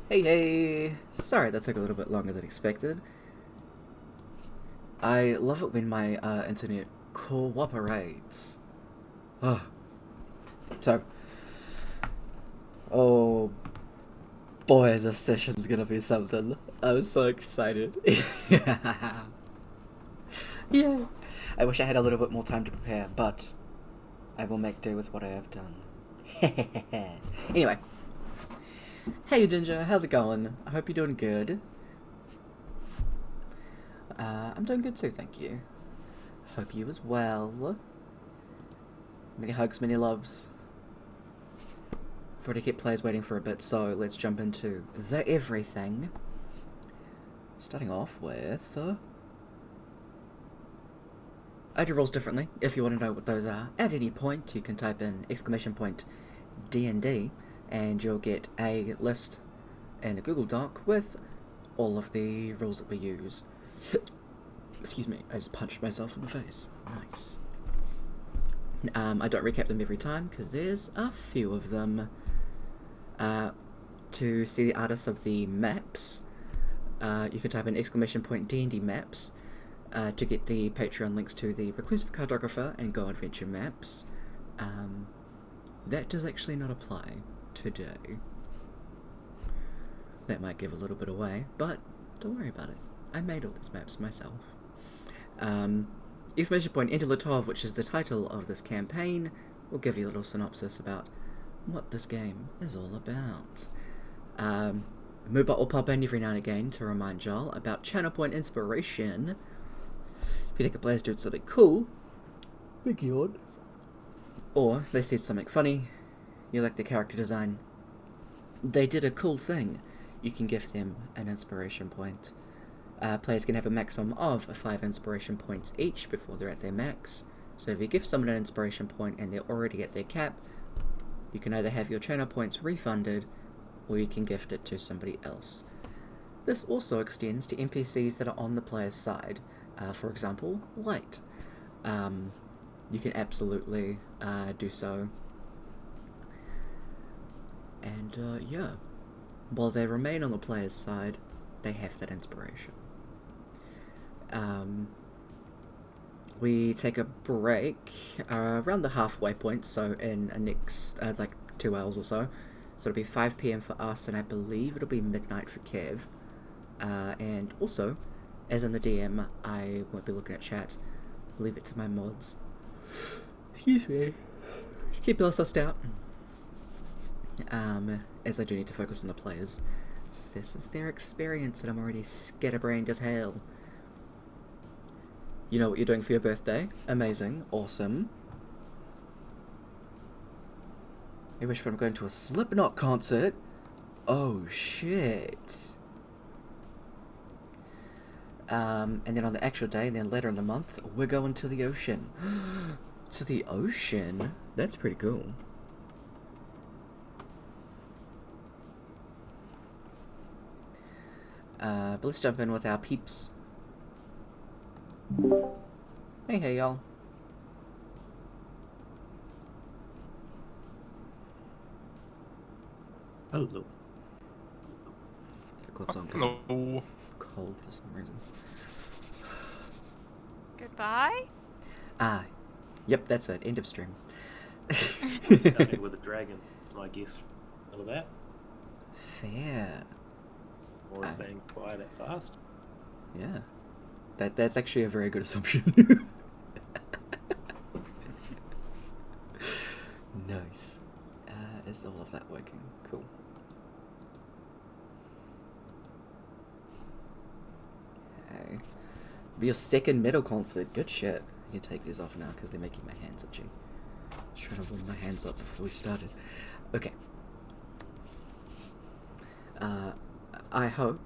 Hey! Sorry that took a little bit longer than expected. I love it when my internet cooperates. Oh. So, oh boy, this session's gonna be something. I'm so excited. Yeah. I wish I had a little bit more time to prepare, but I will make do with what I have done. Anyway. Hey Ginger, how's it going? I hope you're doing good. I'm doing good too, thank you. Hope you as well. Many hugs, many loves. I've already kept players waiting for a bit, so let's jump into the everything. Starting off with... I do rules differently. If you want to know what those are, at any point you can type in !DND and you'll get a list in a Google Doc with all of the rules that we use. Excuse me, I just punched myself in the face. Nice. I don't recap them every time because there's a few of them. To see the artists of the maps, you can type in !DND maps to get the Patreon links to the Reclusive Cartographer and Go Adventure maps. That does actually not apply today. That might give a little bit away, but don't worry about it. I made all these maps myself. End of Latov, which is the title of this campaign, will give you a little synopsis about what this game is all about. Moobot will pop in every now and again to remind y'all about channel point inspiration. If you think a player's doing something cool, big yawn, or they said something funny, you like the character design, they did a cool thing, you can gift them an inspiration point. Players can have a maximum of 5 inspiration points each before they're at their max. So if you give someone an inspiration point and they're already at their cap, you can either have your channel points refunded, or you can gift it to somebody else. This also extends to NPCs that are on the player's side. For example, Light. You can absolutely do so. And yeah, while they remain on the player's side, they have that inspiration. We take a break around the halfway point, so in a next, like 2 hours or so. So it'll be 5 PM for us, and I believe it'll be midnight for Kev. And also, as I'm the DM, I won't be looking at chat. Leave it to my mods. Excuse me. Keep it all sussed out. As I do need to focus on the players. This is their experience, and I'm already scatterbrained as hell. You know what you're doing for your birthday? Amazing. Awesome. I wish I'm going to a Slipknot concert. Oh, shit. And then on the actual day, and then later in the month, we're going to the ocean. To the ocean? That's pretty cool. But let's jump in with our peeps. Hey, y'all. Hello. The clip's on because I'm cold for some reason. Goodbye? Yep, that's it. End of stream. Starting with a dragon, I guess. None of that. Fair. Or saying bye that fast. Yeah. That's actually a very good assumption. Nice. Is all of that working? Cool. Okay. Be your second metal concert. Good shit. I can take these off now because they're making my hands itchy. I was trying to warm my hands up before we started. Okay. I hope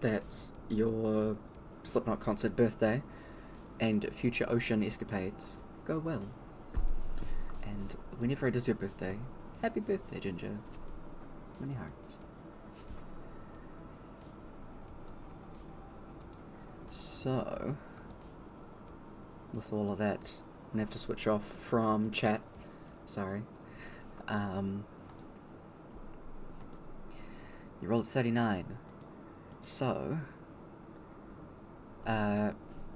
that your Slipknot concert birthday and future ocean escapades go well. And whenever it is your birthday, happy birthday, Ginger. Many hearts. So, with all of that, I'm gonna have to switch off from chat. Sorry. You rolled a 39. So,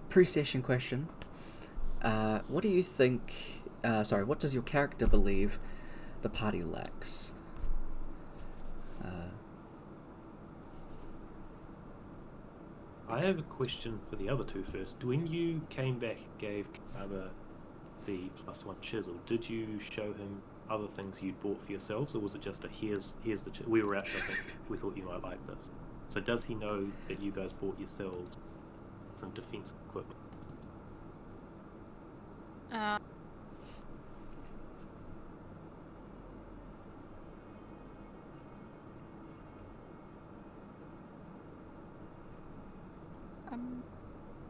pre-session question. What do you think... what does your character believe the party lacks? I have a question for the other two first. When you came back and gave Kaba the +1 chisel, did you show him other things you'd bought for yourselves, or was it just a here's the chisel? We were out shopping. We thought you might like this. So does he know that you guys bought yourselves some defensive equipment?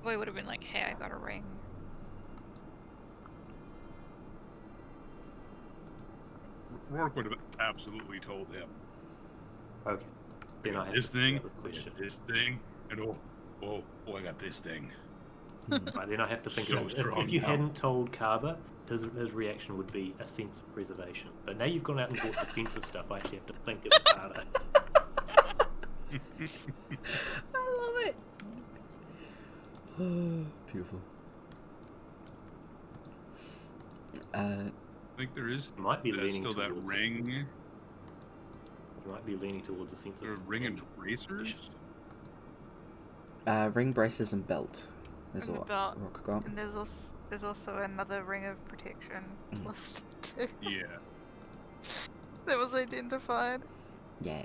We would have been like, hey, I got a ring. Rourke would have absolutely told him. Okay. Then I have This to thing, think about this question. this thing, and oh, I got this thing. Right, then I have to think So about it. strong If you now. hadn't told Kaba, his reaction would be a sense of preservation. But now you've gone out and bought defensive stuff, I actually have to think of it harder. I love it. Beautiful. I think there is Might be there's leaning still that towards ring. You might be leaning towards a sense There are of ring and actual bracers. Ring, braces, and belt is And the what belt. Rock got. And there's also another ring of protection listed too. Yeah. That was identified. Yeah.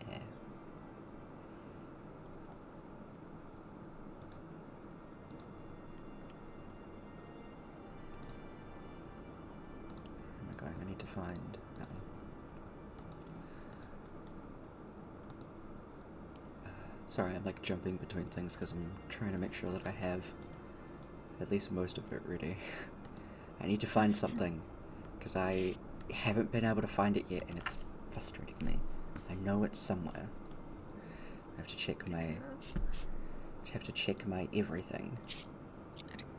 Where am I going? I need to find that one. Sorry, I'm like jumping between things because I'm trying to make sure that I have at least most of it ready. I need to find something because I haven't been able to find it yet and it's frustrating me. I know it's somewhere. I have to check my everything.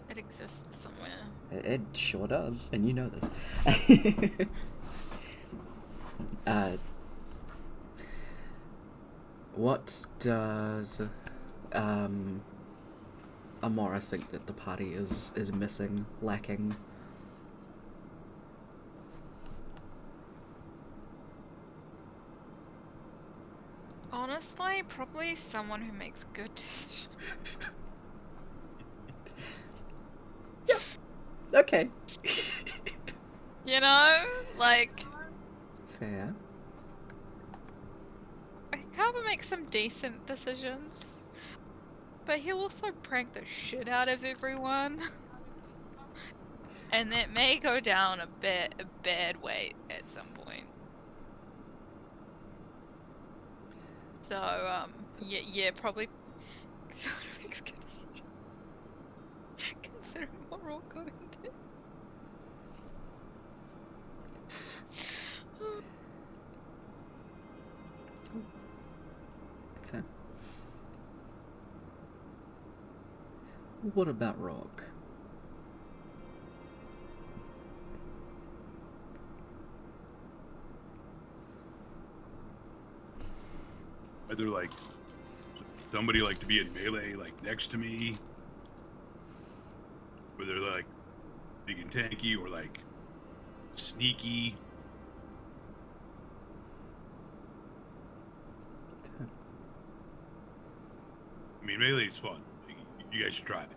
It exists somewhere. It sure does, and you know this. What does Amora think that the party is missing, lacking? Honestly, probably someone who makes good decisions. Okay. You know? Like, Fair. Carver makes some decent decisions. But he'll also prank the shit out of everyone. And that may go down a bad way at some point. So, yeah, probably someone who makes good decisions. Considering what we're all going to. Fair. What about Rock? Either like somebody like to be in melee like next to me, where they're like big and tanky, or like sneaky. I mean, melee is fun. You guys should try it.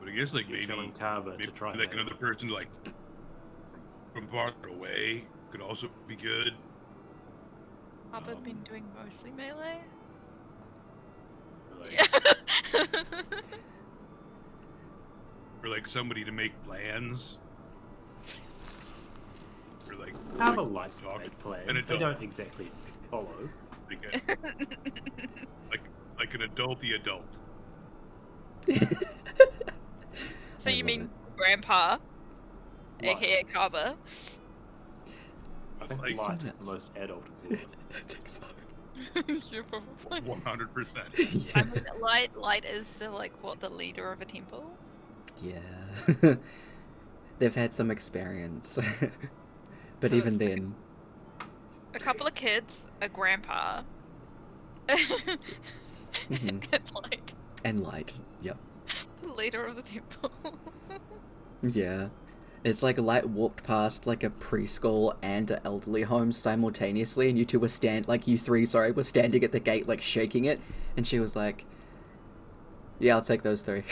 But I guess like You're maybe telling Kaba to try like that. another person like from farther away could also be good. I've been doing mostly melee. Or like, Yeah. or like somebody to make plans. Or like Kaba like, likes to talk make plans. an They adult. don't exactly follow. Like an adulty adult. So I you love mean it. Grandpa, Light. aka Carver? I think Like- light is Nuts. the most adult of all. I think so. You're probably. 100%. I mean, light is the leader of a temple. Yeah. They've had some experience. But So even it's like- then, a couple of kids, a grandpa, Mhm. and Light, And light. Yep. the leader of the temple. Yeah. It's like Light walked past like a preschool and an elderly home simultaneously, and you two were you three, sorry, were standing at the gate, like shaking it, and she was like, "Yeah, I'll take those three."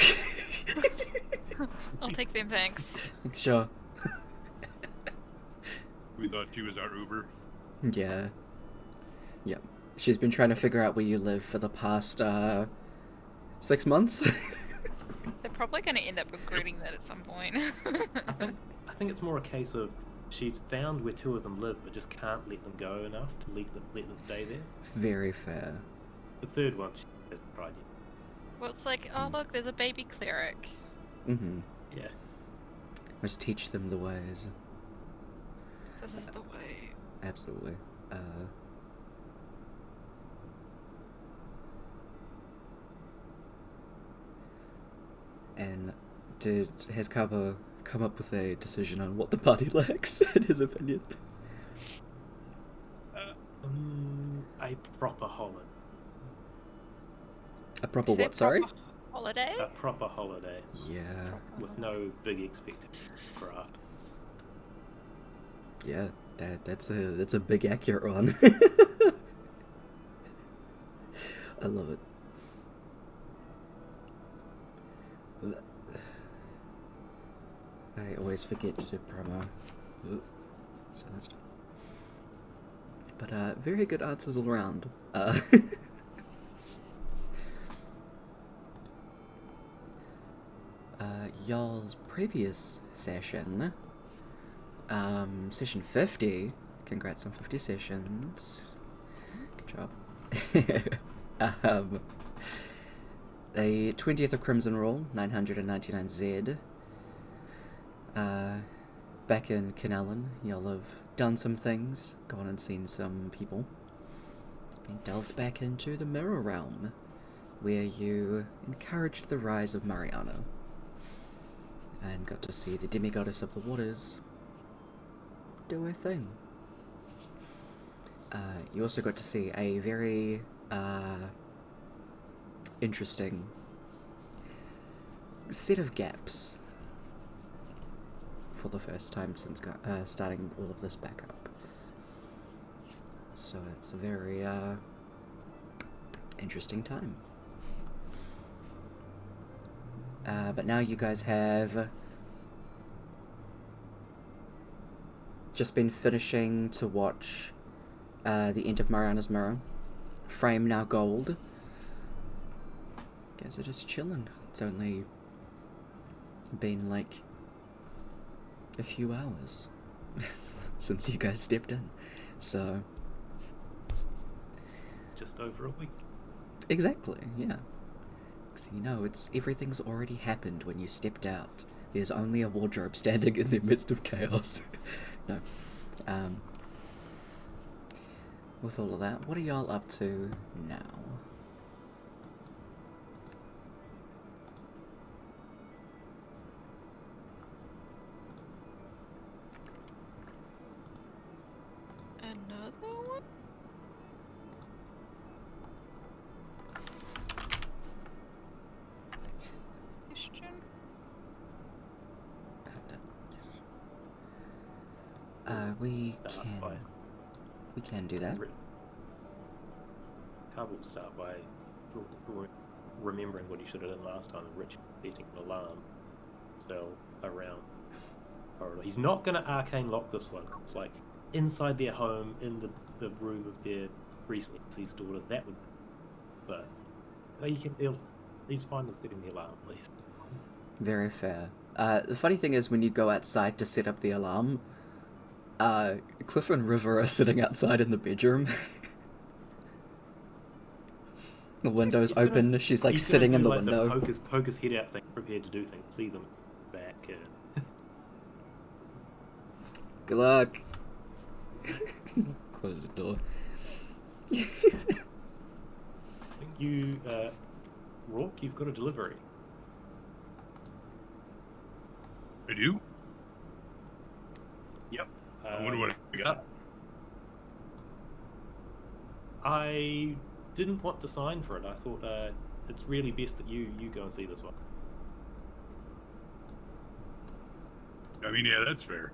I'll take them, thanks. Sure. We thought she was our Uber. Yeah. Yep. She's been trying to figure out where you live for the past 6 months. They're probably going to end up regretting that at some point. I think it's more a case of she's found where two of them live, but just can't let them go enough to let them stay there. Very fair. The third one she hasn't tried yet. Well, it's like, oh look, there's a baby cleric. Mm-hmm. Yeah. Must teach them the ways. This is the way. Absolutely. And has Kaba come up with a decision on what the party lacks, in his opinion? A proper holiday. A proper Did you say what, sorry? proper holiday? A proper holiday Yeah. with no big expectations for afterwards. Yeah, that's a big accurate one. I love it. I always forget to do promo. Ooh, so that's... But very good answers all around. Y'all's previous session, session 50. Congrats on 50 sessions. Good job. The 20th of Crimson Rule, 999Z. Back in Canellan, y'all have done some things, gone and seen some people, and delved back into the Mirror Realm, where you encouraged the rise of Mariana, and got to see the demigoddess of the waters do her thing. You also got to see a very interesting set of gaps for the first time since starting all of this back up. So it's a very interesting time. But now you guys have just been finishing to watch the end of Mariana's Mirror. Frame now gold. Guys are just chilling. It's only been like a few hours since you guys stepped in, so Just over a week. exactly, yeah. So you know, everything's already happened when you stepped out. There's only a wardrobe standing in the midst of chaos. No. With all of that, what are y'all up to now? Another one? Question? We Start by can do that. Carl will start by remembering what he should have done last time and Rich setting an alarm spell around corridor. He's not going to arcane lock this one. It's like inside their home, in the room of their recently deceased daughter. That would, but he's fine with setting the alarm, please. Very fair. The funny thing is, when you go outside to set up the alarm, Cliff and River are sitting outside in the bedroom. The window's open, she's like sitting in the window. Poke his head out thing, prepared to do things, see them back. Good luck. Close the door. I think you, Rourke, you've got a delivery. I do? Yep. I wonder what I got. I didn't want to sign for it. I thought it's really best that you go and see this one. I mean, yeah, that's fair.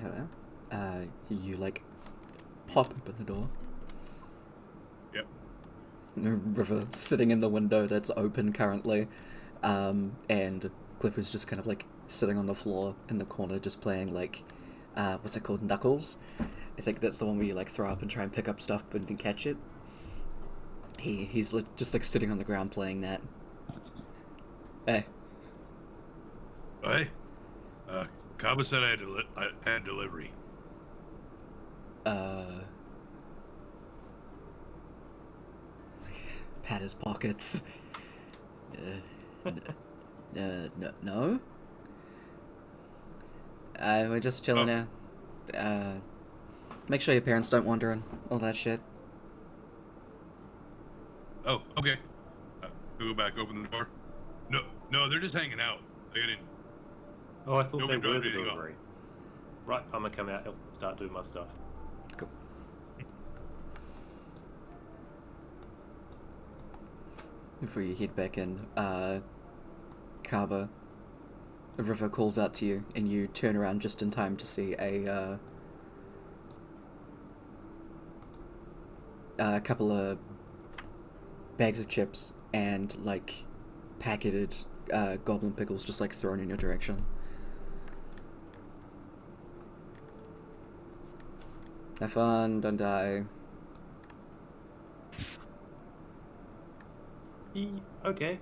Hello. You like pop open the door. Yep. River sitting in the window that's open currently, and Cliff is just kind of like sitting on the floor in the corner, just playing like, what's it called, Knuckles? I think that's the one where you like throw up and try and pick up stuff but then catch it. He's like, just like sitting on the ground playing that. Hey. Hey, Kaba said I had delivery. Pat his pockets. No. We're just chilling out. Make sure your parents don't wander and all that shit. Oh, okay. Go back, open the door. No, they're just hanging out. They didn't. Oh, I thought Nobody they were brought the anything delivery. Right, I'm gonna come out and start doing my stuff. Cool. Before you head back in, Kava, River calls out to you, and you turn around just in time to see a couple of bags of chips and like packeted goblin pickles just like thrown in your direction. Have fun, don't die. Okay.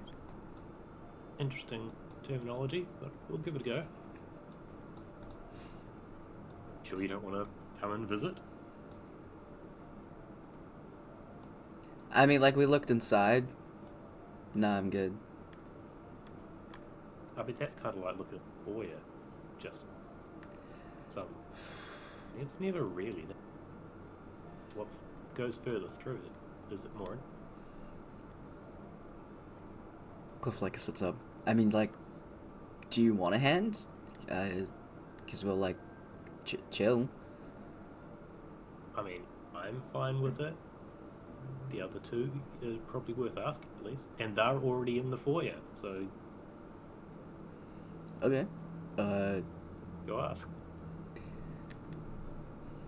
Interesting terminology, but we'll give it a go. Sure you don't want to come and visit? I mean, like, we looked inside. Nah, I'm good. I mean, that's kind of like looking at a foyer. Just some... It's never really... What goes further through it? Is it more... Cliff, like, sits up. I mean, like, do you want a hand? Because we'll, like, chill. I mean, I'm fine with it. The other two are probably worth asking, at least. And they're already in the foyer, so... Okay. Go ask.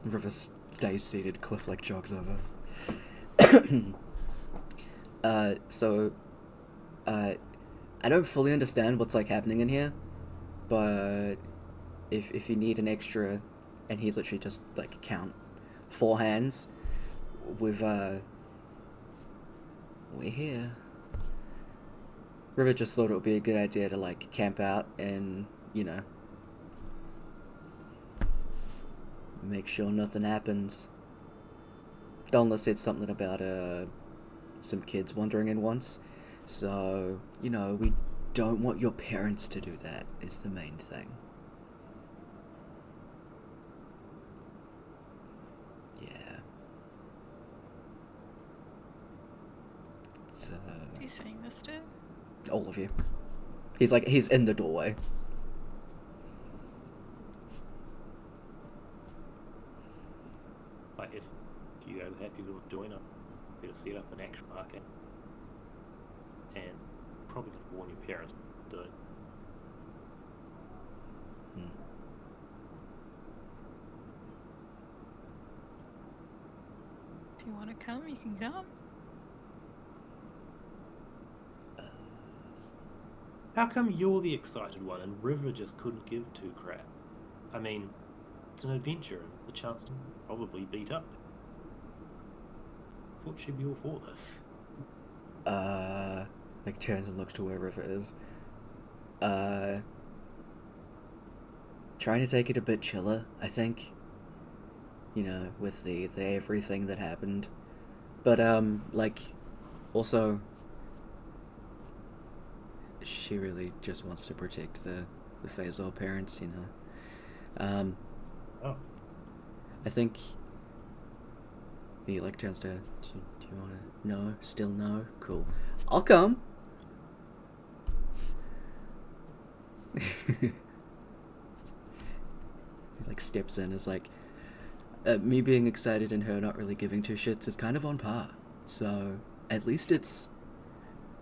River stays seated, Cliff, like, jogs over. I don't fully understand what's, like, happening in here, but if you need an extra, and he literally just, like, count 4 hands, we're here. River just thought it would be a good idea to, like, camp out and, you know, make sure nothing happens. Donla said something about, some kids wandering in once. So, you know, we don't want your parents to do that, is the main thing. Yeah. So... Is he saying this to? all of you. He's in the doorway. Like, if you guys are happy with join up, better set up an action market. And probably going to warn your parents to do it. If you want to come, you can come. How come you're the excited one and River just couldn't give 2 crap? I mean, it's an adventure and the chance to probably beat up. Thought she'd be all for this. Like, turns and looks to where River is. Trying to take it a bit chiller, I think. You know, with the everything that happened. But, like, also... she really just wants to protect the Phasor parents, you know. Oh. I think he like turns to, do you want to? No, still no. Cool. I'll come. He like steps in, is like, Me being excited and her not really giving two shits is kind of on par. So, at least it's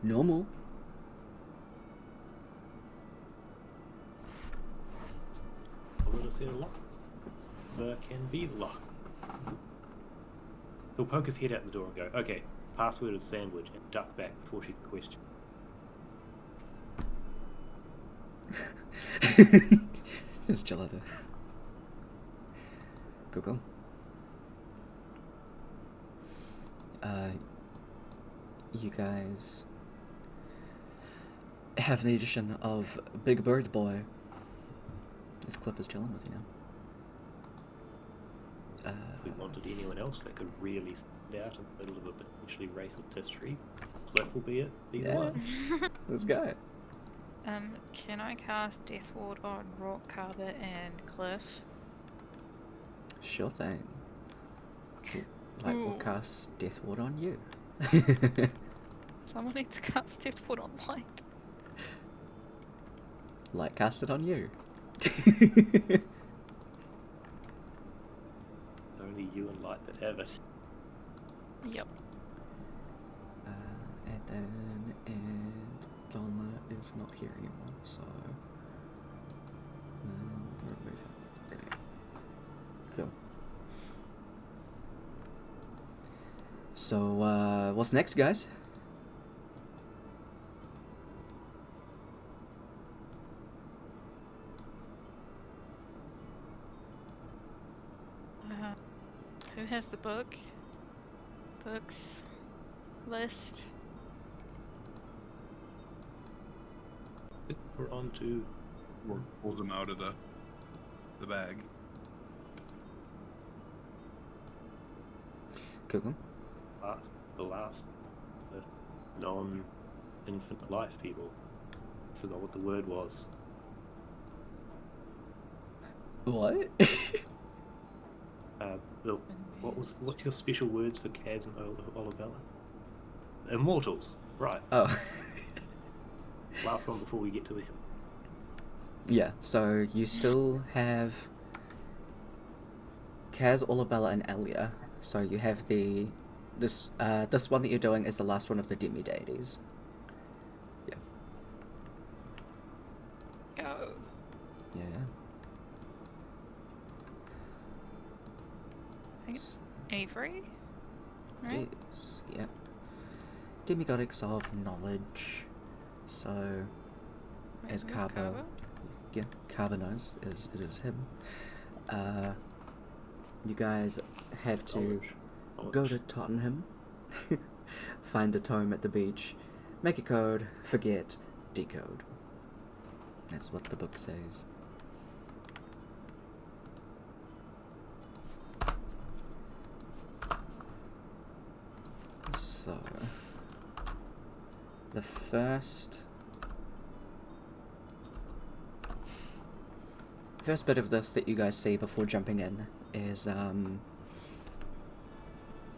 normal. I would have said a lot. There can be luck. He'll poke his head out the door and go, okay, password is sandwich, and duck back before she can question. It's gelato. Go. You guys have the addition of Big Bird Boy. This Cliff is chilling with you now. If we wanted anyone else that could really stand out in the middle of a potentially racist history, Cliff will be the one. Let's go. Can I cast Death Ward on Rock, Carver, and Cliff? Sure thing. We'll Ooh. cast Death Ward on you. Someone needs to cast Death Ward on Light. Light cast it on you. Only you and Light that have it. Yep. And Donna is not here anymore, so remove it. There we go. Cool. So, what's next, guys? Who has the book? Books. List. We're on to Or pulls them out of the bag. Cool. the last non-infinite life people. Forgot what the word was. What? What's your special words for Kaz and Olivella? Immortals, right? Oh. Last one before we get to them. Yeah, so you still have Kaz, Olabella, and Elia. So you have this one that you're doing is the last one of the demi-deities. Yeah. Go. Yeah. I think it's Avery. Right? Yes, yeah. Demigoddess of knowledge. So, as Where's Carbo, Carver? yeah, Carbo knows, it is him. You guys have to go to Tottenham, find a tome at the beach, make a code, forget, decode. That's what the book says. So, the first bit of this that you guys see before jumping in is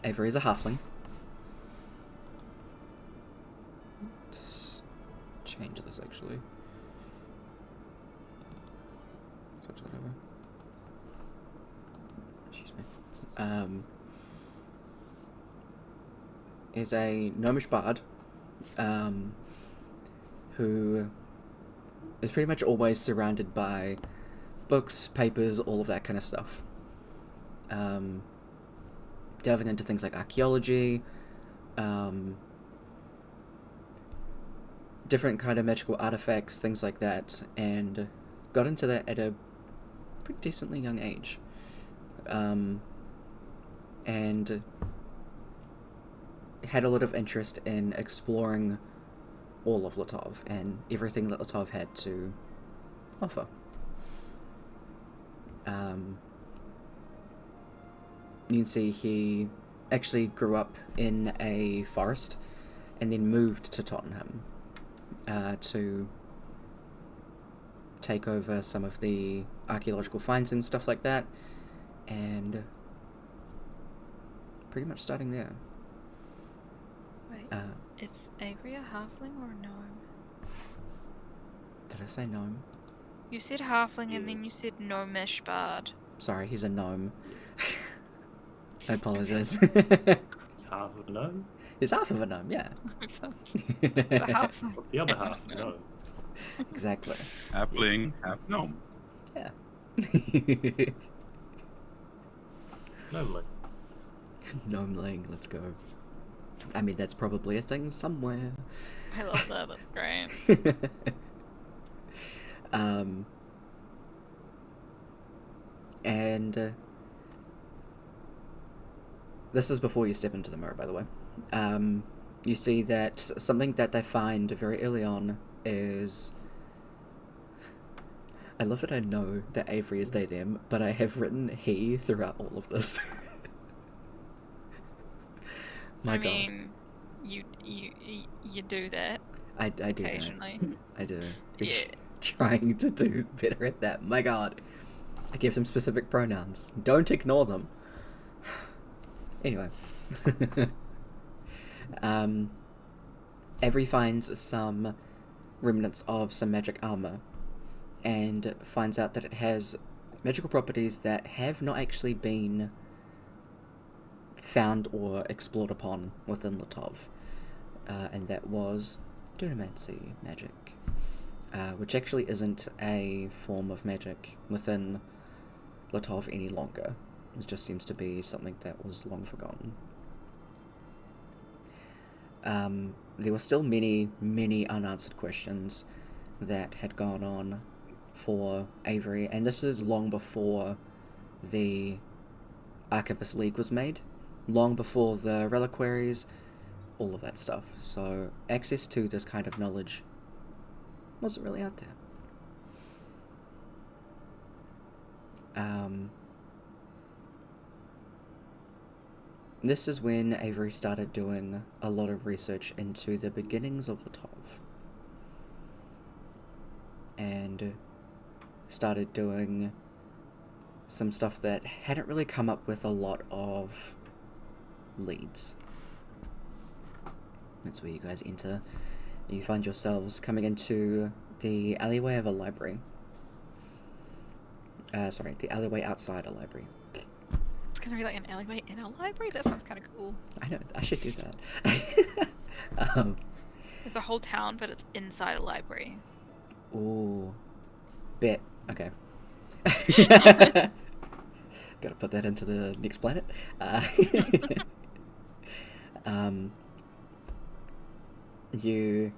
Avery is a halfling. Let's change this actually. Switch that over. Excuse me. Is a gnomish bard who is pretty much always surrounded by books, papers, all of that kind of stuff. Delving into things like archaeology, different kind of magical artifacts, things like that, and got into that at a pretty decently young age. And had a lot of interest in exploring all of Latov and everything that Latov had to offer. You can see he actually grew up in a forest and then moved to Tottenham to take over some of the archaeological finds and stuff like that, and pretty much starting there. Wait, is Avery a halfling or a gnome? Did I say gnome? You said halfling and Yeah. then you said gnomish bard. Sorry, he's a gnome. I apologize. It's half of a gnome. It's half of a gnome, yeah. It's a half. What's the other half? No. Exactly. Halfling, half gnome. Yeah. Gnomeling. Gnomeling, let's go. I mean, that's probably a thing somewhere. I love that. That's great. And this is before you step into the mirror, by the way. You see that something that they find very early on is... I love that I know that Avery is they, them, but I have written he throughout all of this. My I God. mean, you do that I do occasionally. that. I do. Yeah. Trying to do better at that. My God. I give them specific pronouns. Don't ignore them. Anyway. Avery finds some remnants of some magic armor and finds out that it has magical properties that have not actually been found or explored upon within Latov. And that was dunamancy magic, which actually isn't a form of magic within Latov any longer. It just seems to be something that was long forgotten. There were still many, many unanswered questions that had gone on for Avery, and this is long before the Archivist League was made, long before the reliquaries, all of that stuff. So access to this kind of knowledge wasn't really out there. This is when Avery started doing a lot of research into the beginnings of Latov. And started doing some stuff that hadn't really come up with a lot of leads. That's where you guys enter. And you find yourselves coming into the alleyway of a library. Sorry, the alleyway outside a library. It's gonna be like an alleyway in a library? That sounds kind of cool. I know, I should do that. It's a whole town, but it's inside a library. Ooh. Bet. Okay. Gotta put that into the next planet. You...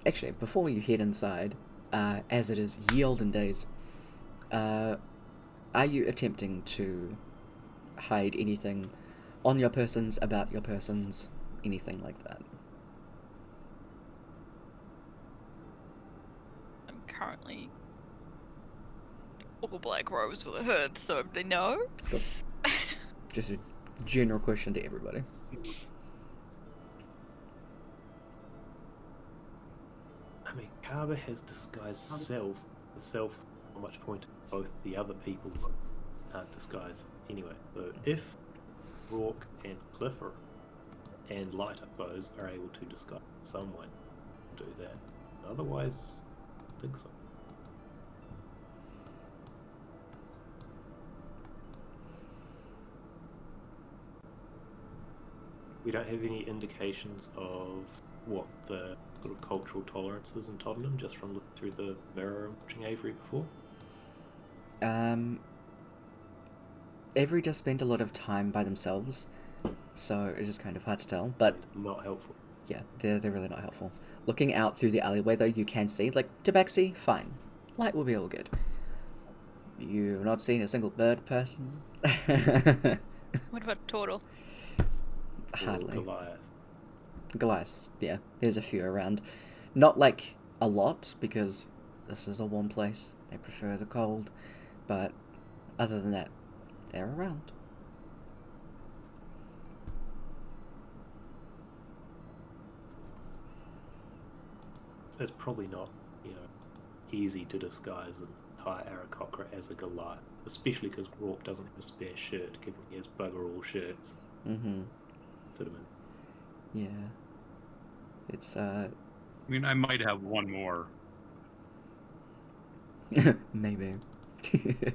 Actually, before you head inside, as it is ye olden days, are you attempting to hide anything on your persons, about your persons, anything like that? I'm currently all black robes with a hood, so they know. Cool. Just a general question to everybody. I mean, Kaba has disguised self. The self not much point both the other people can't disguise anyway. So if Brooke and Clifford and Light, I suppose, are able to disguise in some way, do that. Otherwise, I think so. We don't have any indications of what the sort of cultural tolerance is in Tottenham, just from looking through the mirror and watching Avery before. Avery does spend a lot of time by themselves, so it is kind of hard to tell, but It's not helpful. yeah, they're really not helpful. Looking out through the alleyway, though, you can see, like, Tabaxi, fine. Light will be all good. You've not seen a single bird person? What about Turtle? Hardly. Goliath. Goliath, yeah, there's a few around. Not, like, a lot, because this is a warm place. They prefer the cold. But other than that, they're around. It's probably not, easy to disguise an entire Aarakocra as a Goliath, especially because Rourke doesn't have a spare shirt, given he has bugger all shirts. Mm-hmm. Fit him in. Yeah. It's, I mean, I might have one more. maybe.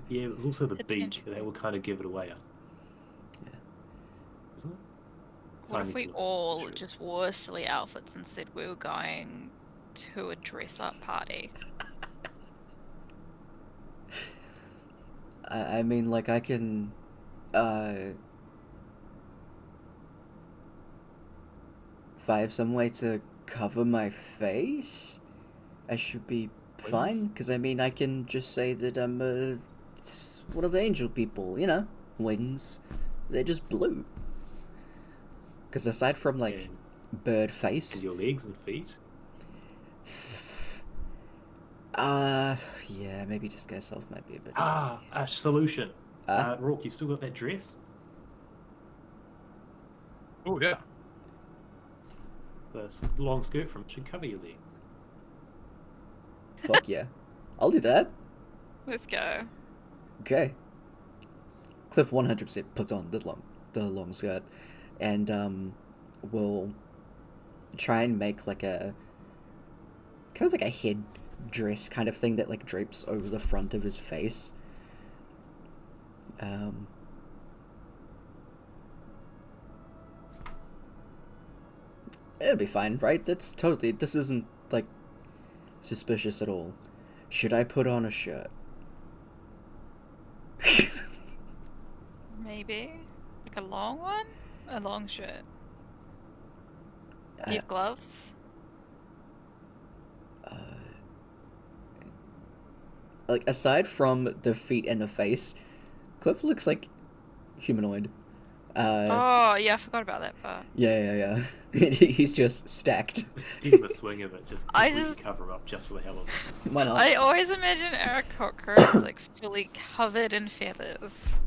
Yeah, there's also the beach. Potentially. That will kind of give it away. Yeah. Isn't it? What I if need we to look all at it. just wore silly outfits and said we were going to a dress-up party? I mean, like, I can, if I have some way to cover my face, I should be fine. Because, I mean, I can just say that I'm, one of the angel people, you know? Wings. They're just blue. Because aside from, like, bird And face, your legs and feet. yeah, maybe disguise self might be a bit. A solution. Ah? Rourke, you still got that dress? Oh yeah. The long skirt from it should cover your leg. Fuck yeah. I'll do that. Let's go. Okay. Cliff 100% puts on the long skirt, and will try and make like a kind of like a head dress kind of thing that like drapes over the front of his face. It'll be fine, right? This isn't like suspicious at all. Should I put on a shirt? Maybe. Like a long one? A long shirt. Do you have gloves? Like, aside from the feet and the face, Cliff looks like humanoid. Oh, yeah, I forgot about that part. Yeah. He's just stacked. Just give him a swing of it. Just I completely just- cover him up just for the hell of it. Why not? I always imagine Eric Cockroach like fully covered in feathers.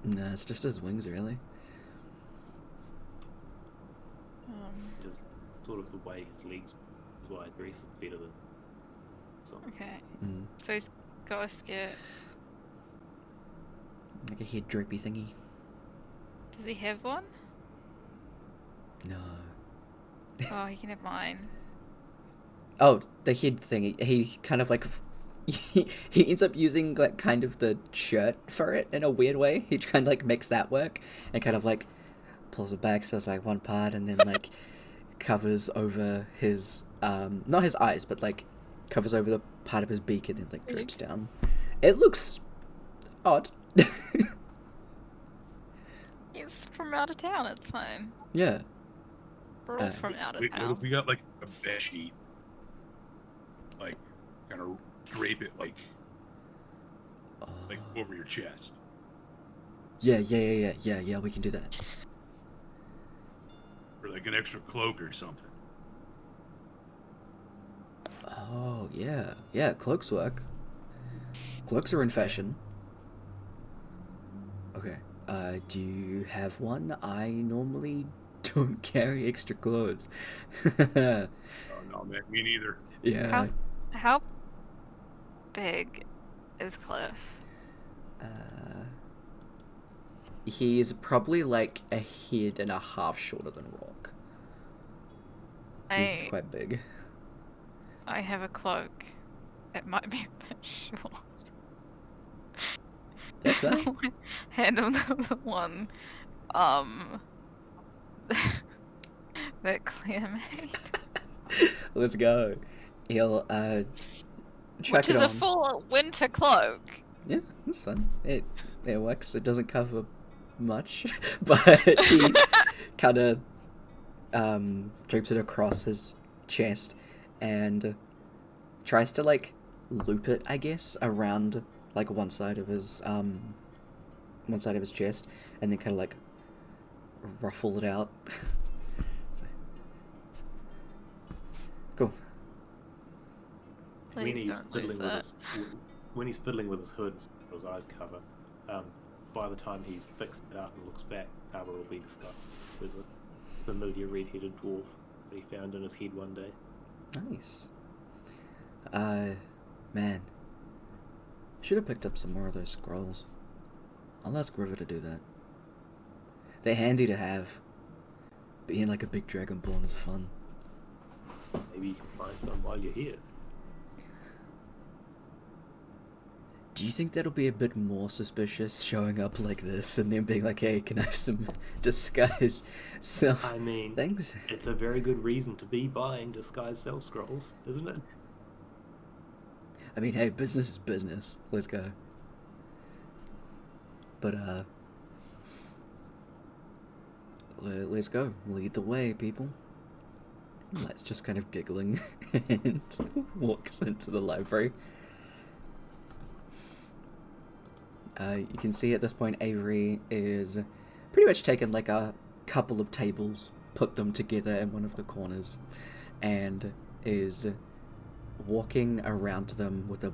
Nah, it's just his wings, really. Just sort of the way his legs, his wide dress is better than some. Okay. Mm. So he's got a skirt. Like a head drapey thingy. Does he have one? No. Oh, he can have mine. Oh, the head thingy. He kind of like... he ends up using like kind of the shirt for it in a weird way. He kind of like makes that work and kind of like pulls it back so it's like one part and then like covers over his not his eyes but like covers over the part of his beak and then like drapes down. It looks odd. He's from out of town, it's fine. Yeah. We're all from out of Wait, what town. if we got like a bed sheet? Like, kind of drape it like over your chest. Yeah, we can do that. Or like an extra cloak or something. Oh, yeah, cloaks work. Cloaks are in fashion. Okay, do you have one? I normally don't carry extra clothes. Oh no, man, me neither. Yeah. How big is Cliff? He's probably like a head and a half shorter than Rock. He's quite big. I have a cloak. It might be a bit short. That's fine. Hand him the one, that Claire made. Let's go. He'll chuck Which it is on. a full winter cloak. Yeah, that's fun. It works. It doesn't cover much, but he kind of drapes it across his chest and tries to like loop it, I guess, around like one side of his chest, and then kind of like ruffle it out. Cool. When Please he's don't lose fiddling with that. when he's fiddling with his hood, his eyes cover. By the time he's fixed it up and looks back, Arbor will be discussed. There's a familiar red-headed dwarf that he found in his head one day. Nice. Man. Should have picked up some more of those scrolls. I'll ask River to do that. They're handy to have. Being like a big dragonborn is fun. Maybe you can find some while you're here. Do you think that'll be a bit more suspicious showing up like this and then being like, hey, can I have some disguise self I mean, things? it's a very good reason to be buying disguised self scrolls, isn't it? I mean, hey, business is business. Let's go. But, let's go. Lead the way, people. Let's just kind of giggling and walks into the library. You can see at this point Avery is pretty much taken like a couple of tables, put them together in one of the corners, and is walking around them with a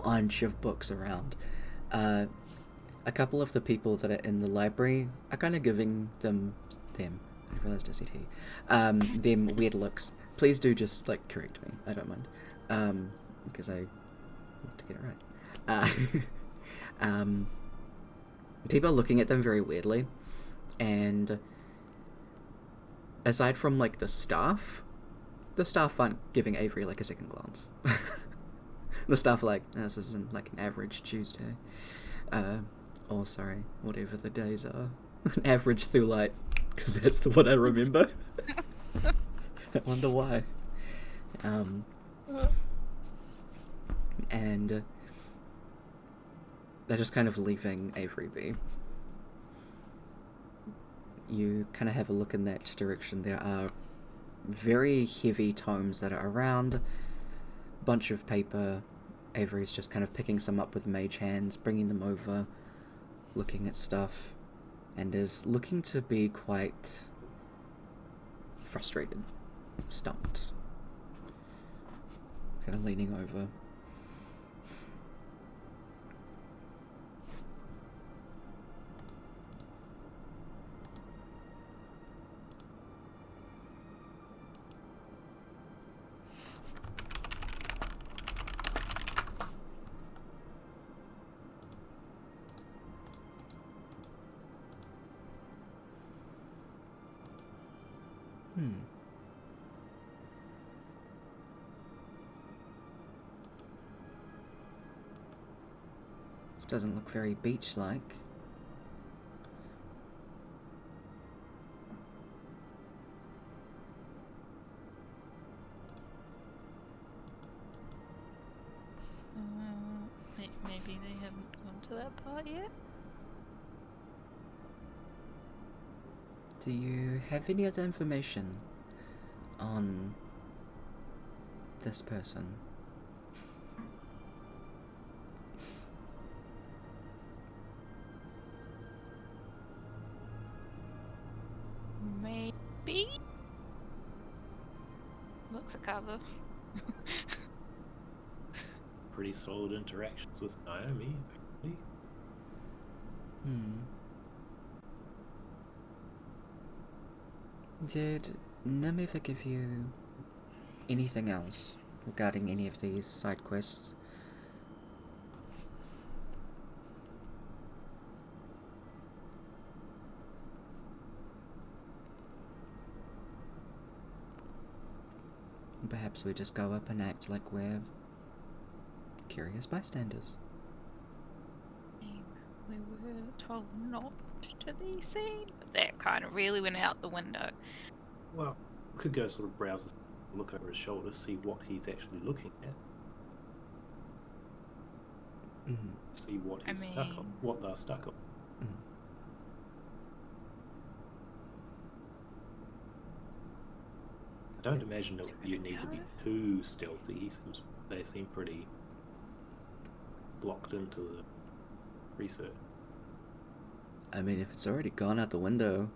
bunch of books around. A couple of the people that are in the library are kind of giving them, I realized I said he, them weird looks. Please do just like correct me, I don't mind, because I want to get it right. People are looking at them very weirdly, and aside from like the staff aren't giving Avery like a second glance. The staff are like, this isn't like an average Tuesday, or sorry, whatever the days are, an average through light, because that's what I remember. I wonder why. And they're just kind of leaving Avery be. You kind of have a look in that direction. There are very heavy tomes that are around, bunch of paper. Avery's just kind of picking some up with mage hands, bringing them over, looking at stuff, and is looking to be quite frustrated, stumped. Kind of leaning over. This doesn't look very beach-like. Maybe they haven't gone to that part yet. Do you have any other information on this person? Maybe? Looks a cover. Pretty solid interactions with Naomi, actually. Did Nim ever give you anything else regarding any of these side quests? Perhaps we just go up and act like we're curious bystanders. We were told not to be seen, but that kind of really went out the window. Well, we could go sort of browse, look over his shoulder, see what he's actually looking at. See what he's stuck on, what they're stuck on. I don't imagine that you need to be too stealthy. They seem pretty blocked into the research. I mean, if it's already gone out the window,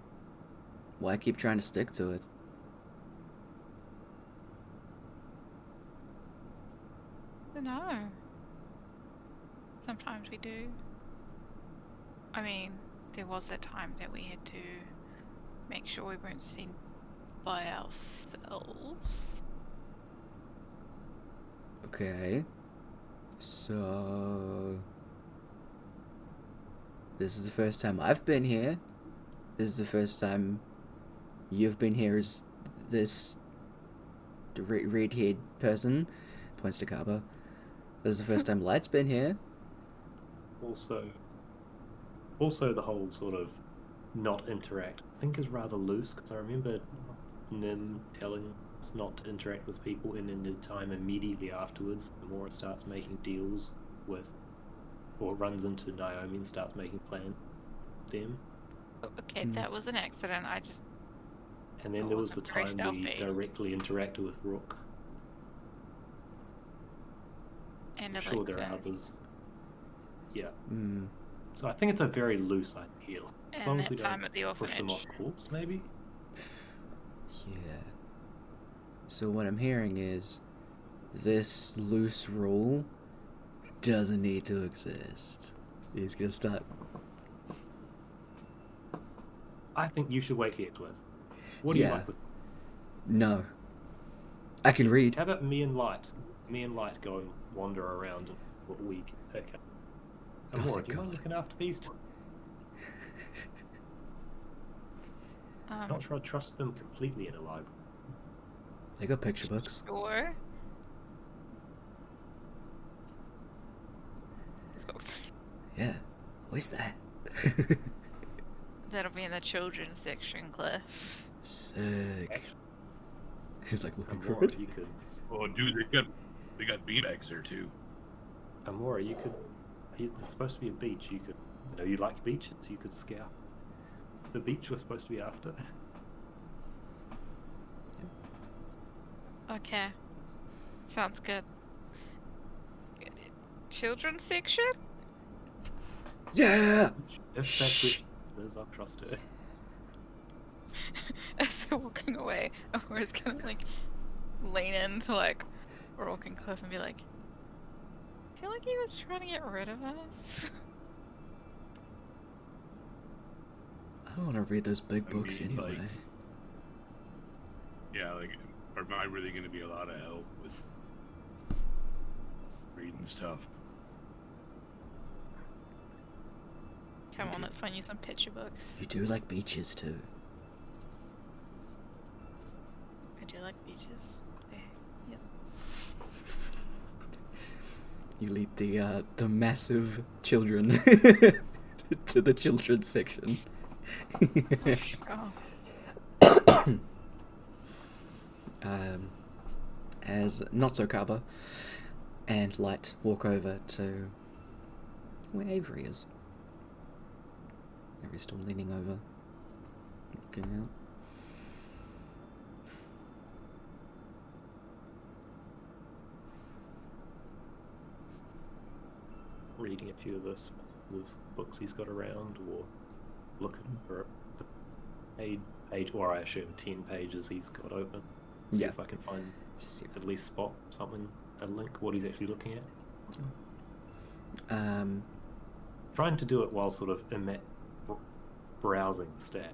why keep trying to stick to it? I don't know. Sometimes we do. I mean, there was a time that we had to make sure we weren't seen by ourselves. Okay. So... this is the first time I've been here. This is the first time you've been here as this red-haired person. Points to Kaba. This is the first time Light's been here. Also, the whole sort of not interact, I think, is rather loose, because I remember Nim telling us not to interact with people, and then the time immediately afterwards, the more it starts making deals with, or runs into Naomi and starts making plans with them. Okay, that was an accident. I just. And then It there was the wasn't very time we stealthy. directly interacted with Brooke. And I'm sure there are others. Yeah. Mm. So I think it's a very loose idea. As long And as we that time don't at the push them off orphanage. course, maybe? Yeah. So what I'm hearing is this loose rule doesn't need to exist. He's gonna start. I think you should wait here, Cliff. What do you Yeah. like with... No. I can read. How about me and Light? Me and Light go and wander around and what we can pick up. Oh, Amora, thank do you mind God. looking after these two? Not sure I trust them completely in a library. They got picture books. Sure. Yeah. What's that? That'll be in the children's section, Cliff. Sick. Actually, He's like looking for Amora, it. you could... Oh, dude, they got beanbags there too. Amora, you could... There's supposed to be a beach. You could... You know, you like beaches. You could scout. The beach we're supposed to be after. Okay. Sounds good. Children's section? Yeah. If that Shh. question is, I'll trust her. As they're walking away, Amora's gonna like lean into like Rourke and Cliff and be like, I feel like he was trying to get rid of us. I don't want to read those big I books mean, anyway. like- Yeah, like, am I really going to be a lot of help with reading stuff? Come on, let's find you some picture books. You do like beaches too. I do like beaches. Yep. You lead the massive children to the children's section. Oh. As Not So Kaba and Light walk over to where Avery is. Avery's still leaning over, looking out. Reading a few of the books he's got around, or looking for the page, or I assume 10 pages he's got open. See Yeah. if I can find, See if- at least spot something, a link, what he's actually looking at. Trying to do it while sort of browsing the stack.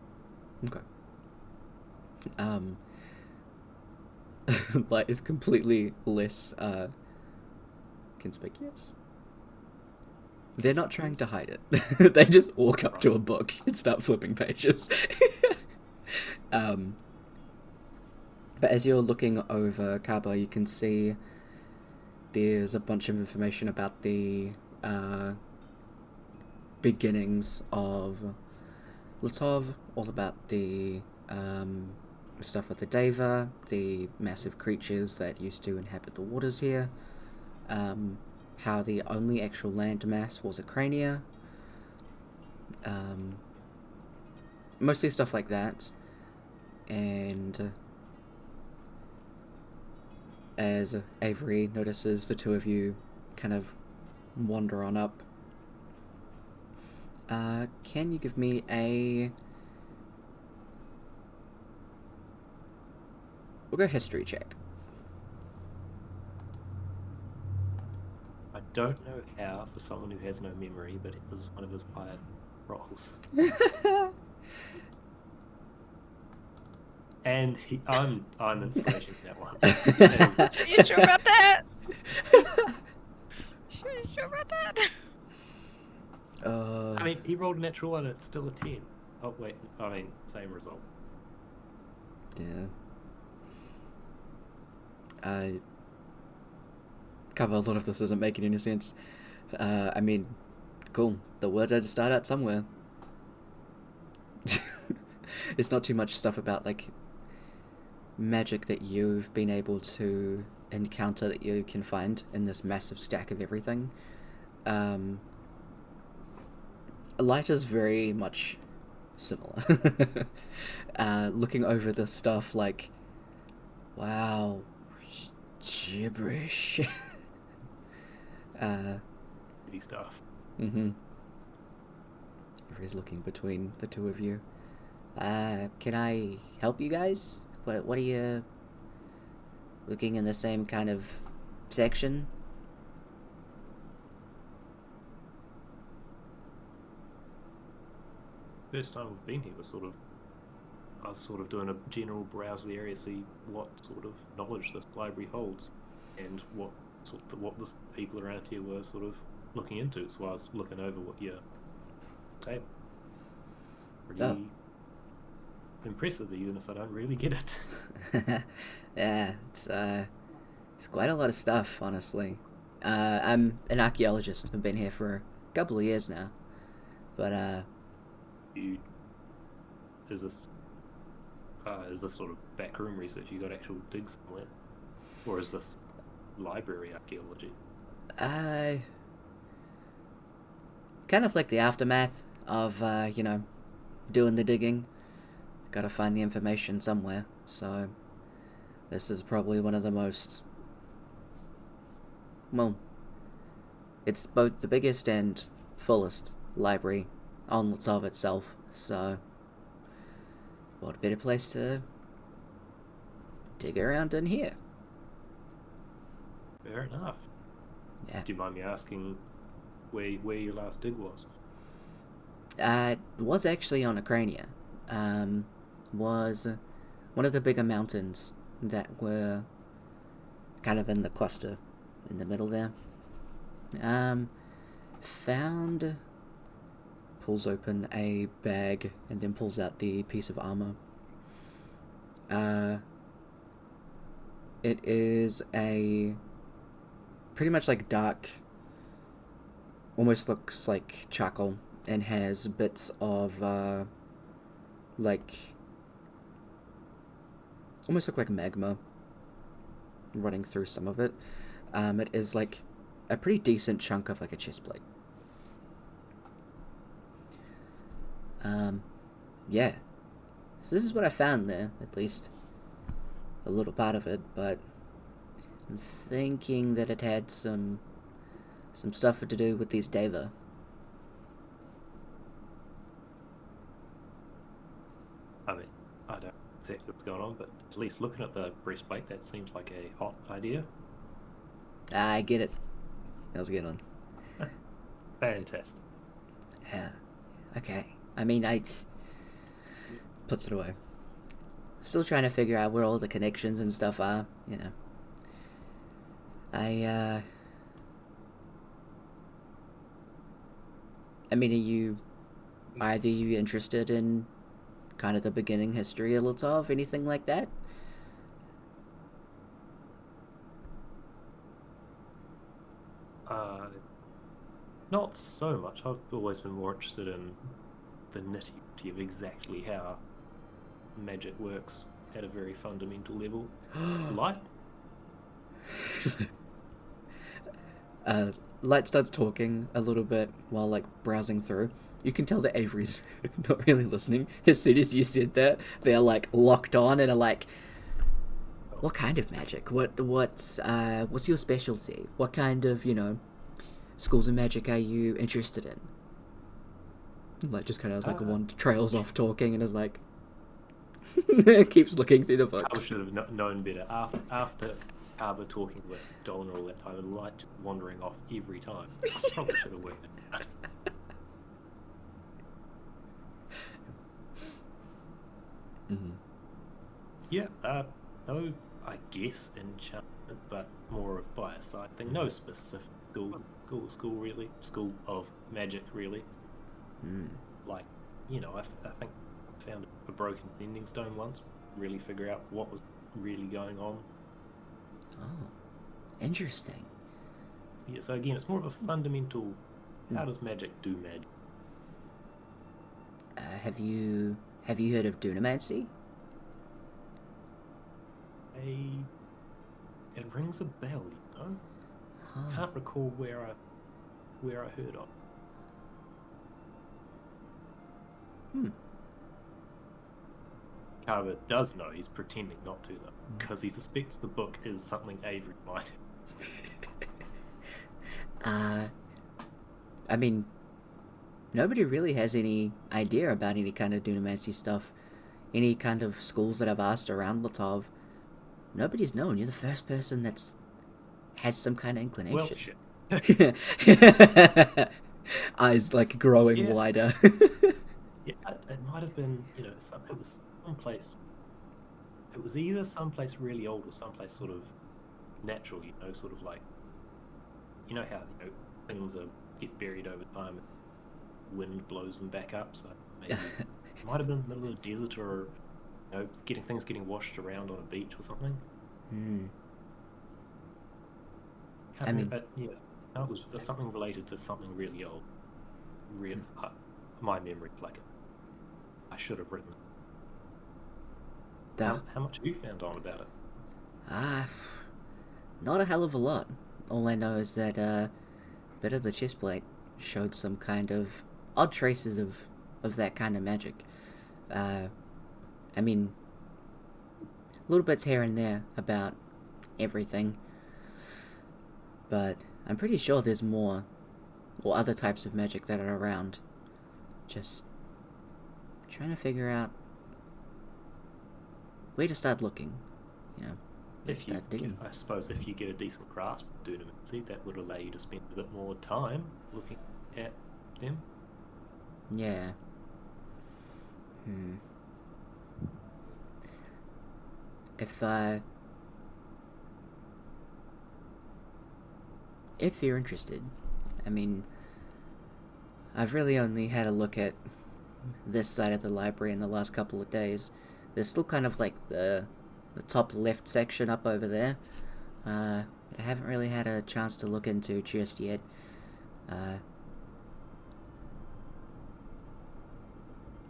Okay. Light is completely less conspicuous. They're not trying to hide it. They just walk up to a book and start flipping pages. But as you're looking over Kaba, you can see there's a bunch of information about the beginnings of Latov, all about the stuff with the Deva, the massive creatures that used to inhabit the waters here, how the only actual landmass was a crania, mostly stuff like that, and as Avery notices the two of you kind of wander on up, can you give me we'll go history check. I don't know how, for someone who has no memory, but it was one of his higher rolls. And I'm inspiration for that one. You sure about that? Sure about that? I mean, he rolled a natural one and it's still a 10. Oh, wait. I mean, same result. Yeah. Cover, a lot of this isn't making any sense. I mean, Cool. The word had to start out somewhere. It's not too much stuff about, like, magic that you've been able to encounter that you can find in this massive stack of everything. Light is very much similar. Looking over this stuff, like, wow, gibberish. Pretty stuff. Mm-hmm. He's looking between the two of you. Can I help you guys? What are you looking in the same kind of section? First time we've been here, I was sort of doing a general browse of the area, see what sort of knowledge this library holds, and what the people around here were sort of looking into. So I was looking over what your table. Pretty impressive, even if I don't really get it. Yeah, it's quite a lot of stuff, honestly. I'm an archaeologist. I've been here for a couple of years now, but is this sort of backroom research? You got actual digs somewhere, or is this library archaeology? Kind of like the aftermath of doing the digging. Gotta find the information somewhere, so this is probably one of the most, well, it's both the biggest and fullest library on Latov itself, so what a better place to dig around in here. Fair enough. Yeah. Do you mind me asking where your last dig was? It was actually on Ukraine. Was one of the bigger mountains that were kind of in the cluster in the middle there. Found, pulls open a bag and then pulls out the piece of armor. It is a pretty much like dark, almost looks like charcoal, and has bits of like almost look like magma running through some of it. It is like a pretty decent chunk of like a chest plate. Yeah. So this is what I found there, at least a little part of it, but I'm thinking that it had some stuff to do with these Deva. I mean, I don't know exactly what's going on, but at least looking at the breastplate, that seems like a hot idea. I get it. That was a good one. Fantastic. Yeah. Okay. I mean, puts it away. Still trying to figure out where all the connections and stuff are, you know. I mean, are either you interested in kind of the beginning history of Latov, anything like that? Not so much. I've always been more interested in the nitty-gritty of exactly how magic works at a very fundamental level. Light? Light starts talking a little bit while, like, browsing through. You can tell that Avery's not really listening. As soon as you said that, they're, like, locked on and are like, what kind of magic? What's your specialty? What kind of, schools of magic are you interested in? Like, just kind of, like, one trails off talking and is like, keeps looking through the I books. should have known better. After Harbour talking with Dolan all that time, and Light wandering off every time. I probably should have worked it. Mm-hmm. Yeah, no, I guess enchantment, but more of by a side thing. No specific school really. School of magic, really. Like, I think I found a broken ending stone once. Really figure out what was really going on. Oh, interesting. Yeah, so again, it's more of a fundamental How does magic do magic? Have you heard of dunamancy? It rings a bell, you know. Huh. Can't recall where I heard of. Carver does know. He's pretending not to though, because he suspects the book is something Avery might. I mean, nobody really has any idea about any kind of dunamancy stuff. Any kind of schools that I've asked around Latov, nobody's known. You're the first person that's had some kind of inclination. Well, shit. Eyes like growing Yeah. wider. Yeah, it might have been, you know, it was someplace. It was either someplace really old or someplace sort of natural, you know, sort of like, you know how, you know, things get buried over time and wind blows them back up. So maybe it might have been in the middle of a desert, or, you know, getting washed around on a beach or something. I mean, yeah, no, it was something related to something really old. My memory's like it. I should have written it. How much have you found on about it? Not a hell of a lot. All I know is that a bit of the chest plate showed some kind of odd traces of that kind of magic. I mean, little bits here and there about everything, but I'm pretty sure there's more or other types of magic that are around. Just trying to figure out where to start looking, you know, where to start digging. I suppose if you get a decent grasp of dunamancy, that would allow you to spend a bit more time looking at them. Yeah. If you're interested, I mean, I've really only had a look at this side of the library in the last couple of days. There's still kind of like the top left section up over there. That I haven't really had a chance to look into just yet.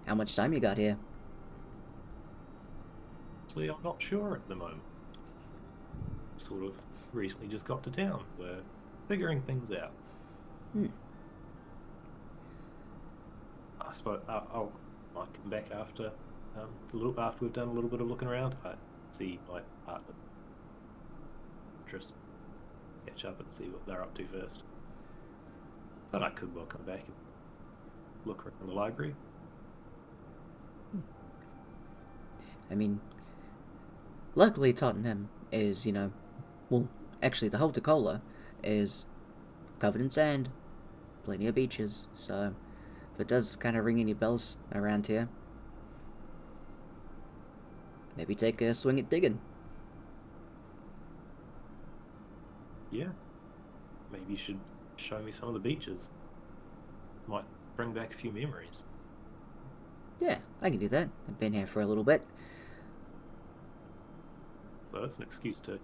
How much time you got here? Actually, I'm not sure at the moment. Sort of recently just got to town. We're figuring things out. I suppose I might come back after after we've done a little bit of looking around. I see my partner. Just catch up and see what they're up to first. But I could well come back and look around the library. I mean, luckily Tottenham is, you know, well, actually the whole Toccola is covered in sand, plenty of beaches, so if it does kind of ring any bells around here, maybe take a swing at digging. Yeah. Maybe you should show me some of the beaches. Might bring back a few memories. Yeah, I can do that. I've been here for a little bit. So it's an excuse to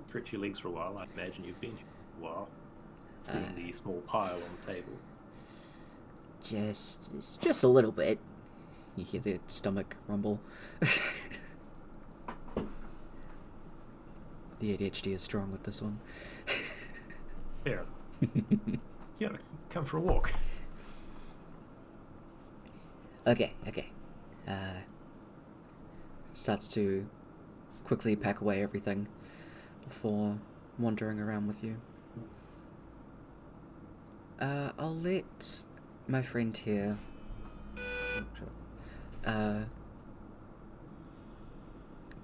stretch your legs for a while. I imagine you've been here for a while. Seeing the small pile on the table. Just a little bit. You hear the stomach rumble. The ADHD is strong with this one. Fair. Yeah, come for a walk. Okay. Starts to quickly pack away everything before wandering around with you. I'll let my friend here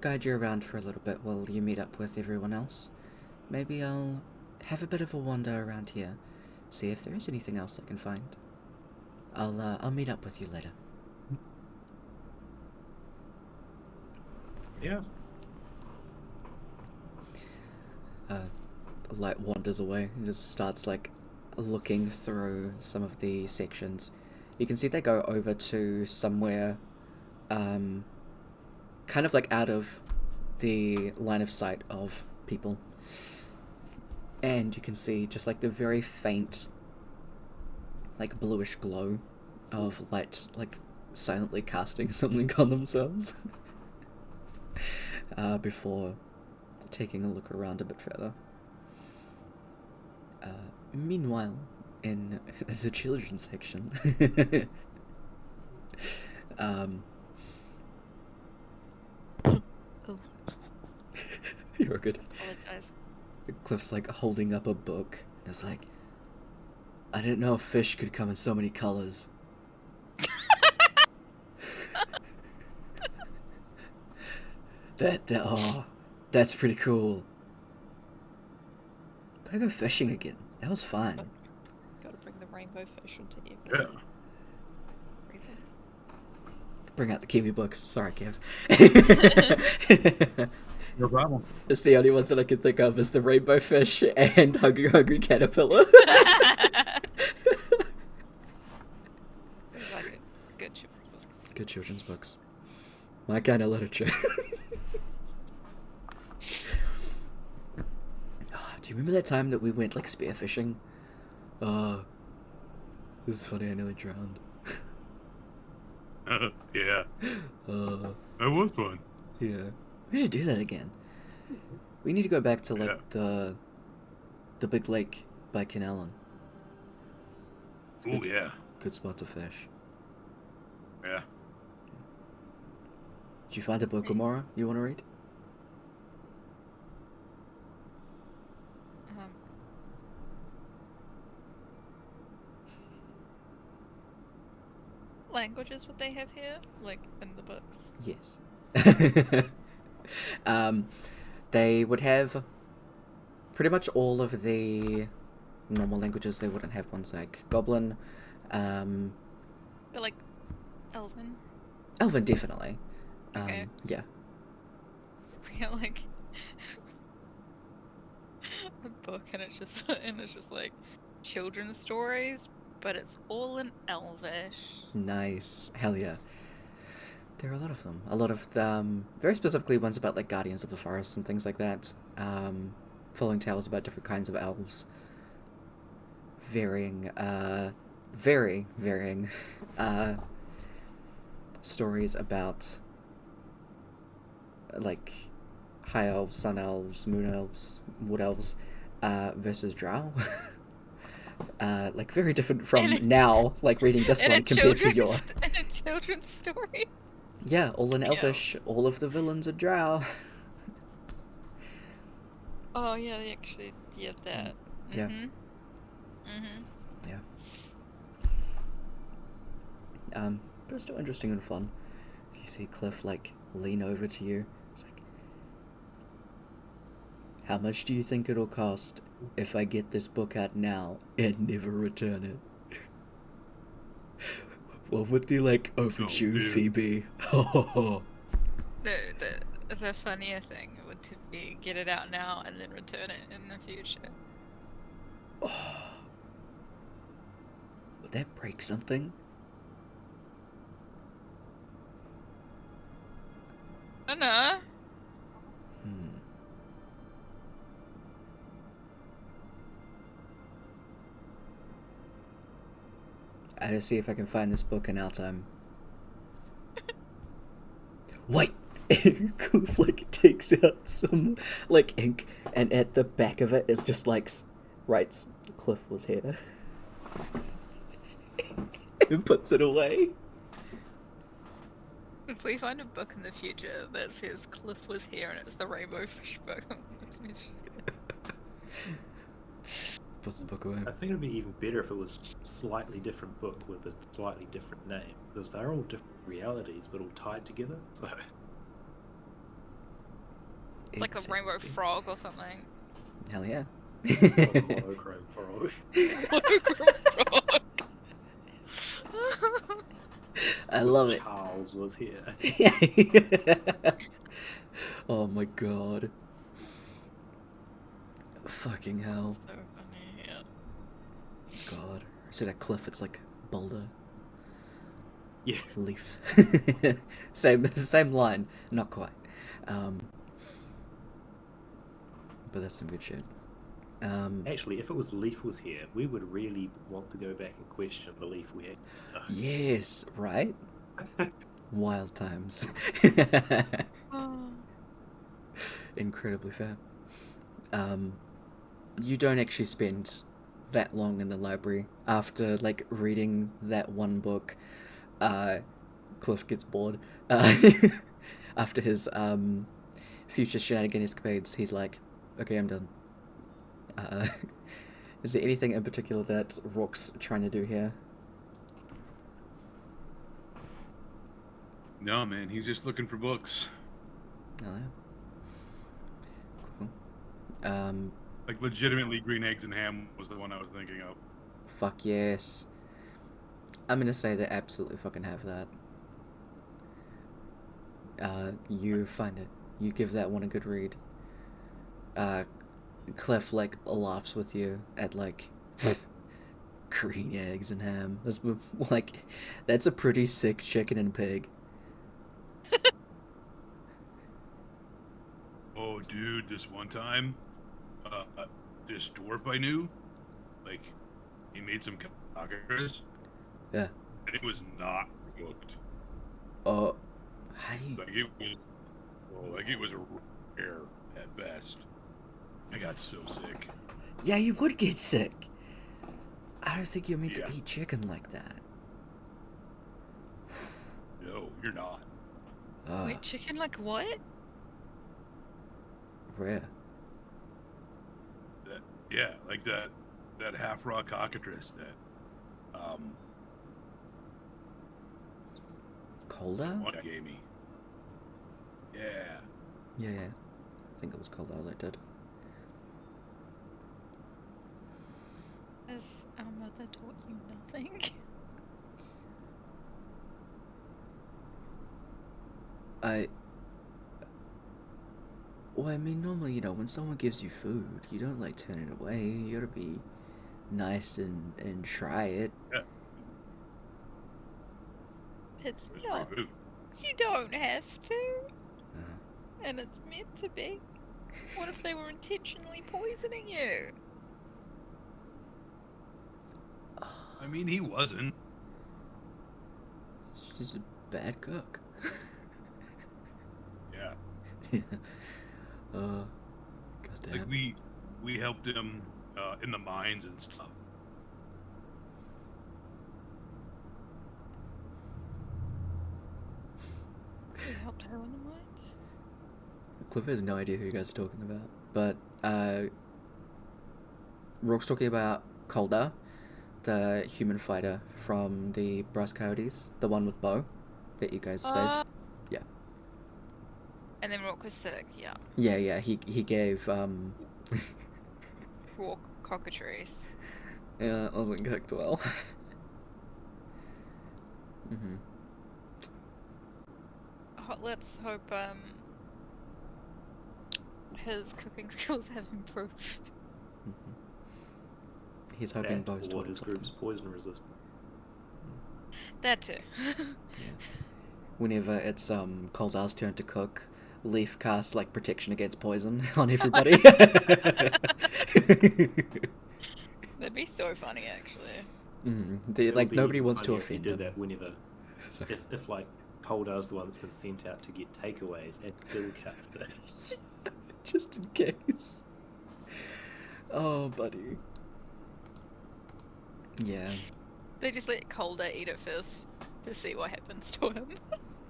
guide you around for a little bit while you meet up with everyone else. Maybe I'll have a bit of a wander around here, see if there is anything else I can find. I'll meet up with you later. Yeah. Light wanders away and just starts like looking through some of the sections. You can see they go over to somewhere kind of like out of the line of sight of people, and you can see just like the very faint like bluish glow of light, like silently casting something on themselves before taking a look around a bit further. Meanwhile, in the children's section, Oh, you're good. apologize. Cliff's like holding up a book. And it's like, I didn't know a fish could come in so many colors. That's pretty cool. Gotta go fishing again. That was fun. Gotta bring the rainbow fish into Yeah. everything. Bring out the kiwi books. Sorry, Kev. No problem. It's the only ones that I can think of is the rainbow fish and hungry hungry caterpillar. It's like a good children's books. Good children's books. My kind of literature. Do you remember that time that we went like spearfishing? This is funny, I nearly drowned. Yeah. That was fun. Yeah. We should do that again. We need to go back to like Yeah. the big lake by Canallen. Oh, yeah. Good spot to fish. Yeah. Did you find a book, Amara, you want to read? Languages what they have here, like in the books. Yes. They would have pretty much all of the normal languages. They wouldn't have ones like Goblin. But like Elven. Elven, definitely. Okay. Yeah. We get like a book and it's just like children's stories, but it's all in Elvish. Nice. Hell yeah. There are a lot of them. A lot of very specifically ones about like Guardians of the Forest and things like that. Following tales about different kinds of elves. Very varying stories about like high elves, sun elves, moon elves, wood elves versus drow. Like very different from now, like reading this one compared to your. In a children's story. Yeah, all in Elvish. All of the villains are drow. Oh yeah, they actually did that. Yeah. Mhm. Yeah. But it's still interesting and fun. If you see Cliff like lean over to you, it's like, how much do you think it'll cost if I get this book out now and never return it? What would the like overdue fee be? The funnier thing would to be get it out now and then return it in the future. Would that break something? I know. I gotta see if I can find this book in our time. Wait! Cliff like takes out some like ink, and at the back of it, it just like writes Cliff was here. And puts it away. If we find a book in the future that says Cliff was here and it's the Rainbow Fish book, Puts the book away. I think it'd be even better if it was a slightly different book with a slightly different name, because they're all different realities but all tied together. So it's like a rainbow frog or something. Hell yeah. monochrome frog. I love it. Charles was here. Oh my god. Fucking hell. So funny, yeah. God. Instead of cliff, it's like boulder. Yeah. Leaf. same line. Not quite. But that's some good shit. Actually, if it was Leaf was here, we would really want to go back and question the Leaf we had. Yes, right? Wild times. Oh. Incredibly fair. You don't actually spend that long in the library. After, like, reading that one book, Cliff gets bored. After his, future shenanigan escapades, he's like, okay, I'm done. Is there anything in particular that Rock's trying to do here? No, man, he's just looking for books. Oh, yeah. Cool. Like, legitimately, Green Eggs and Ham was the one I was thinking of. Fuck yes. I'm gonna say they absolutely fucking have that. You find it. You give that one a good read. Cliff, like, laughs with you at, like, Green Eggs and Ham. That's a pretty sick chicken and pig. Oh, dude, this one time, this dwarf I knew, like, he made some cockroaches, Yeah. and it was not cooked. How do you... Like it was rare at best. I got so sick. Yeah, you would get sick. I don't think you're meant Yeah. to eat chicken like that. No, you're not. Wait, chicken like what? Rare. Yeah, like that half raw cockatrice that Colder? one guy gave me. Yeah. Yeah. I think it was Colder that did. Has our mother taught you nothing? Well, I mean, normally, when someone gives you food, you don't, like, turn it away. You gotta be nice and try it. Yeah. It's It was not. pretty good. You don't have to. Uh, And it's meant to be. What if they were intentionally poisoning you? I mean, he wasn't. she's a bad cook. Yeah. Goddamn. Like we helped him in the mines and stuff. You helped her in the mines? Cliff has no idea who you guys are talking about, but Rourke's talking about Kolda, the human fighter from the Brass Coyotes, the one with bow that you guys saved. Yeah. And then Rock was sick, yeah. Yeah. He gave Rock cockatrice. Yeah, it wasn't cooked well. Let's hope his cooking skills have improved. He's hoping both Or his group's poison resistant. That too. Yeah. Whenever it's Koldar's turn to cook, Leaf casts like protection against poison on everybody. That'd be so funny, actually. It would be Nobody even wants to funnier if he offend did him. that whenever, Sorry. if like Holdar's the one that's been sent out to get takeaways and still cuts it. Just in case. Oh, buddy. Yeah. They just let Calder eat it first to see what happens to him.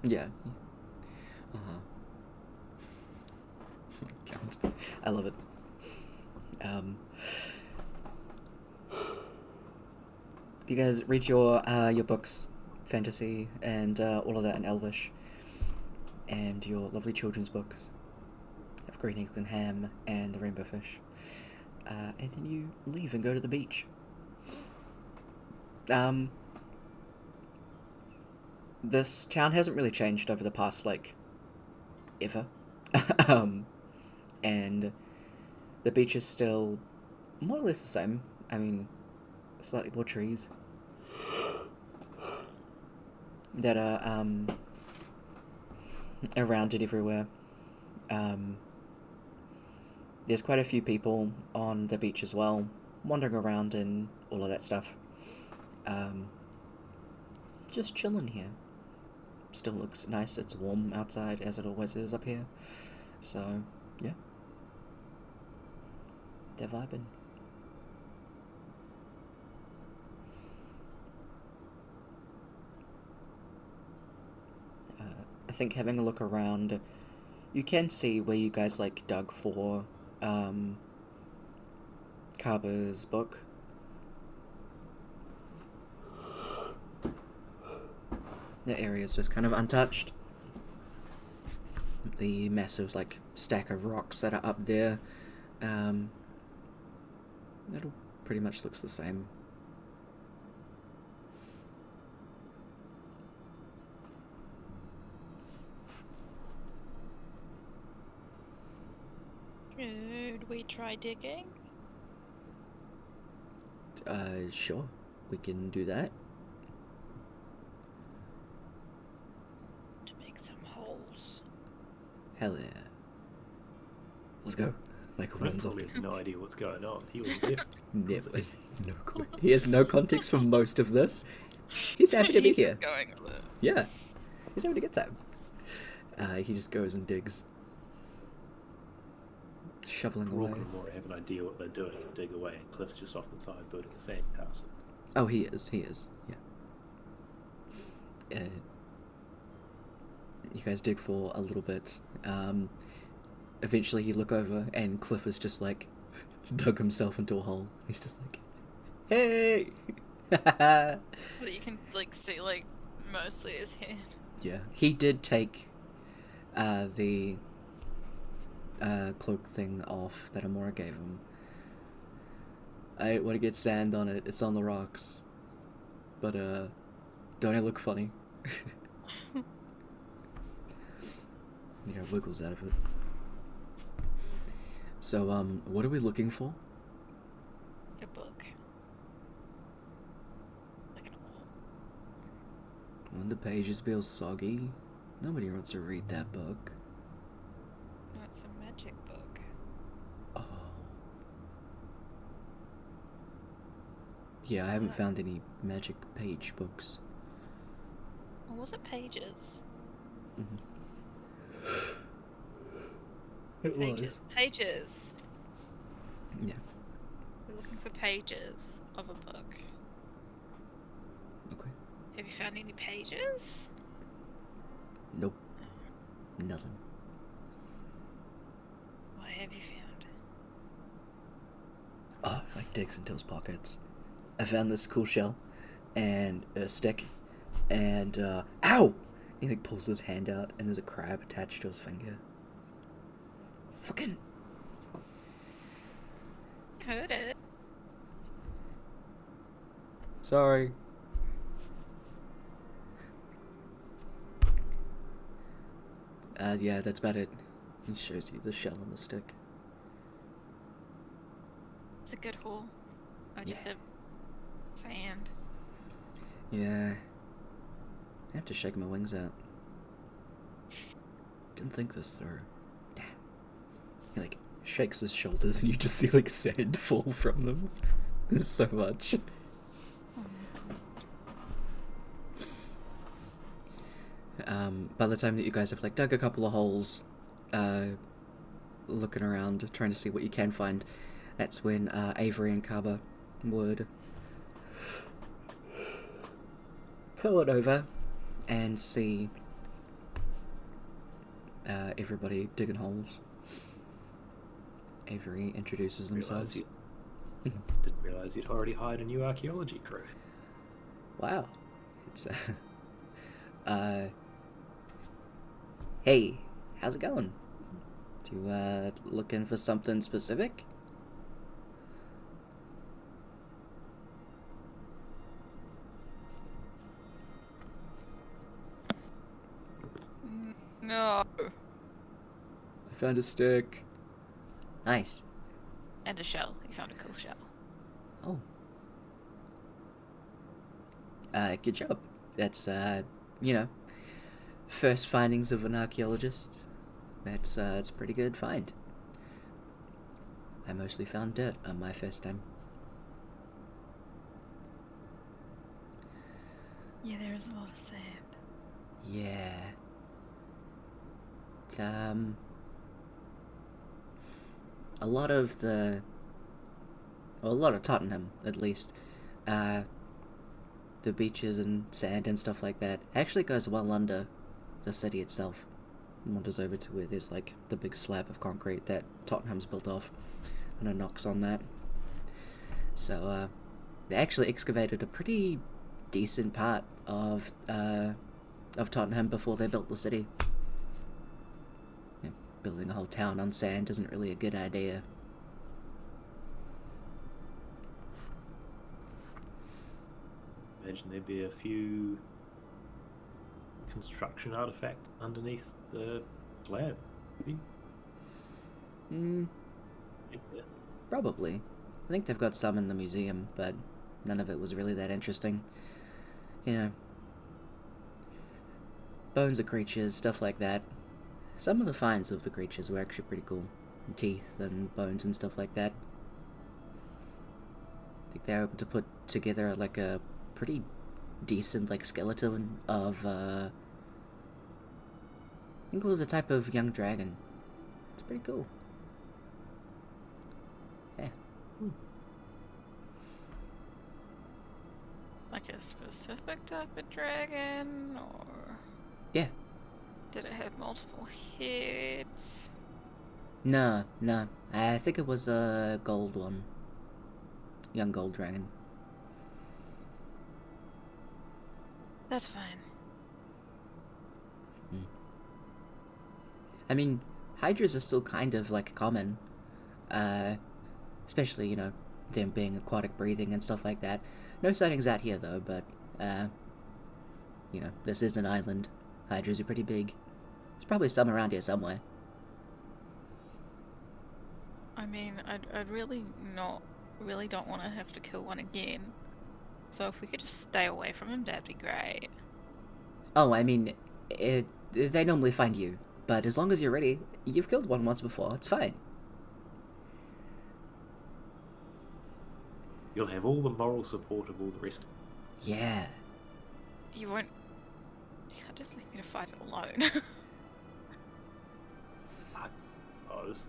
Yeah. Uh-huh. God. I love it. You guys read your books, fantasy, and all of that in Elvish, and your lovely children's books of Green Eggs and Ham and the Rainbow Fish, and then you leave and go to the beach. This town hasn't really changed over the past, like, ever. And the beach is still more or less the same. I mean, slightly more trees that are, around it everywhere. There's quite a few people on the beach as well, wandering around and all of that stuff. Just chilling here. Still looks nice. It's warm outside, as it always is up here. So, yeah. They're vibing. I think having a look around, you can see where you guys, like, dug for, Kaba's book. The area is just kind of untouched. The massive, like, stack of rocks that are up there, it all pretty much looks the same. Should we try digging? Sure. We can do that. To make some holes. Hell yeah. Let's go. Like, Cliff runs off. probably has no idea what's going on. He was left. Never. No clue. He has no context for most of this. He's happy to be He's here. Going with it. Yeah. He's having a good time. He just goes and digs. Shoveling away. Brooke and Maury have an idea what they're doing and dig away, and Cliff's just off the side building a sand castle. Oh, he is, yeah. You guys dig for a little bit. Eventually you look over and Cliff is just like dug himself into a hole. He's just like, hey! But you can like see like mostly his head. Yeah, he did take the cloak thing off that Amora gave him. I want to get sand on it. It's on the rocks. But don't I look funny? Yeah, wiggles out of it. So what are we looking for? A book. Like an old. When the pages feel soggy, nobody wants to read that book. No, it's a magic book. Oh. Yeah, I haven't found any magic page books. Or was it pages? Mm-hmm. It Pages. Pages. Yeah. We're looking for pages of a book. Okay. Have you found any pages? Nope. Nothing. What have you found? Oh, like digs into his pockets. I found this cool shell and a stick and ow! He like pulls his hand out and there's a crab attached to his finger. Fucking Heard it. sorry. Yeah, that's about it. He shows you the shell and the stick. It's a good haul. I just Yeah. have sand. Yeah. I have to shake my wings out. Didn't think this through. Damn. He like shakes his shoulders and you just see like sand fall from them. There's so much. By the time that you guys have like dug a couple of holes, looking around, trying to see what you can find, that's when Avery and Kaba would go on over and see everybody digging holes. Avery introduces themselves. Didn't realise you'd already hired a new archaeology crew. Wow. It's hey, how's it going? You looking for something specific? No. I found a stick. Nice. And a shell. You found a cool shell. Oh. Good job. That's, first findings of an archaeologist. That's a pretty good find. I mostly found dirt on my first time. Yeah, there is a lot of sand. Yeah. It's, a lot of a lot of Tottenham, at least, the beaches and sand and stuff like that actually goes well under the city itself. Wanders over to where there's like the big slab of concrete that Tottenham's built off, and it knocks on that. So they actually excavated a pretty decent part of Tottenham before they built the city. Yeah, building a whole town on sand isn't really a good idea. Imagine there'd be a few construction artifacts underneath the slab. Maybe? Yeah. Probably. I think they've got some in the museum, but none of it was really that interesting. You know, bones of creatures, stuff like that. Some of the finds of the creatures were actually pretty cool. Teeth and bones and stuff like that. I think they were able to put together like a pretty decent like skeleton of I think it was a type of young dragon. It's pretty cool. Yeah. Like a specific type of dragon, or Yeah. did it have multiple heads? No. I think it was a gold one. Young gold dragon. That's fine. I mean, hydras are still kind of like common. Especially, you know, them being aquatic breathing and stuff like that. No sightings out here though, but you know, this is an island. Hydras are pretty big. There's probably some around here somewhere. I mean, I'd really don't want to have to kill one again. So if we could just stay away from him, that'd be great. Oh, I mean, they normally find you, but as long as you're ready, you've killed one once before, it's fine. You'll have all the moral support of all the rest. Yeah. You can't just leave me to fight it alone. I suppose.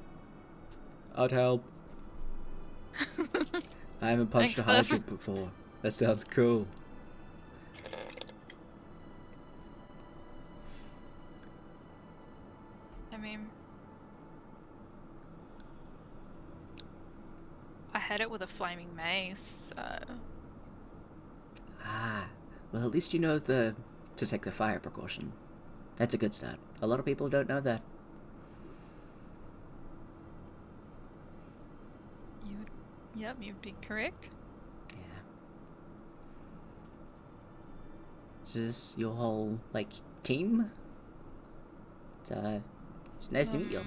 I'd help. I haven't punched Thanks, a hydra Cliff. before. That sounds cool. I mean, I had it with a flaming mace, so... Ah, well at least you know to take the fire precaution. That's a good start. A lot of people don't know that. Yep, you'd be correct. Yeah. Is this your whole, like, team? It's nice to meet you.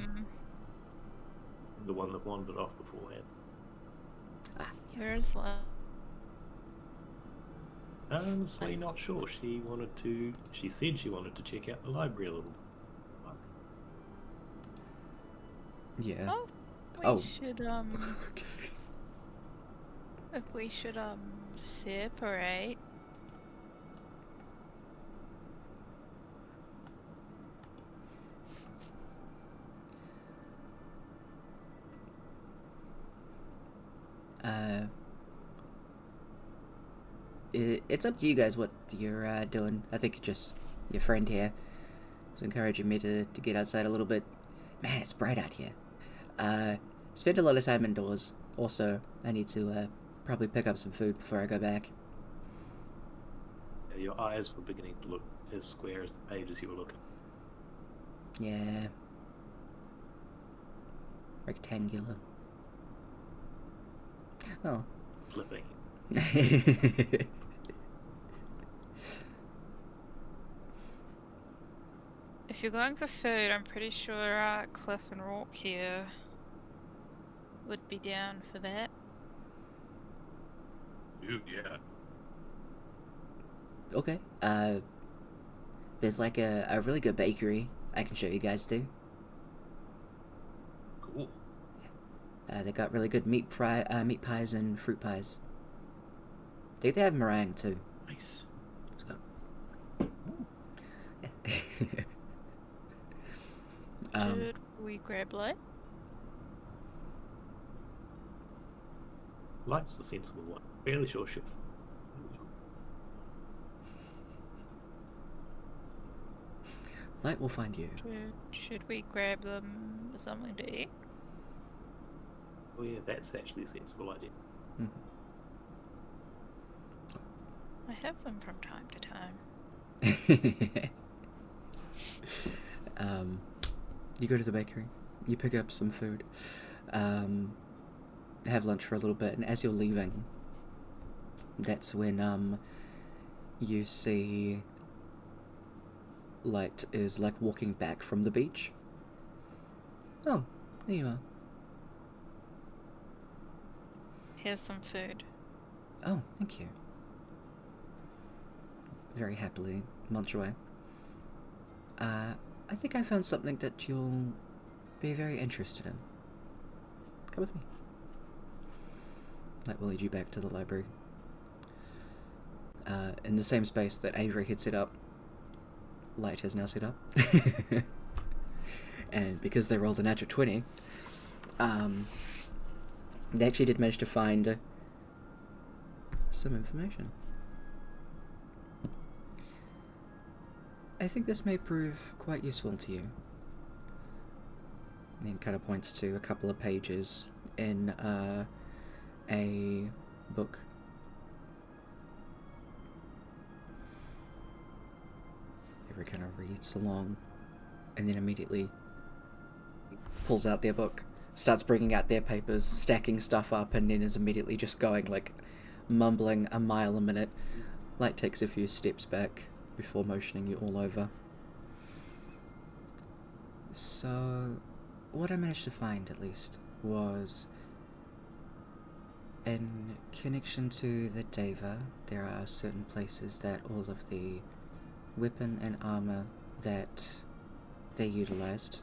The one that wandered off beforehand. Ah, yeah. Where's Honestly, not sure. She said she wanted to check out the library a little. Yeah. Oh, we Oh. should, if we should, separate. It's up to you guys what you're doing. I think just your friend here was encouraging me to get outside a little bit. Man, it's bright out here. Spend a lot of time indoors. Also, I need to probably pick up some food before I go back. Yeah, your eyes were beginning to look as square as the pages you were looking. Yeah. Rectangular. Oh. Flipping. If you're going for food, I'm pretty sure Cliff and Rourke here would be down for that. Dude, yeah. Okay. There's like a really good bakery I can show you guys to. Cool. They got really good meat pies and fruit pies. They have meringue too. Nice. So. Should we grab light? Light's the sensible one. Fairly sure should. Light will find you. Should we grab them something to eat? Oh yeah, that's actually a sensible idea. Mhm. I have them from time to time. You go to the bakery, you pick up some food, have lunch for a little bit, and as you're leaving, that's when you see Light is like walking back from the beach. Oh, there you are. Here's some food. Oh, thank you. Very happily munch away. I think I found something that you'll be very interested in. Come with me. That will lead you back to the library. In the same space that Avery had set up, Light has now set up. And because they rolled a natural 20, they actually did manage to find some information. I think this may prove quite useful to you. And then kind of points to a couple of pages in a book. Every kind of reads along, and then immediately pulls out their book, starts bringing out their papers, stacking stuff up, and then is immediately just going like mumbling a mile a minute. Light takes a few steps back before motioning you all over. So, what I managed to find, at least, was in connection to the Deva, there are certain places that all of the weapon and armor that they utilized,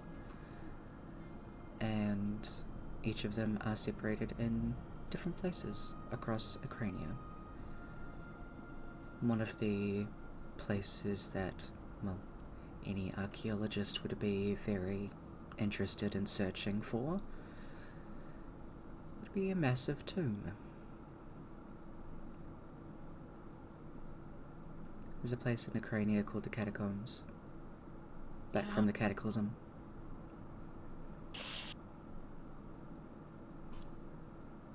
and each of them are separated in different places across Ukraine. One of the places that, well, any archaeologist would be very interested in searching for would be a massive tomb. There's a place in Ukraine called the Catacombs, back from the Cataclysm.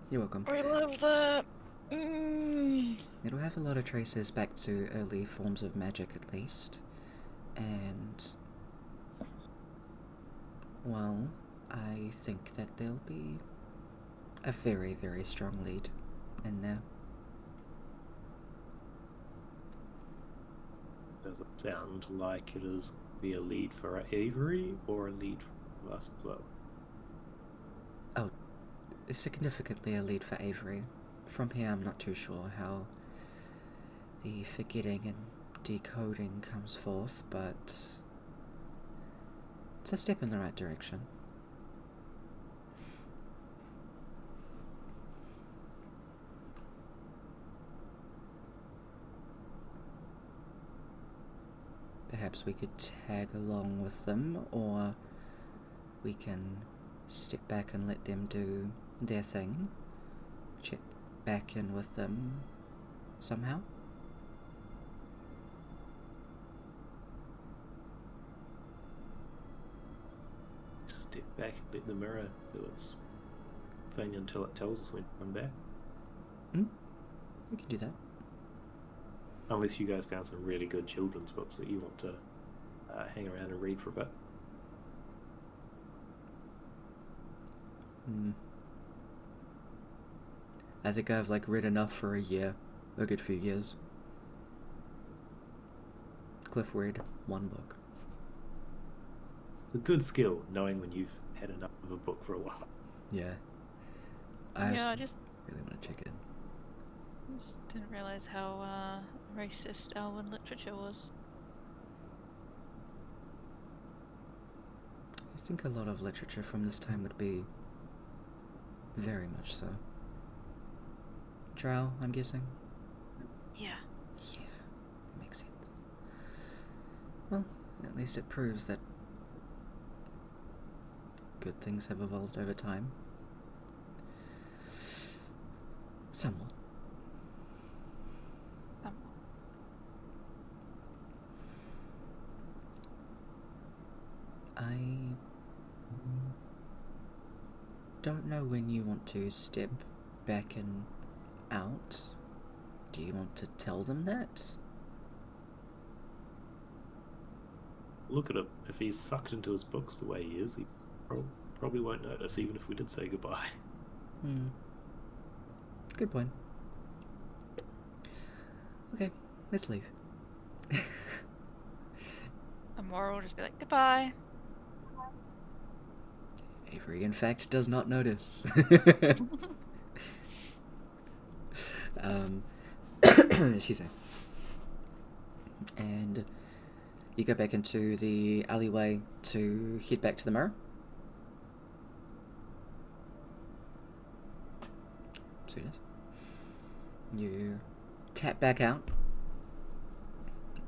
You're welcome. I love that. It'll have a lot of traces back to early forms of magic, at least. And, well, I think that there'll be a very, very strong lead in there. Does it sound like it is be a lead for Avery or a lead for us as well? Oh, significantly a lead for Avery. From here, I'm not too sure how the forgetting and decoding comes forth, but it's a step in the right direction. Perhaps we could tag along with them, or we can step back and let them do their thing. Check back in with them somehow. Step back and let the mirror do its thing until it tells us when to come back. We can do that. Unless you guys found some really good children's books that you want to hang around and read for a bit. I think I've read enough for a year, a good few years. Cliff read one book. It's a good skill, knowing when you've had enough of a book for a while. Yeah. I just really want to check in. didn't realize how racist Elven literature was. I think a lot of literature from this time would be Very much so. Trial, I'm guessing? Yeah. Yeah, makes sense. Well, at least it proves that good things have evolved over time. Somewhat. I don't know when you want to step back and out. Do you want to tell them that? Look at him. If he's sucked into his books the way he is, he probably won't notice, even if we did say goodbye. Good point. Okay, let's leave. And Mora will just be like, goodbye. Avery, in fact, does not notice. Excuse me. And you go back into the alleyway to head back to the mirror. See this? You tap back out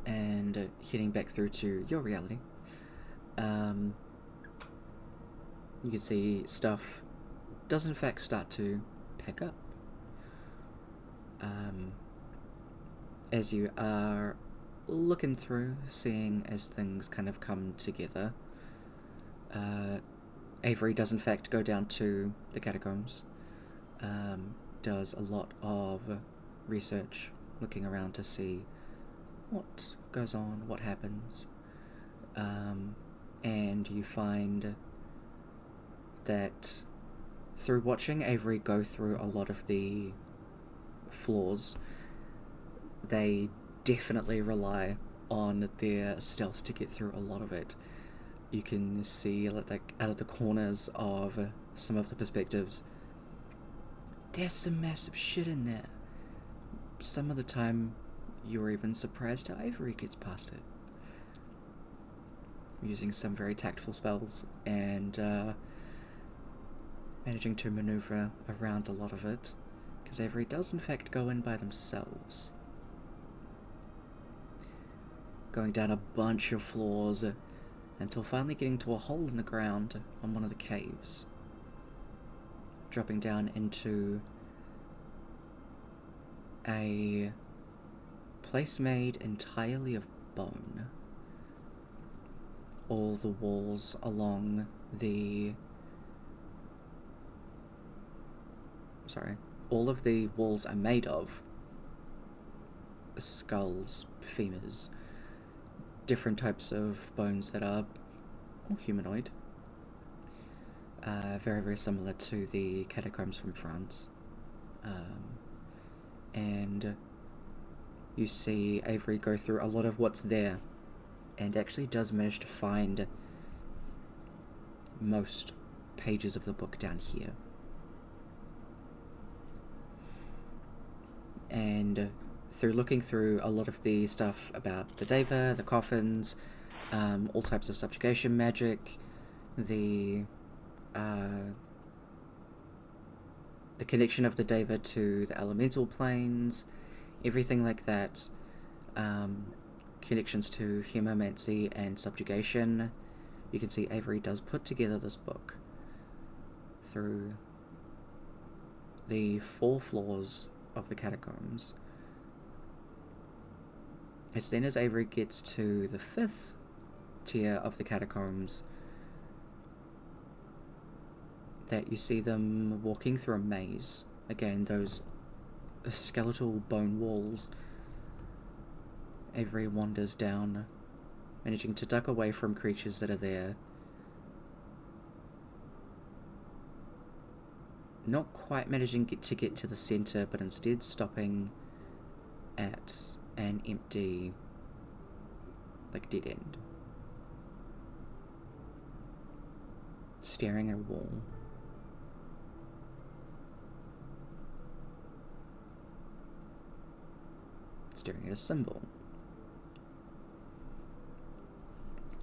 and heading back through to your reality. You can see stuff does in fact start to pick up. As you are looking through, seeing as things kind of come together, Avery does in fact go down to the catacombs, does a lot of research, looking around to see what goes on, what happens, and you find that through watching Avery go through a lot of the floors, they definitely rely on their stealth to get through a lot of it. You can see, like, out of the corners of some of the perspectives, there's some massive shit in there. Some of the time, you're even surprised how Avery gets past it. Using some very tactful spells and managing to maneuver around a lot of it, because Avery does in fact go in by themselves. Going down a bunch of floors until finally getting to a hole in the ground on one of the caves. Dropping down into a place made entirely of bone. All the walls along the... all of the walls are made of skulls, femurs, different types of bones that are all humanoid. Very, very similar to the catacombs from France. And you see Avery go through a lot of what's there, and actually does manage to find most pages of the book down here. And through looking through a lot of the stuff about the Deva, the coffins, all types of subjugation magic, the connection of the Deva to the elemental planes, everything like that, connections to hemomancy and subjugation, you can see Avery does put together this book through the 4 floors of the catacombs. As then as Avery gets to the 5th tier of the catacombs, that you see them walking through a maze. Again, those skeletal bone walls. Avery wanders down, managing to duck away from creatures that are there. Not quite managing to get to the center, but instead stopping at an empty, like, dead end. Staring at a wall. Staring at a symbol.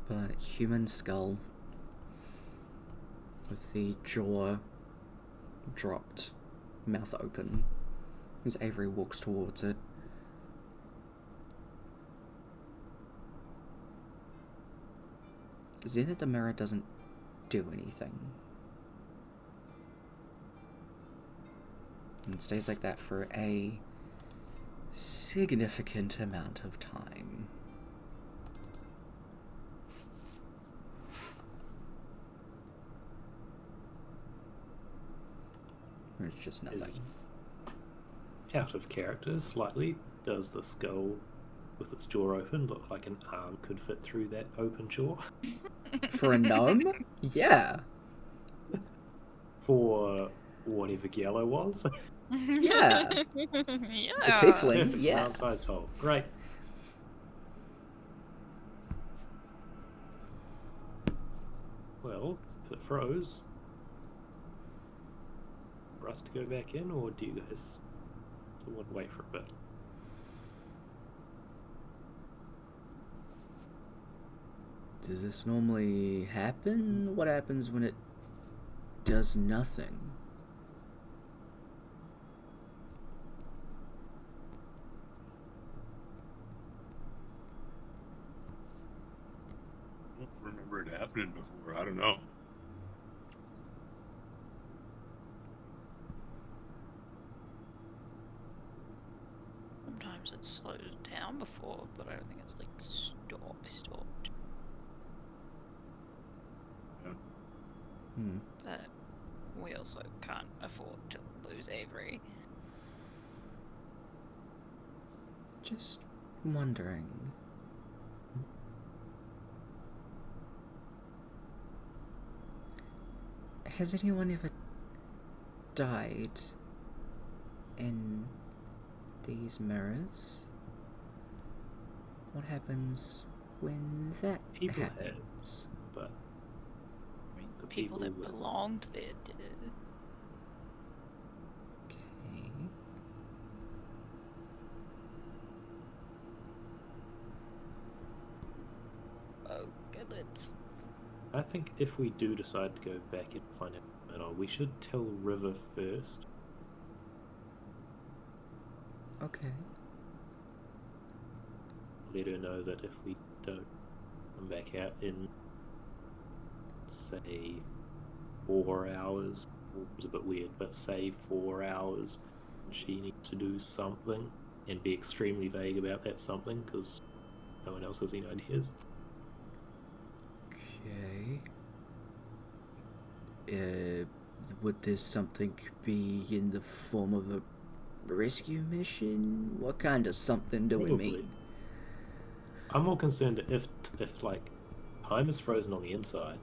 But human skull with the jaw dropped, mouth open, as Avery walks towards it. Then the mirror doesn't do anything. And stays like that for a significant amount of time. There's just nothing. Out of character slightly, does the skull with its jaw open look like an arm could fit through that open jaw? For a gnome? Yeah. For whatever Giallo was? Yeah. Yeah. A tiefling, Perfect, yeah. round-sized hole. Great. Well, if it froze, for us to go back in, or do you guys still want to wait for a bit? Does this normally happen? What happens when it does nothing? I don't remember it happening before. I don't know. Sometimes it slows down before, but I don't think it's like stopped. Hmm. But we also can't afford to lose Avery. Just wondering. Has anyone ever died in these mirrors? What happens when that People have. happens? But I mean, The people that people that- belonged there did. Okay. Okay, let's. I think if we do decide to go back and find out, we should tell River first. Okay. Let her know that if we don't come back out in, say, 4 hours, it was a bit weird, but say 4 hours, she needs to do something and be extremely vague about that something because no one else has any ideas. Okay. Would this something be in the form of a rescue mission? What kind of something do we Probably. mean? I'm more concerned that if like time is frozen on the inside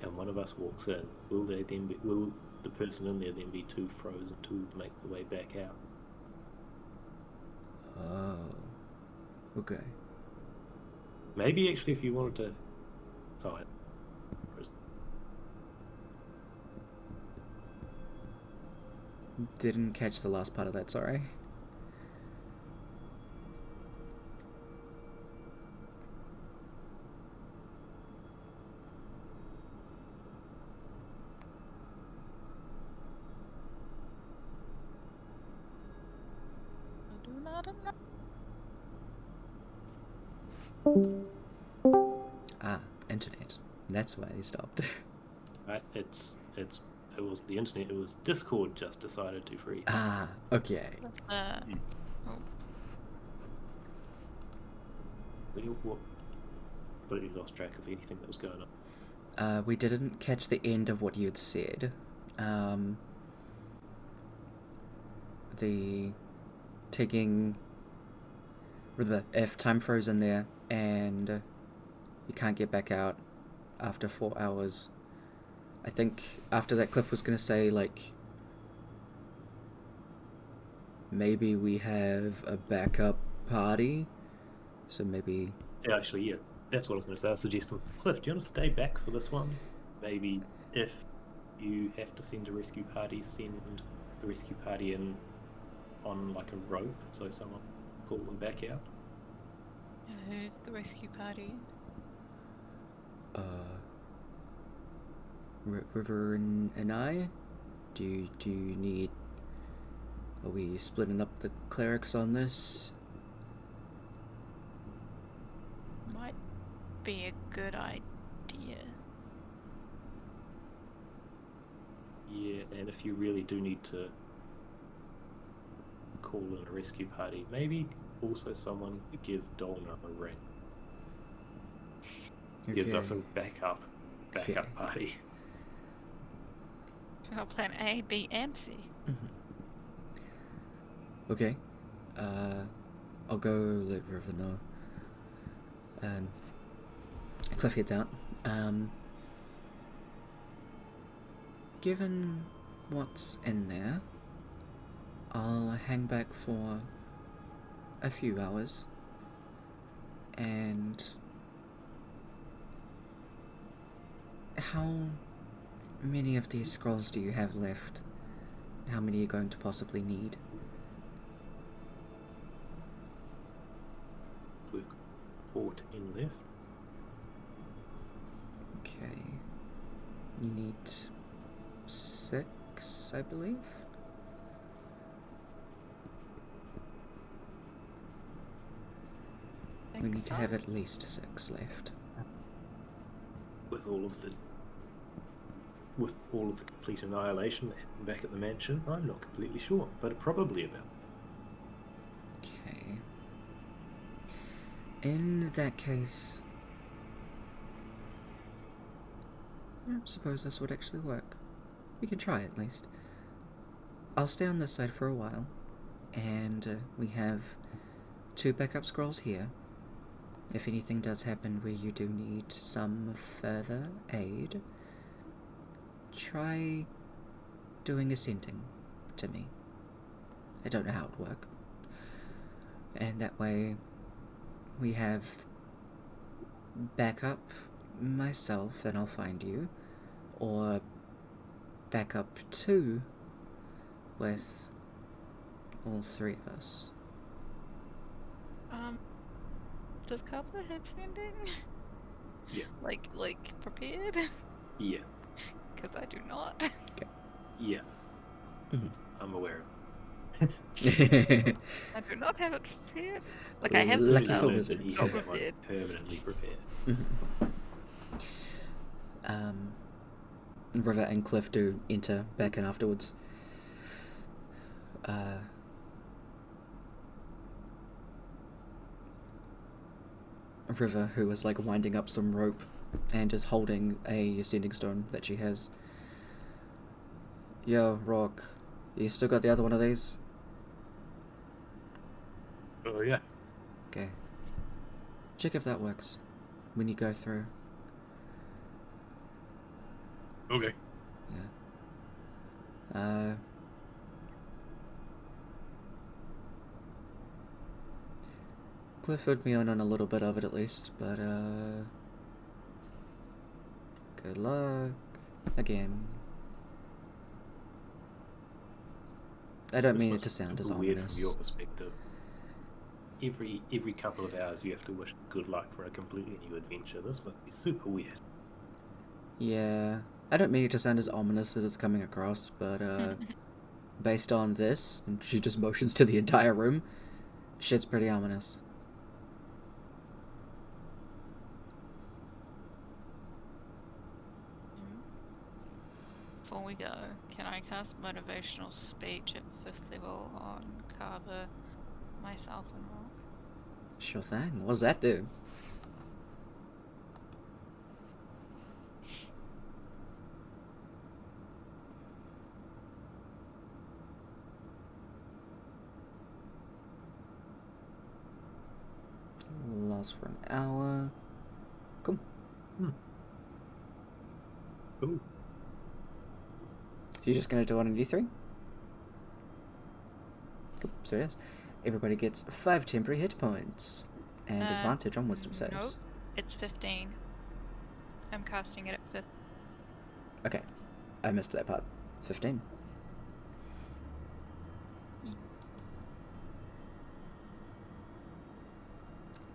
and one of us walks in, will the person in there then be too frozen to make the way back out? Oh. Okay. Maybe actually if you wanted to fine. Didn't catch the last part of that, sorry. I do not know. Ah, internet. That's why he stopped. Right? It was the internet. It was Discord just decided to freeze. Ah, okay. Oh, What completely lost track of anything that was going on. We didn't catch the end of what you'd said. The taking... If time froze in there and you can't get back out after 4 hours, I think after that Cliff was gonna say, like, maybe we have a backup party, so maybe... Yeah, actually, yeah, that's what I was going to say. I was suggesting, Cliff, do you want to stay back for this one? Maybe if you have to send a rescue party, send the rescue party in on like a rope so someone pull them back out. who's the rescue party? River and I? Do you need... Are we splitting up the clerics on this? Might be a good idea. Yeah, and if you really do need to call in a rescue party, maybe also someone could give Dolna a ring. Give us a backup party. We got plan A, B, and C. Okay. I'll go let River know. And Cliff heads out. Given what's in there, I'll hang back for a few hours. And how many of these scrolls do you have left? How many are you going to possibly need? We've got 14 left. Okay. You need 6, I believe? We need to have at least 6 left. With all of the complete annihilation that happened back at the mansion, I'm not completely sure, but probably about. Okay. In that case, I suppose this would actually work. We can try at least. I'll stay on this side for a while, and we have 2 backup scrolls here. If anything does happen where you do need some further aid, try doing ascending to me. I don't know how it would work. And that way we have backup myself and I'll find you, or backup 2 with all 3 of us. Does Cobbler have sending? Yeah. Like prepared? Yeah. Because I do not. Okay. Yeah. Mm-hmm. I'm aware of I do not have it prepared. Like I have Lucky stuff, for that wizards. he not had that one prepared. permanently prepared. River and Cliff do enter back in afterwards. River, who is like winding up some rope and is holding a ascending stone that she has. Yo, Rock, you still got the other one of these? Oh, yeah. Okay. Check if that works when you go through. Okay. Yeah. Cliff filled me in on a little bit of it at least, but good luck again. I don't This mean it must to be sound as super weird ominous. from your perspective. Every couple of hours you have to wish good luck for a completely new adventure. This must be super weird. Yeah, I don't mean it to sound as ominous as it's coming across, but based on this, and she just motions to the entire room, shit's pretty ominous. Before we go, can I cast motivational speech at 5th level on Carver, myself, and Rock? Sure thing. What does that do? Lasts for an hour. Cool. Cool. You're just gonna do it on D3? Cool. So it is. Everybody gets 5 temporary hit points and advantage on wisdom saves. Nope, it's 15. I'm casting it at 5th. Okay, I missed that part. 15.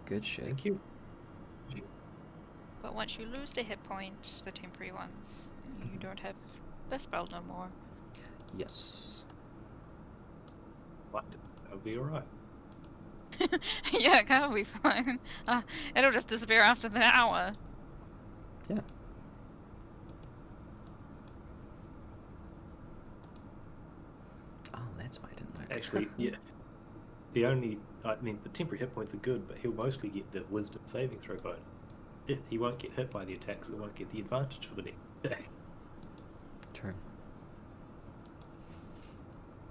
Good shit. Thank you. But once you lose the hit points, the temporary ones, you don't have the spell no more. Yes. But that'll be alright. Yeah, it can be fine. It'll just disappear after the hour. Yeah. Oh, that's why I didn't work. Actually, yeah. The temporary hit points are good, but he'll mostly get the wisdom saving throw bonus. He won't get hit by the attacks, so he won't get the advantage for the next attack. True.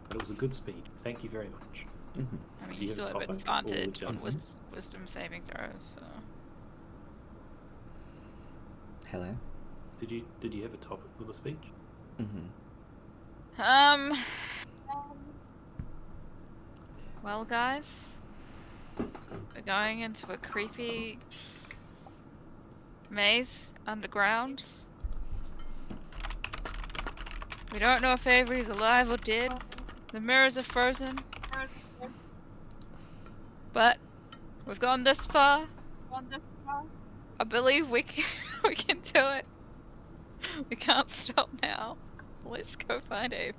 But it was a good speed. Thank you very much. Mm-hmm. I mean, Do you you still have have a topic or advantage on adjustments? wisdom saving throws, so. Hello. Did you have a topic for the speech? Mm-hmm. Well, guys, we're going into a creepy maze underground. We don't know if Avery's alive or dead. The mirrors are frozen. But we've gone this far. I believe we can we can do it. We can't stop now. Let's go find Avery.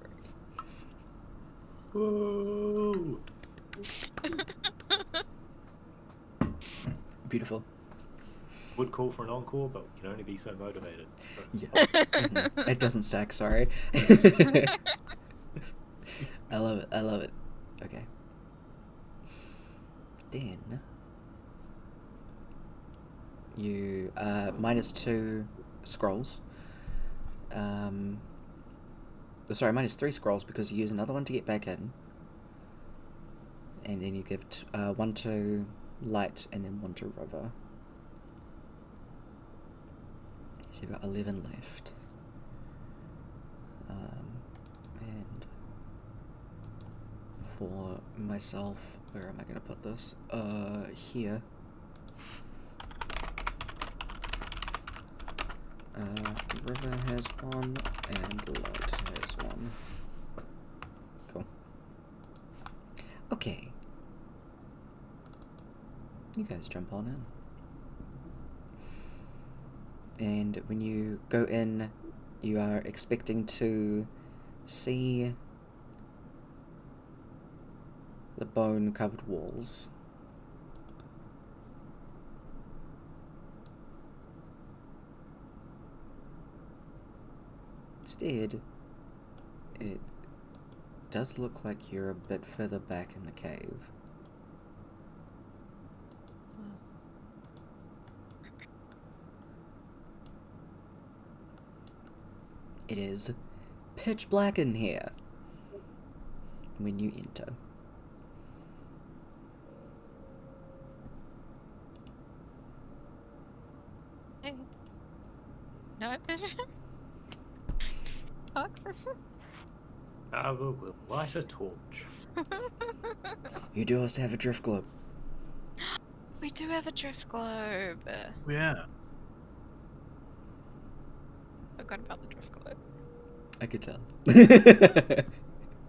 Whoa! Beautiful. Would call for an encore, but we can only be so motivated. Yeah. Mm-hmm. It doesn't stack, sorry. I love it. I love it. Okay. Then you -2 scrolls. Sorry, -3 scrolls because you use another one to get back in, and then you give 1 to light and then 1 to river. So you've got 11 left. And for myself, where am I going to put this? Here. River has 1 and light has 1. Cool. Okay. You guys jump on in. And when you go in, you are expecting to see the bone-covered walls. Instead, it does look like you're a bit further back in the cave. It is pitch black in here when you enter. Hey. No vision. Fuck. Ava will light a torch. You do also have a drift globe. We do have a drift globe. Yeah. Forgot about the drift globe. I could tell.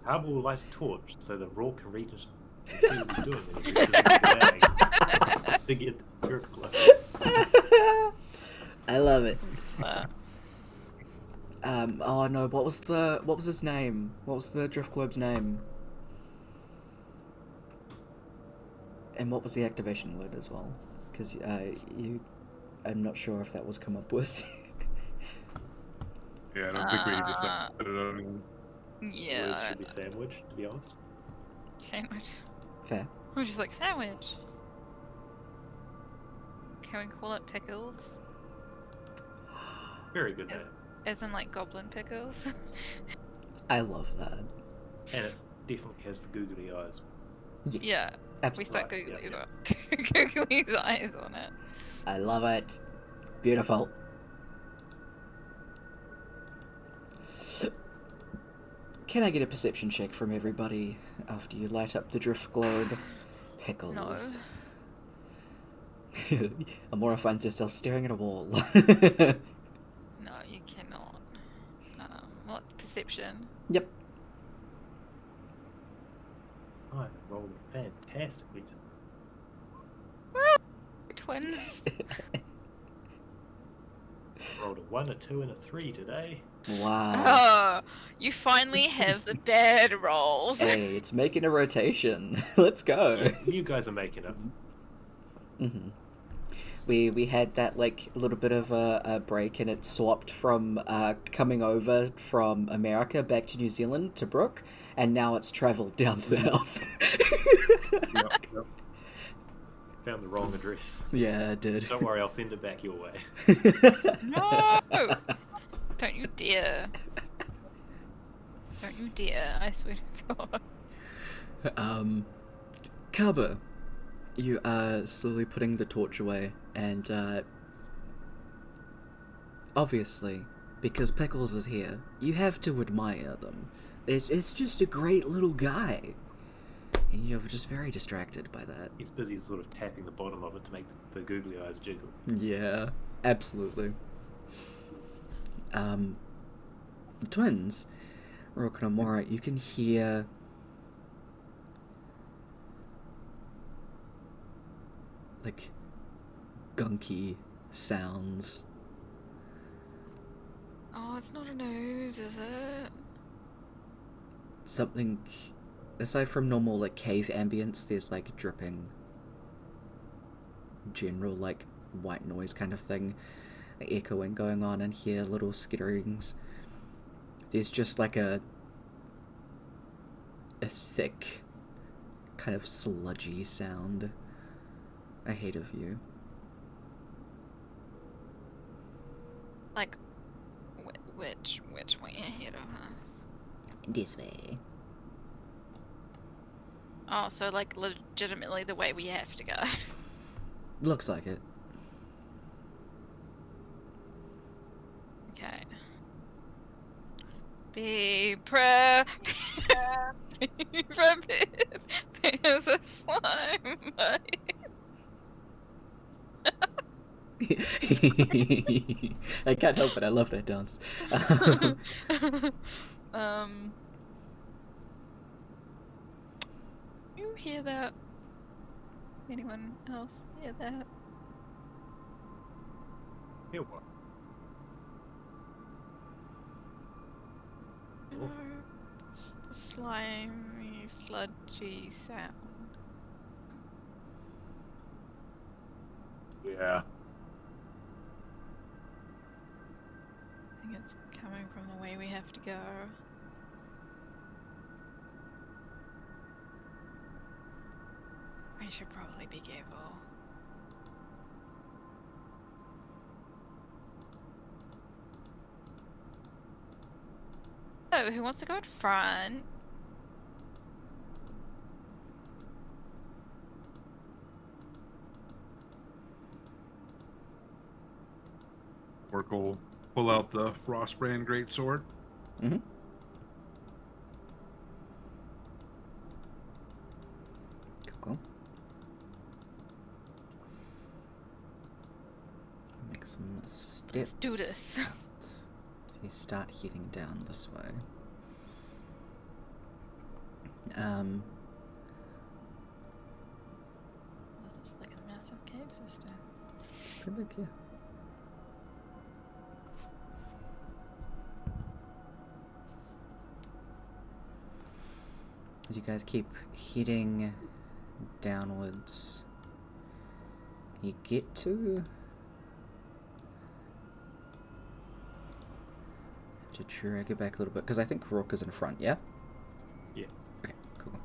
Ava will light a torch so that Raw can read it and see what he's doing when he reaches into the bag to get the drift globe. I love it. Uh, Oh no, what was his name? What was the drift globe's name? And what was the activation word as well? Because I'm not sure if that was come up with. Yeah, I don't think we just put it on. The word yeah. should be sandwich, to be honest. Sandwich. Fair. We're just like sandwich. Can we call it pickles? Very good name. As in like goblin pickles? I love that. And it definitely has the googly eyes. Yes, Yeah. We absolutely. start Right, googling yeah, googly eyes on it. I love it. Beautiful. Can I get a perception check from everybody after you light up the drift globe? Pickles. Amora finds herself staring at a wall. No, you cannot. What perception? Yep. I rolled fantastically. Twins. Rolled a 1, a 2, and a 3 today. Wow. Oh, you finally have the bad rolls. Hey, it's making a rotation. Let's go. You guys are making it. Mm-hmm. We had that like little bit of a break, and it swapped from coming over from America back to New Zealand to Brooke, and now it's travelled down south. Yep. Found the wrong address. Yeah, it did. Don't worry, I'll send it back your way. No! Don't you dare. Don't you dare, I swear to God. Kaba, you are slowly putting the torch away, and obviously, because Pickles is here, you have to admire them. It's just a great little guy. And you're just very distracted by that. He's busy sort of tapping the bottom of it to make the googly eyes jiggle. Yeah, absolutely. The twins, Rook and Amora, you can hear like gunky sounds. Oh, it's not a nose, is it? Something aside from normal like cave ambience, there's like dripping, general like white noise kind of thing, echoing going on in here, little skitterings. There's just like a thick, kind of sludgy sound ahead of you. Like, which way ahead of us? This way. Oh, so like legitimately the way we have to go. Looks like it. Okay. Be prepared. Be prepared. There's a slime. I can't help it, I love that dance. You hear that? Anyone else hear that? Here what? No, it's the slimy, sludgy sound. Yeah. I think it's coming from the way we have to go. We should probably be careful. Oh, who wants to go in front? Orc will pull out the Frostbrand Greatsword. Mm-hmm. Cool. Make some steps. Let's do this. You start heading down this way. This is like a massive cave system. Pretty big, yeah. As you guys keep heading downwards, you get to drag it back a little bit, because I think Rook is in front, yeah? Yeah. Okay, cool.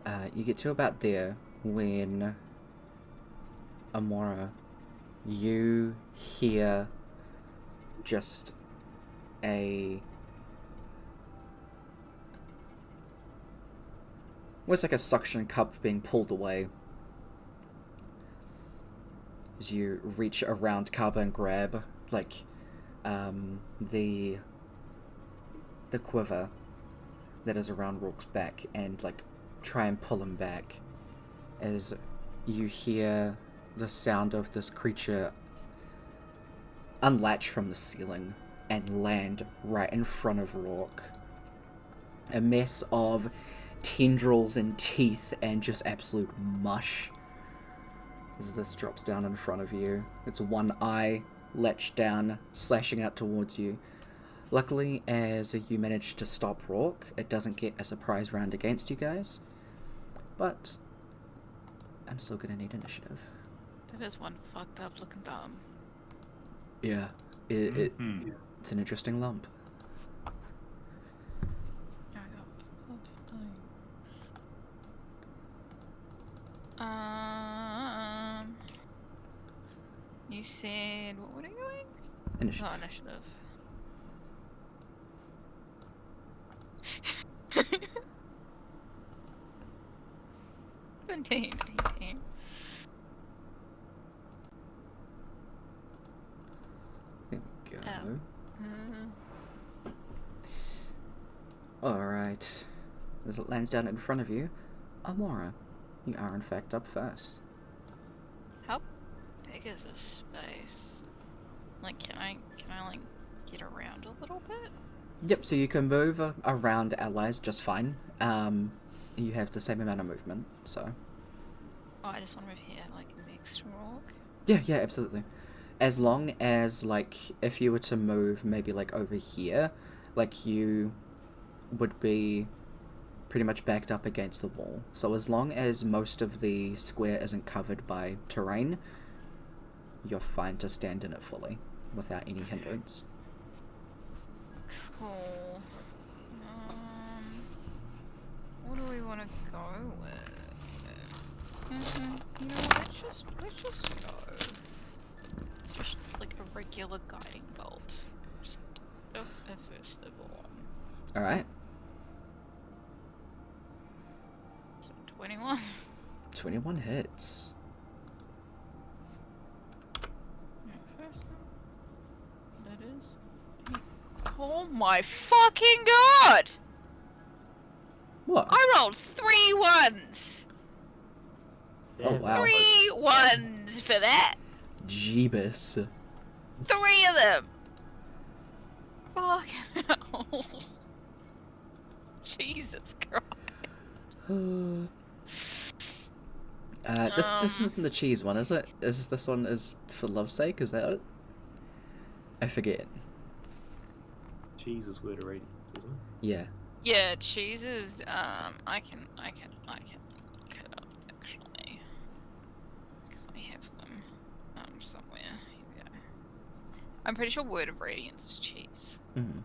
Yeah. You get to about there when Amora, you hear just a... almost like a suction cup being pulled away as you reach around Kaba and grab, like, the quiver that is around Rourke's back and, like, try and pull him back as you hear the sound of this creature unlatch from the ceiling and land right in front of Rourke. A mess of tendrils and teeth and just absolute mush as this drops down in front of you. Its one eye latch down, slashing out towards you. Luckily, as you manage to stop Rourke, it doesn't get a surprise round against you guys. But I'm still gonna need initiative. That is one fucked up looking thumb. Yeah, it's an interesting lump. You said what were you doing? Initiative. Oh, initiative. 17, 18. There we go. Oh. Alright. As it lands down in front of you, Amora, you are in fact up first. How big is this space? Like, can I like get around a little bit? Yep, so you can move around allies just fine. You have the same amount of movement, so... Oh, I just want to move here, like next to Rourke. Yeah, absolutely. As long as, like, if you were to move maybe, like, over here, like, you would be pretty much backed up against the wall. So as long as most of the square isn't covered by terrain, you're fine to stand in it fully, without any hindrance. Cool. What do we want to go with? You know what, let's just go. It's just like a regular guiding bolt. Just a first level one. Alright. So 21. 21 hits. First one. That is. Oh my fucking god! What? I rolled 3 ones! Oh, wow. 3 ones for that! Jeebus. 3 of them! Fucking hell. Jesus Christ. This isn't the cheese one, is it? This one is for love's sake? Is that it? I forget. Cheese is word of radiance, isn't it? Yeah. Yeah, cheese is, I can look it up, actually. Because I have them, somewhere. Here we go. I'm pretty sure word of radiance is cheese. Mm-hmm.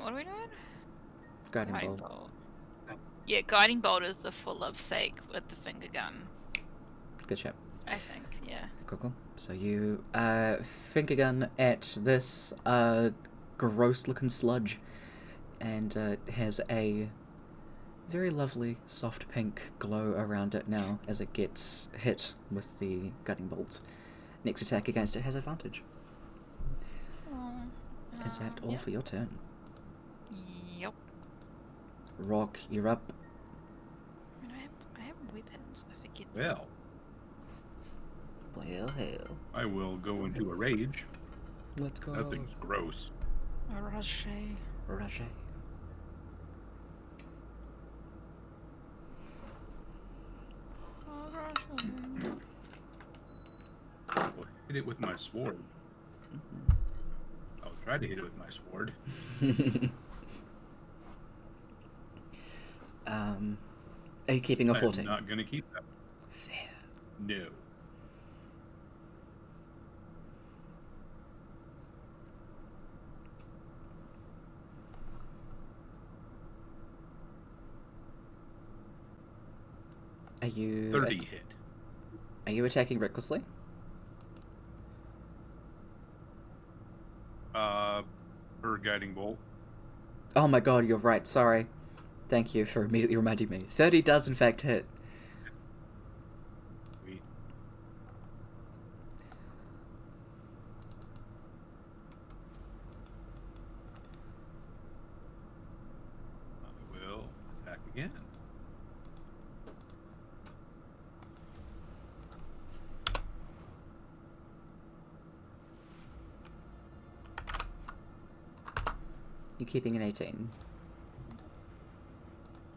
What are we doing? Guiding bolt. Yeah, guiding bolt is the for love's sake with the finger gun. Good shot. I think, yeah. Cool. So you finger gun at this gross looking sludge, and it has a very lovely soft pink glow around it now as it gets hit with the guiding bolt. Next attack against it has advantage. Is that all for your turn? Yep. Rock, you're up. I have weapons, I forget. Well, Hell. I will go into a rage. Let's go. That thing's gross. Roger. I'll hit it with my sword. I'll try to hit it with my sword. Are you keeping a 14? I'm not going to keep that. Fair. No. Are you 30 hit. Are you attacking recklessly? Her guiding bolt. Oh my god, you're right, sorry. Thank you for immediately reminding me. 30 does in fact hit. Sweet. I will attack again. You keeping an 18?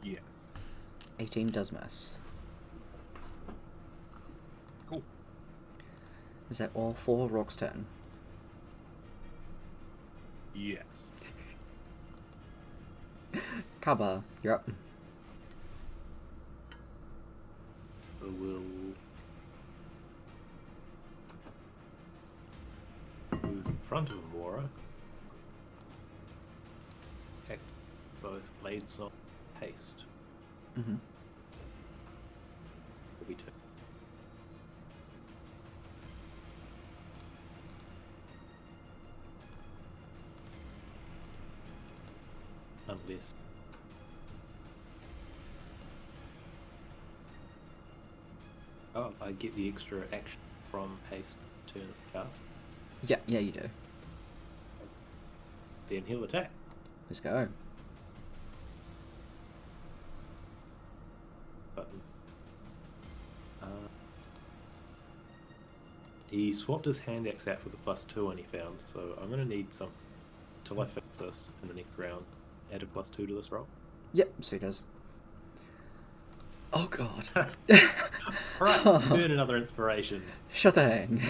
Yes. 18 does miss. Cool. Is that all for Rourke's turn? Yes. Kaba, you're up. I will move in front of Mora. Act both blades of haste. Mm-hmm. Will be two. Unless I get the extra action from haste turn of cast. Yeah, you do. Then he'll attack. Let's go. Button. He swapped his hand axe out for the +2 and he found, so I'm going to need some, till I fix this in the next round, add a +2 to this roll. Yep, so he does. Oh god. Alright, burn another inspiration. Sure thing.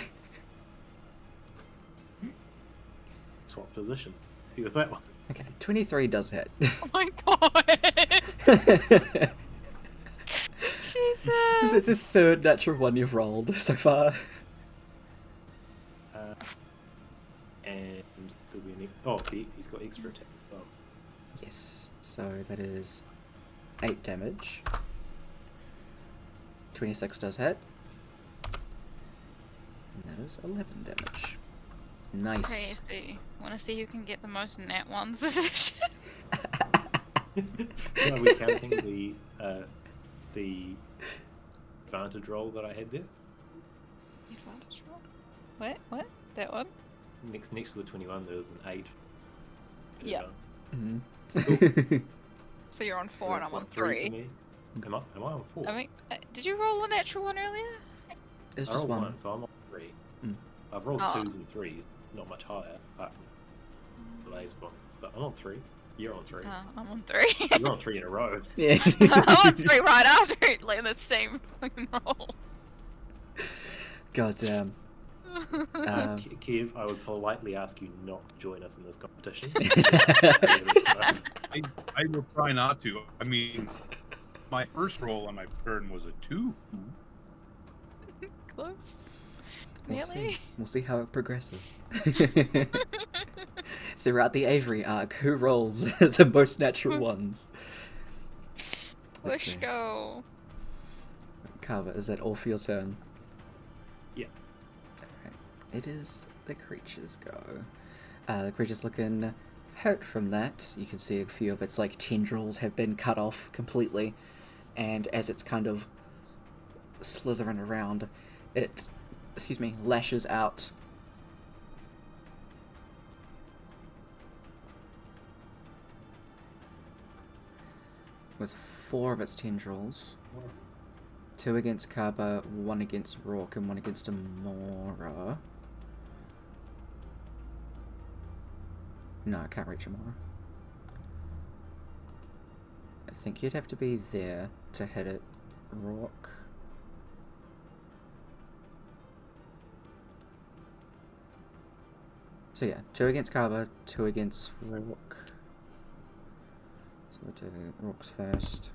Swap position. He was that one. Okay, 23 does hit. Oh my god! Jesus! Is it the third natural one you've rolled so far? And do we need... Oh, he's got extra attack as well. Yes, so that is 8 damage. 26 does hit. And that is 11 damage. Nice. Crazy. Want to see who can get the most nat ones this session? Are we counting the advantage roll that I had there? Advantage roll? What? That one? Next to the 21, there's an 8. Yeah. Mm-hmm. So you're on 4 and That's I'm on what, 3 for 3. me? Am I on 4? I mean, did you roll a natural one earlier? It's I just rolled one. 1, so I'm on 3. Mm. I've rolled Oh. 2s and 3s, not much higher, apart from the latest one. But I'm on 3. You're on 3. I'm on 3. You're on 3 in a row. Yeah. I'm on 3 right after it, like the same fucking roll. God damn. Kev, I would politely ask you not to join us in this competition. I will try not to. I mean, my first roll on my turn was a 2. Close. We'll Really? see. We'll see how it progresses. Throughout the Avery arc, who rolls the most natural ones? Let's Push see. go. Carver, is that all for your turn? Yeah. Alright. It is the creature's go. The creature's looking hurt from that. You can see a few of its like tendrils have been cut off completely, and as it's kind of slithering around, it, lashes out. With 4 of its tendrils. 2 against Kaba, 1 against Rourke, and 1 against Amora. No, I can't reach Amora. I think you'd have to be there to hit it, Rourke. So yeah, 2 against Kaba, 2 against Rourke. So we'll do Rourke's first.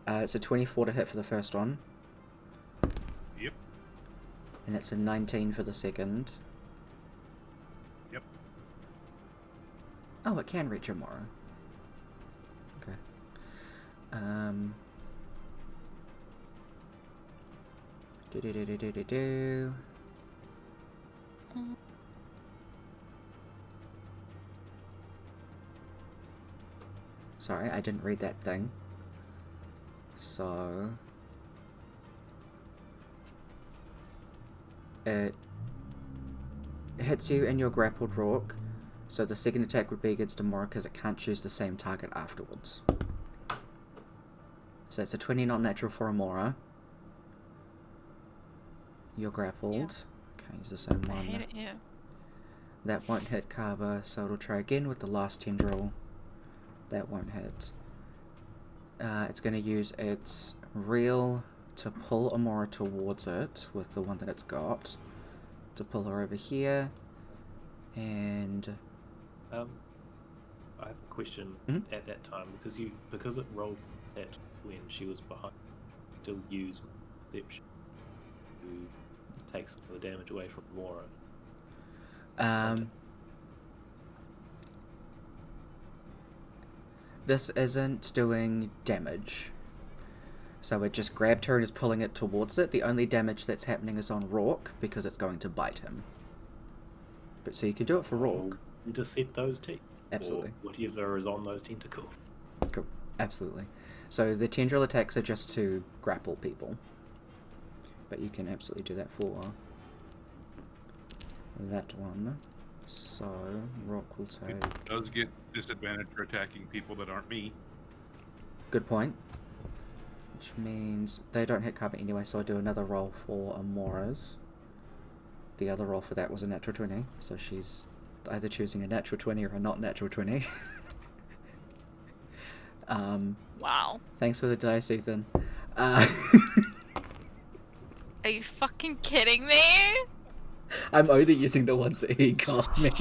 It's a 24 to hit for the first one. Yep. And it's a 19 for the second. Yep. Oh, it can reach Amora. Okay. Do. Sorry, I didn't read that thing. So it hits you and you're grappled, Rourke. So the second attack would be against Amora because it can't choose the same target afterwards. So it's a 20 not natural for Amora. You're grappled. Can't use the same I one. hate it, yeah. That won't hit Kaba, so it'll try again with the last tendril. That won't hit. It's going to use its real to pull Amora towards it with the one that it's got, to pull her over here, and I have a question at that time because it rolled that when she was behind. Still use perception to take some of the damage away from Mora. This isn't doing damage. So it just grabbed her and is pulling it towards it. The only damage that's happening is on Rourke because it's going to bite him. But so you can do it for Rourke. Intercept those teeth. Absolutely. Or whatever is on those tentacles. Cool. Absolutely. So the tendril attacks are just to grapple people. But you can absolutely do that for that one. So Rourke will take... It does get disadvantage for attacking people that aren't me. Good point. Which means they don't hit cover anyway, so I do another roll for Amora's. The other roll for that was a natural 20, so she's either choosing a natural 20 or a not natural 20. Wow. Thanks for the dice, Ethan. Are you fucking kidding me? I'm only using the ones that he got me.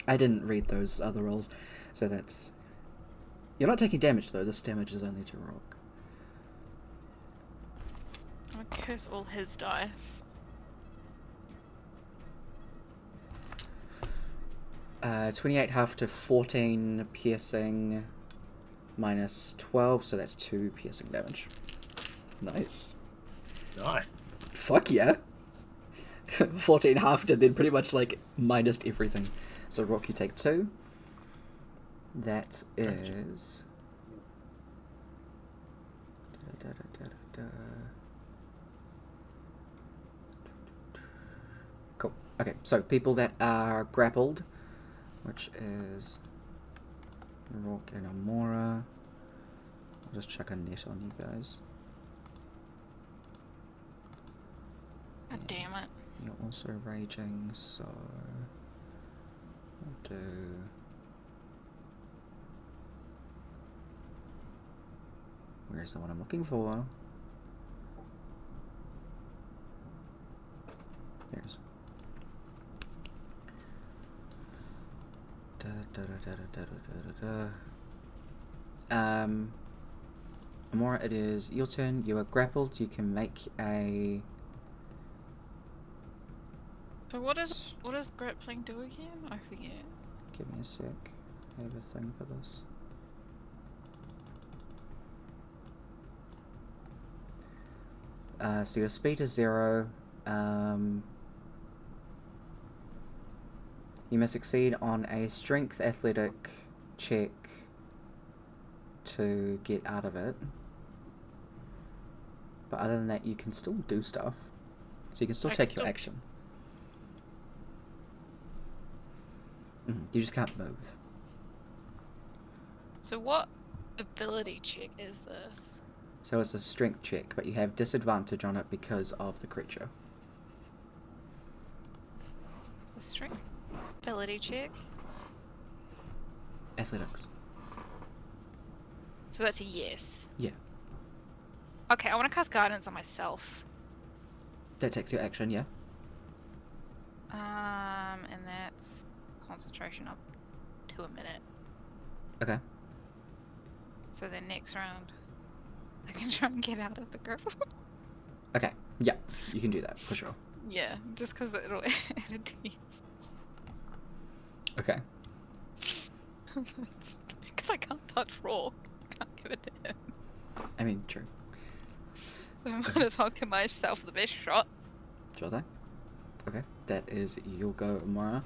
I didn't read those other rolls, so that's... You're not taking damage, though. This damage is only to Rock. I'm gonna curse all his dice. 28 half to 14 piercing minus 12, so that's 2 piercing damage. Nice. Nice. Fuck yeah. 14 half and then pretty much like minus everything. So Rock, you take 2. That is... Cool. Okay, so people that are grappled, which is Rock and Amora. I'll just chuck a net on you guys. God damn it. You're also raging, so I'll do... Where's the one I'm looking for? There's. Amora, it is your turn. You are grappled. You can make a... So what does grappling do again? I forget. Give me a sec. I have a thing for this. So your speed is 0. You must succeed on a strength athletic check to get out of it. But other than that, you can still do stuff. So you can still take your action. You just can't move. So what ability check is this? So it's a strength check, but you have disadvantage on it because of the creature. A strength ability check? Athletics. So that's a yes. Yeah. Okay, I want to cast guidance on myself. That takes your action, yeah? And that's concentration up to a minute. Okay. So then next round, I can try and get out of the grapple. Okay, yeah, you can do that, for sure. Yeah, just because it'll add a D. Okay. Because I can't touch Raw. Can't give it to him. I mean, true. So I might as well give myself the best shot. Sure thing. Okay, that is your go, Amora.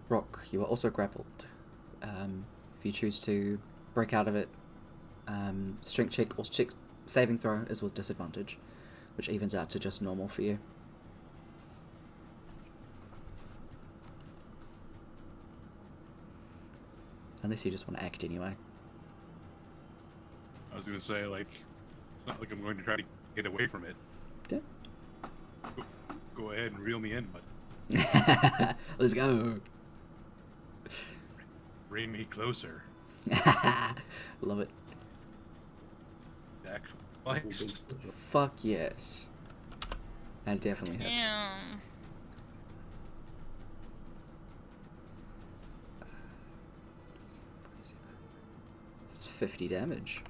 Rock, you are also grappled. If you choose to break out of it, strength check or saving throw is with disadvantage, which evens out to just normal for you. Unless you just want to act anyway. I was gonna say, like, it's not like I'm going to try to get away from it. Yeah. Go ahead and reel me in, but Let's go. bring me closer. Love it. attack twice. Fuck yes. That definitely hits. Damn. It's 50 damage.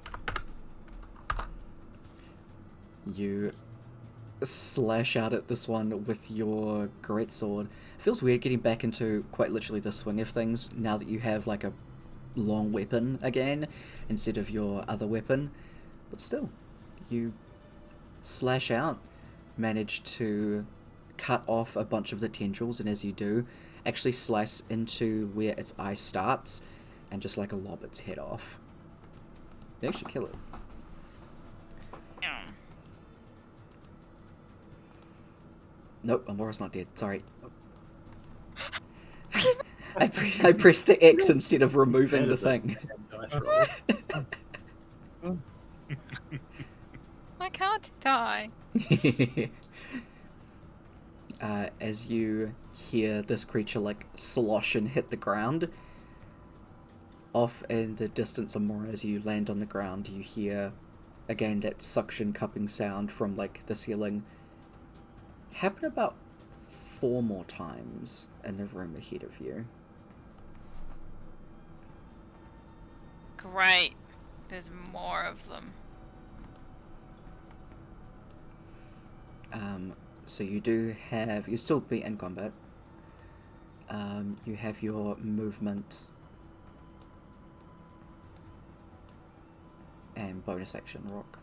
You slash out at this one with your greatsword. Feels weird getting back into quite literally the swing of things now that you have like a long weapon again instead of your other weapon. But still, you slash out, manage to cut off a bunch of the tendrils, and as you do, actually slice into where its eye starts and just like a lob its head off. You actually kill it. Damn. Nope, Amora's not dead. Sorry. I pressed the X instead of removing the thing. I can't die. As you hear this creature like slosh and hit the ground, off in the distance, Amora, as you land on the ground, you hear again that suction cupping sound from like the ceiling happen about 4 more times in the room ahead of you. Great. There's more of them. So you do have, you still be in combat. You have your movement and bonus action, Rock.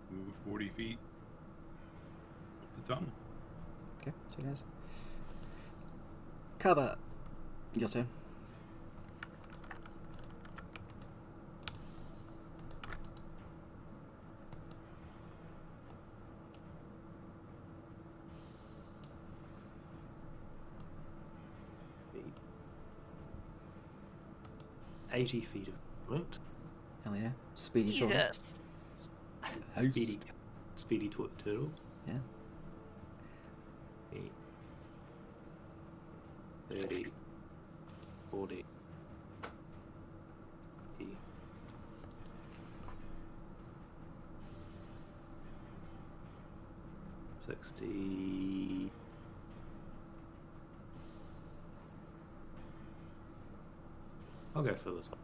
Move 40 feet. The tunnel. Okay, so guys. Cover. Your turn. Feet. 80 feet of movement. Hell yeah. Speedy turtle. Jesus. House. Speedy turtle. Yeah. 30, 40, 60. I'll go for this one.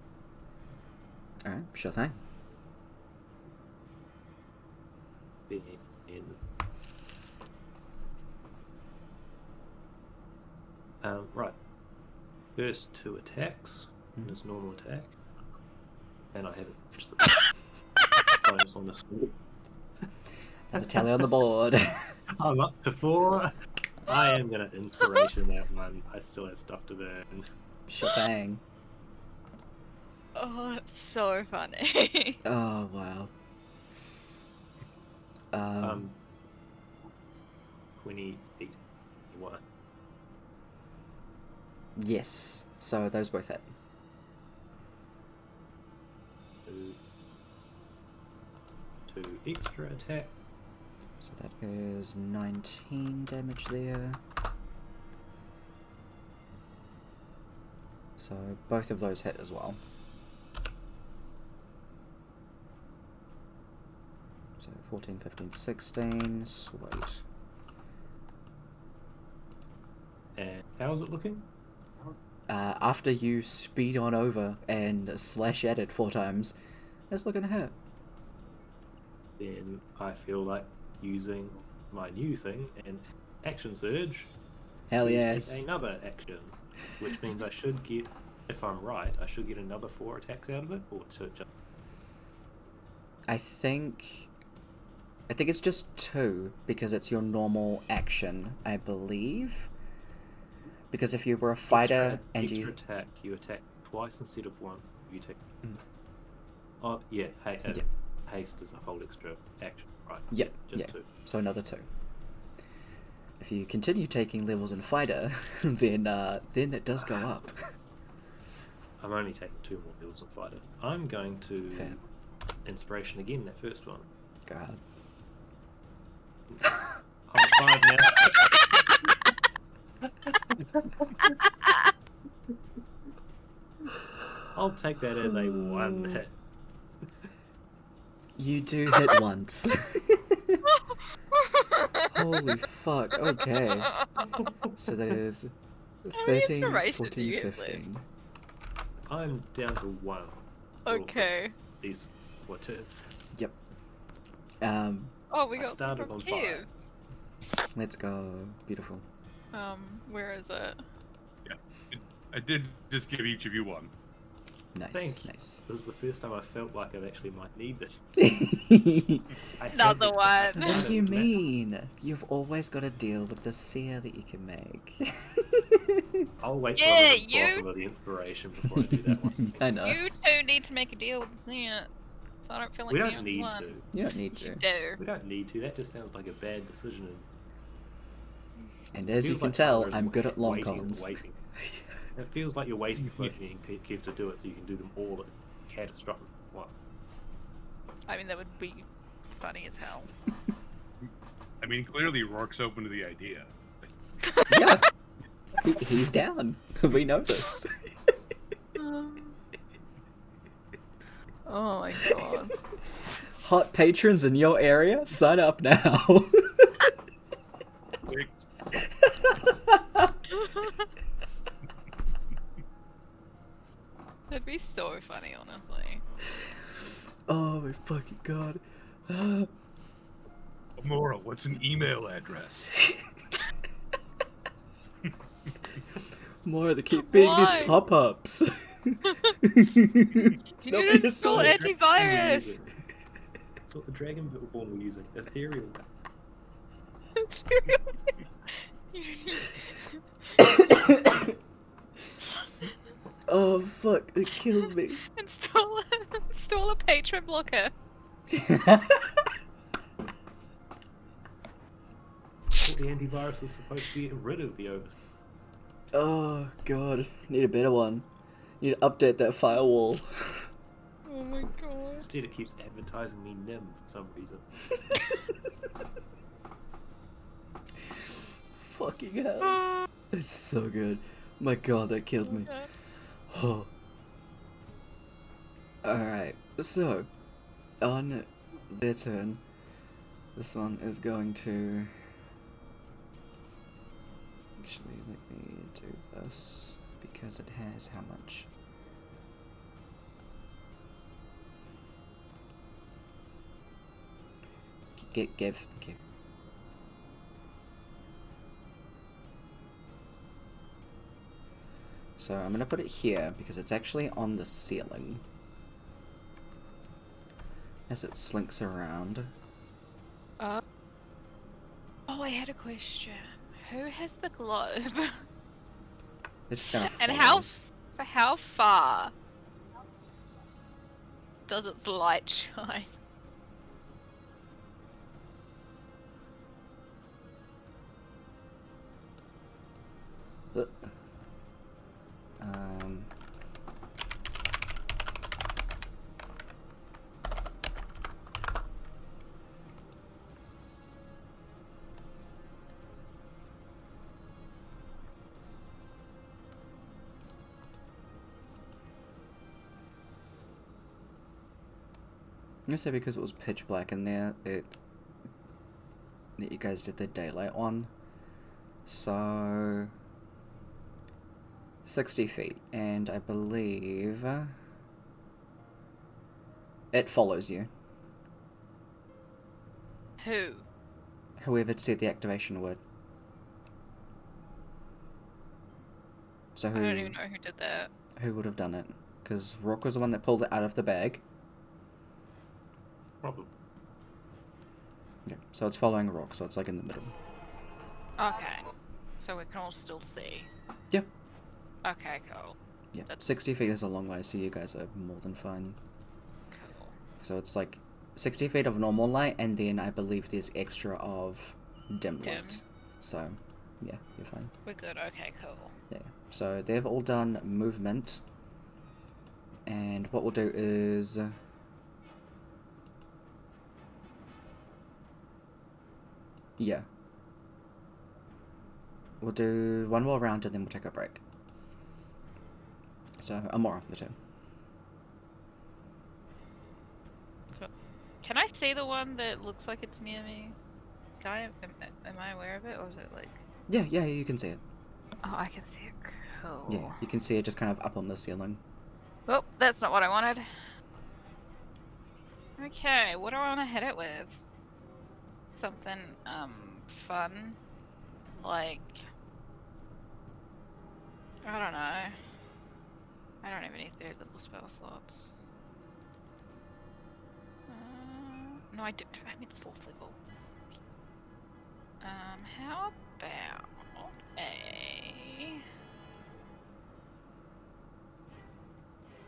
Alright, sure thing. Right. First 2 attacks in his normal attack. And I haven't pushed the times on this one. Another tally on the board. I'm up to 4. I am gonna inspiration that one. I still have stuff to burn. Sure thing. Oh, that's so funny. Oh, wow. 28. What? Yes. So those both hit. 2 extra attack. So that is 19 damage there. So both of those hit as well. So 14, 15, 16. Sweet. And how's it looking? After you speed on over and slash at it 4 times, it's looking to hurt. Then I feel like using my new thing and action surge. Hell to yes. take another action, which means I should get, if I'm right, I should get another 4 attacks out of it, or to just... I think it's just 2 because it's your normal action, I believe. Because if you were a fighter extra attack, you attack twice instead of 1. You take. Oh yeah, haste is a whole extra action, right? Yep, just yeah. 2. So another 2. If you continue taking levels in fighter, then it does go up. I'm only taking 2 more levels in fighter. I'm going to Fair. inspiration again. That first one. God. I'm 5 now. I'll take that as a 1 hit. You do hit once. Holy fuck, okay. So that is How many 13, inspiration do 14, you have 15. left? I'm down to 1. Okay. These 4 turns. Yep. Oh, we I got some started from on Kev. 5. Let's go. Beautiful. Where is it? I did just give each of you one. Nice, Thank you. nice. This is the first time I felt like I actually might need this. I had Another it. one. I What started do you with that. mean? You've always got to deal with the sear that you can make. I'll wait till Yeah, I'm at the bottom of the inspiration before I do that one. I know. You two need to make a deal with that. So I don't feel like We the don't only need one. to. You don't need Yes, you to. do. We don't need to. That just sounds like a bad decision. And as you Feels can like tell, Tyler's I'm good at long waiting and cons. waiting. It feels like you're waiting for both me and Kev to do it so you can do them all at catastrophic. What? I mean, that would be funny as hell. I mean, clearly Rourke's open to the idea. Yeah. He's down. We know this. Oh my god. Hot patrons in your area? Sign up now. Quick, That'd be so funny, honestly. Oh my fucking god. Amora, what's an email address? More they keep being Why? these pop-ups. You It's not need me to install say. antivirus! That's what the Dragonborn were using. Ethereal. Oh fuck, it killed me. install a patron blocker. I thought the antivirus was supposed to get rid of the overs. Oh god, need a better one. Need to update that firewall. Oh my god. Instead, it keeps advertising me NIM for some reason. Fucking hell. That's so good. My god, that killed me. Okay. Oh. Alright, so, on their turn, this one is going to... Actually, let me do this, because it has how much? Give. So I'm gonna put it here because it's actually on the ceiling. As it slinks around. Oh, I had a question. Who has the globe? It just kind of And for how far does its light shine? Um, I'm gonna say because it was pitch black in there, that you guys did the daylight on. So 60 feet, and I believe it follows you. Who? Whoever said the activation word. So I don't even know who did that. who would have done it? Because Rock was the one that pulled it out of the bag. Probably. Yeah, so it's following Rock, so it's like in the middle. Okay. So we can all still see. Yeah. Okay, cool. Yeah, That's- 60 feet is a long way, so you guys are more than fine. Cool. So it's like 60 feet of normal light, and then I believe there's extra of dim Dim. light. So, yeah, you're fine. We're good. Okay, cool. Yeah. So they've all done movement. And what we'll do is... Yeah. We'll do one more round and then we'll take a break. So, Amora, your turn. Can I see the one that looks like it's near me? Am I aware of it, or is it like... Yeah, you can see it. Oh, I can see it. Cool. Yeah, you can see it just kind of up on the ceiling. Oh, that's not what I wanted. Okay, what do I want to hit it with? Something, fun. Like... I don't know. I don't have any 3rd level spell slots. No, I do. I mean 4th level. How about a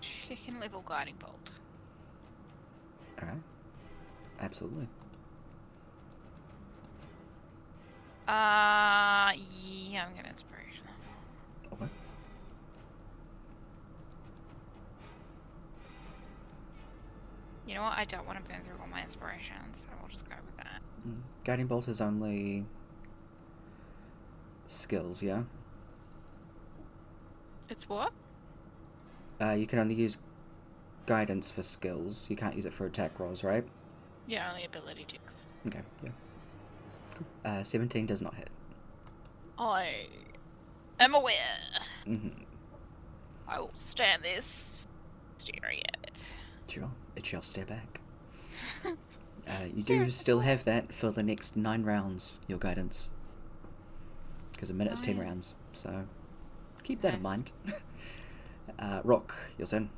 chicken level guiding bolt? Alright. Absolutely. Yeah, I'm gonna inspiration. Okay. You know what? I don't want to burn through all my inspirations, so we'll just go with that. Guiding bolt is only skills, yeah? It's what? You can only use guidance for skills. You can't use it for attack rolls, right? Yeah, only ability checks. Okay, yeah. Cool. 17 does not hit. I am aware. Mm-hmm. I will stand this, staring at it. Sure, it shall stay back. You do still have that for the next 9 rounds, your guidance. Because a minute's 10 rounds, so keep that in mind. Rock, your turn.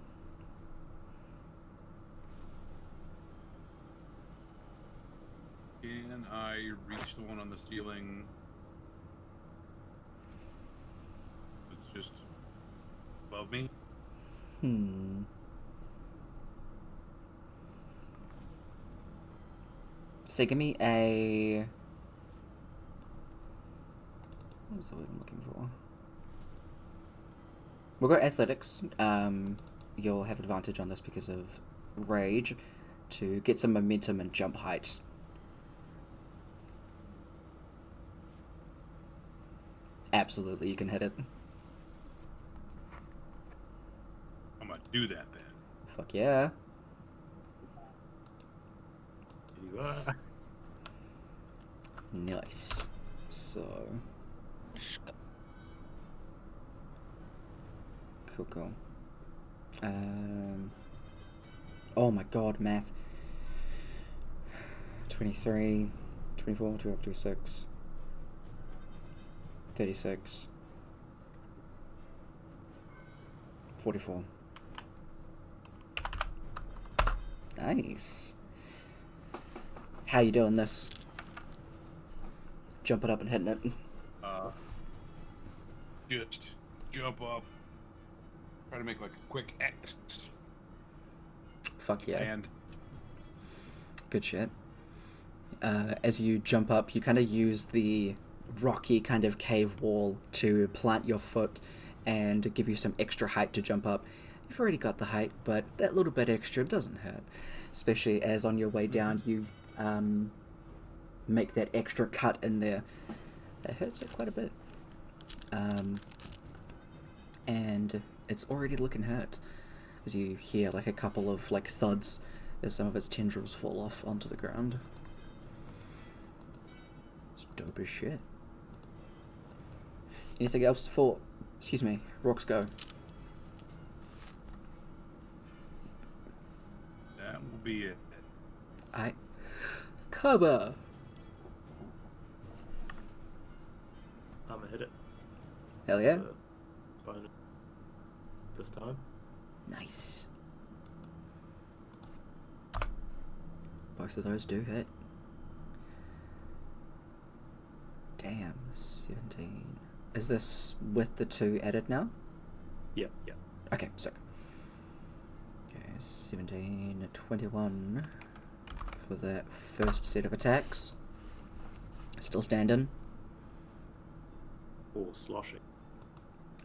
Can I reach the one on the ceiling? It's just above me. So give me a... What is the word I'm looking for? We'll go athletics. You'll have advantage on this because of rage to get some momentum and jump height. Absolutely, you can hit it. I'm gonna do that then. Fuck yeah. Here you are. Nice. So... Cool. Oh my god, math. 23, 24, 12, 26, 36, 44. Nice. How you doing this? Jumping up and hitting it. Just jump up. Try to make like a quick X. Fuck yeah. And Good shit. As you jump up, you kind of use the rocky kind of cave wall to plant your foot and give you some extra height to jump up. You've already got the height, but that little bit extra doesn't hurt. Especially as on your way down you make that extra cut in there. That hurts it quite a bit. And it's already looking hurt as you hear like a couple of like thuds as some of its tendrils fall off onto the ground. It's dope as shit. Anything else for, excuse me, Rock's go? that will be it. I cover. I'm gonna hit it. Hell yeah. Bonus this time. Nice. Both of those do hit. Damn, 17. Is this with the 2 added now? Yeah. Okay, sick. Okay, 17, 21 for that first set of attacks. Still standing. Or sloshing,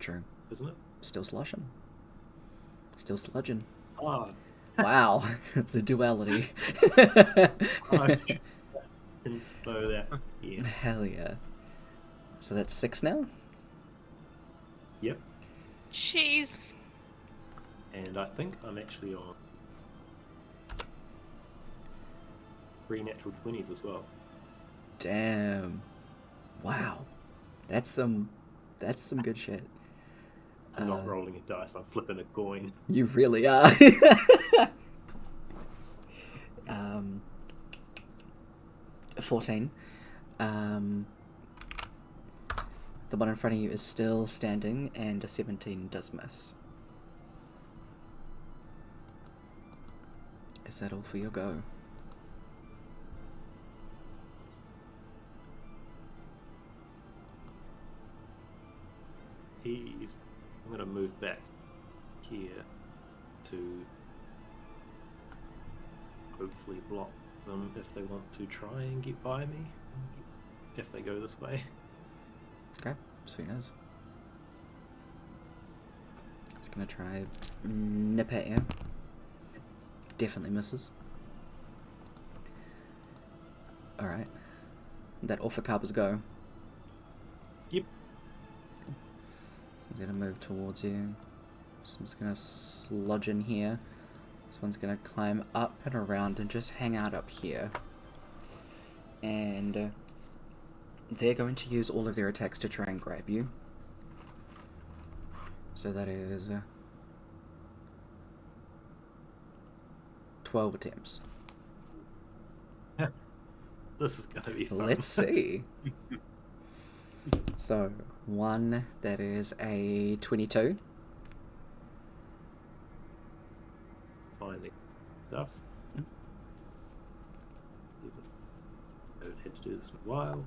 True. isn't it? Still sloshing. Still sludging. Ah, Wow, the duality. Inspo that. Yeah. Hell yeah. So that's 6 now? Yep. Jeez. And I think I'm actually on 3 natural 20s as well. Damn. Wow. That's some good shit. I'm not rolling a dice, I'm flipping a coin. You really are. 14. The one in front of you is still standing, and a 17 does miss. Is that all for your go? I'm going to move back here to hopefully block them if they want to try and get by me, if they go this way. Okay, sweet as. It's gonna try nip at you. Definitely misses. Alright. That all for Carper's go. Yep. He's gonna move towards you. So I'm just gonna slodge in here. This one's gonna climb up and around and just hang out up here. And they're going to use all of their attacks to try and grab you. So that is 12 attempts. This is going to be fun. Let's see. So, one that is a 22. Finding stuff. I haven't had to do this in a while.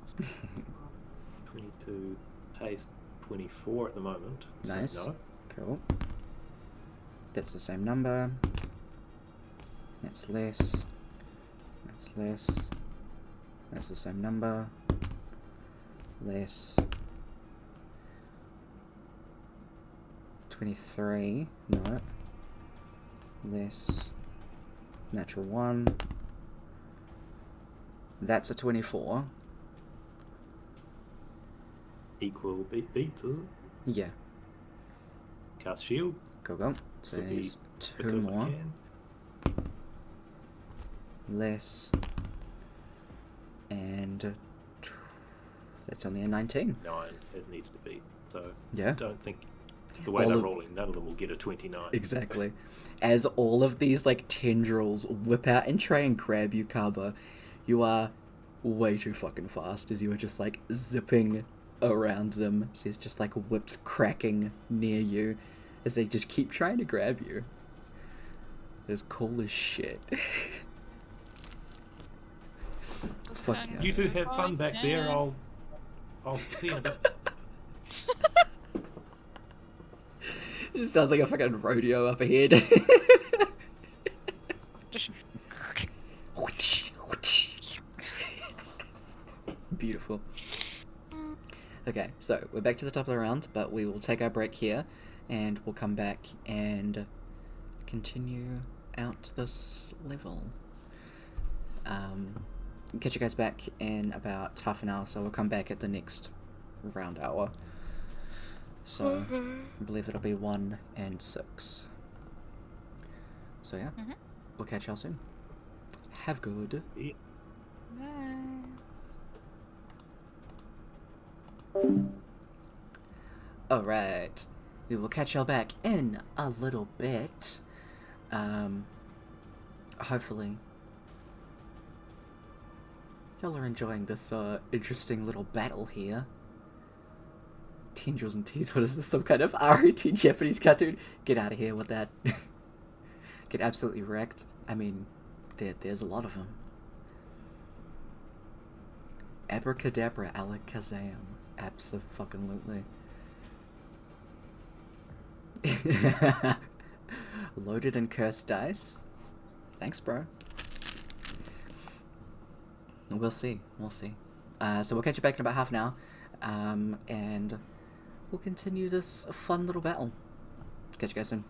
22 paste, 24 at the moment. So Nice. no. Cool. That's the same number. That's less. That's less. That's the same number. Less. 23. No. Less. Natural 1. That's a 24. Equal beats, is it? Yeah. Cast shield. Go. So So be- there's 2 because I more. can. Less. And that's only a 19. 9 it needs to be. So Yeah. I don't think the way All they're of- rolling, none of them will get a 29. Exactly. As all of these like tendrils whip out and try and grab you, Kaba, you are way too fucking fast as you are just like zipping around them. So there's just like whips cracking near you as they just keep trying to grab you. It's cool as shit. Fuck yeah. You two have fun back there. I'll see you in a bit. It just sounds like a fucking rodeo up ahead. Just Beautiful. Okay, so we're back to the top of the round, but we will take our break here, and we'll come back and continue out this level. Catch you guys back in about half an hour, so we'll come back at the next round hour. So, I believe it'll be 1 and 6. So yeah, we'll catch y'all soon. Have good. Yeah. Alright, we will catch y'all back in a little bit. Hopefully y'all are enjoying this interesting little battle here. Tendrils and teeth, what is this, some kind of ROT Japanese cartoon? Get out of here with that. Get absolutely wrecked. I mean, there's a lot of them. Abracadabra, alakazam. Abso-fucking-lutely. Loaded and cursed dice. Thanks, bro. We'll see. So we'll catch you back in about half an hour. And we'll continue this fun little battle. Catch you guys soon.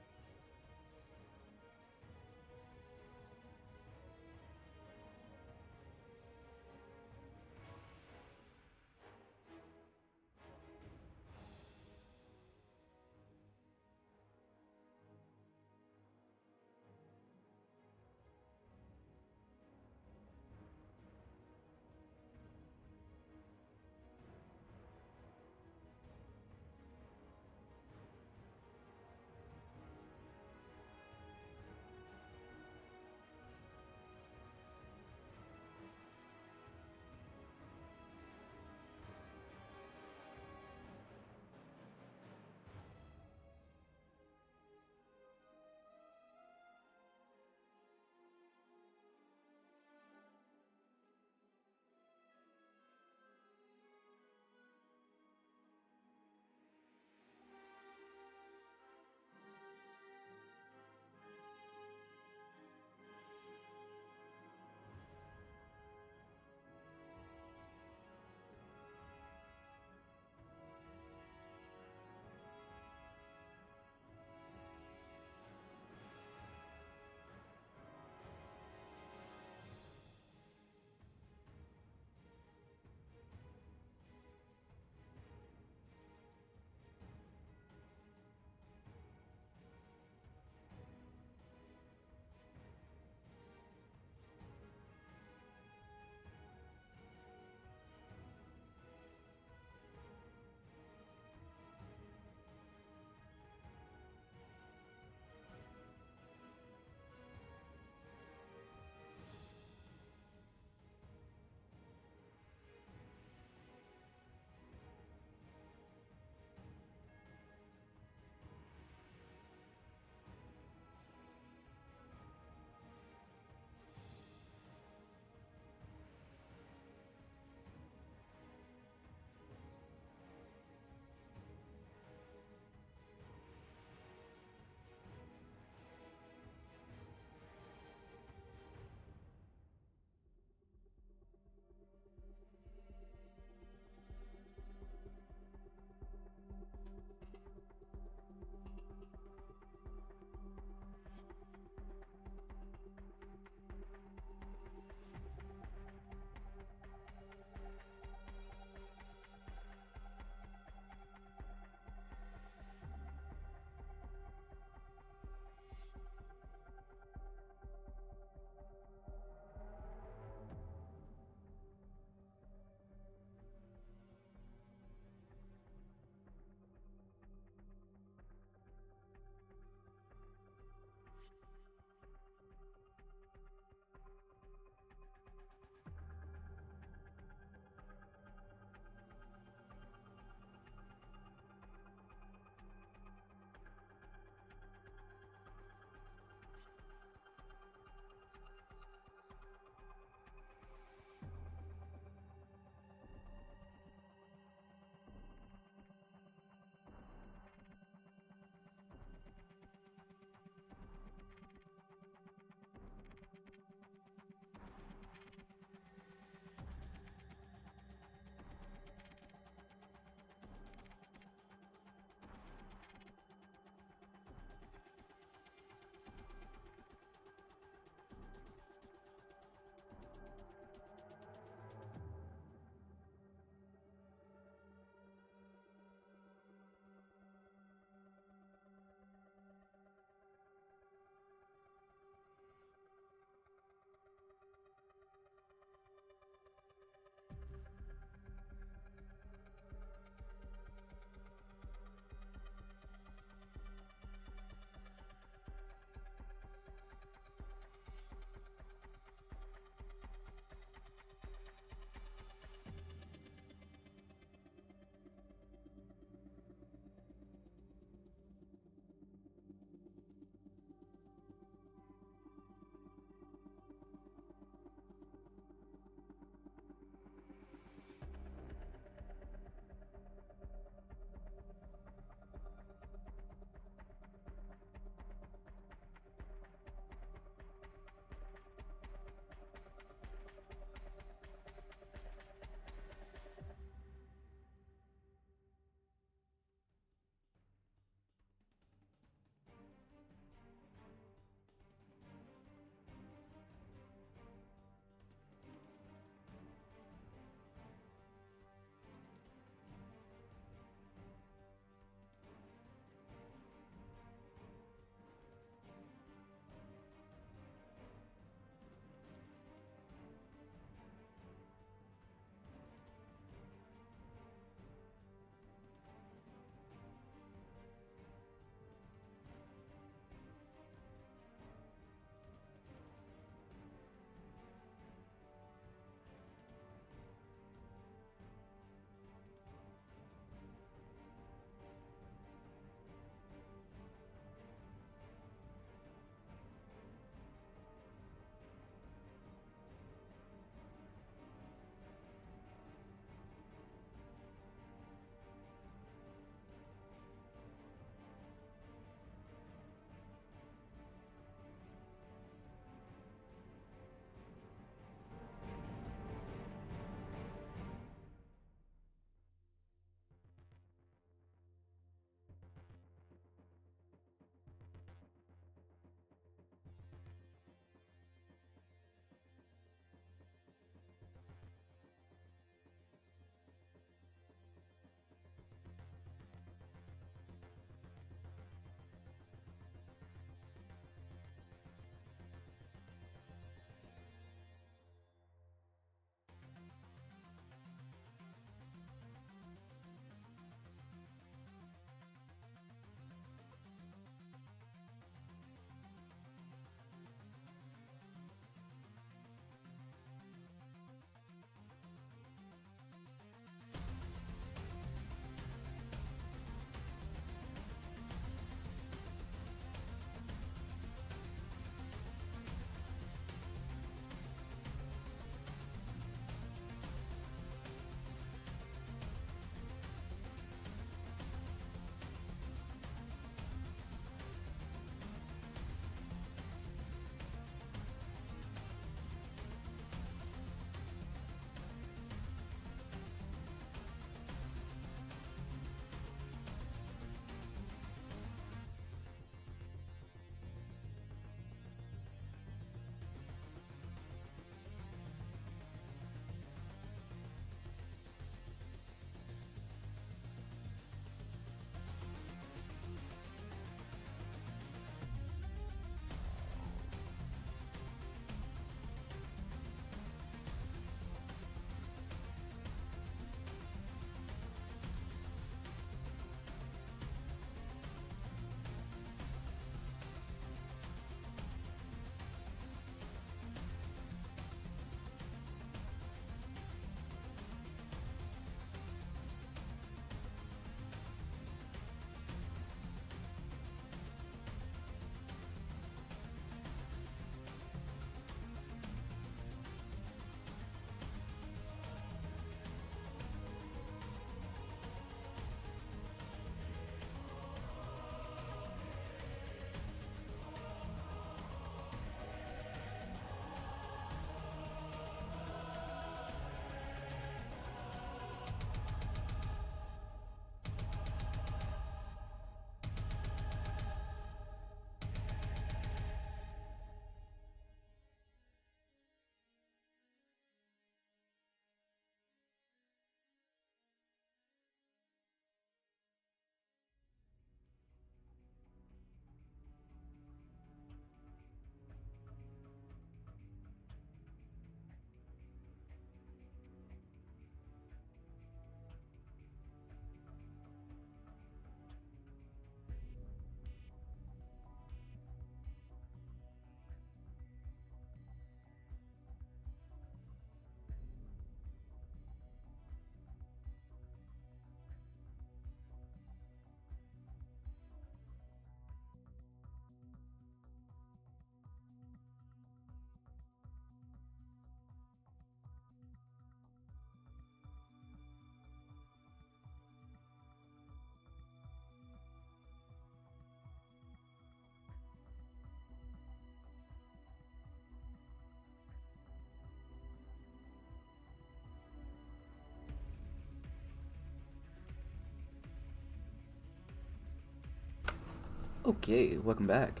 Okay, welcome back.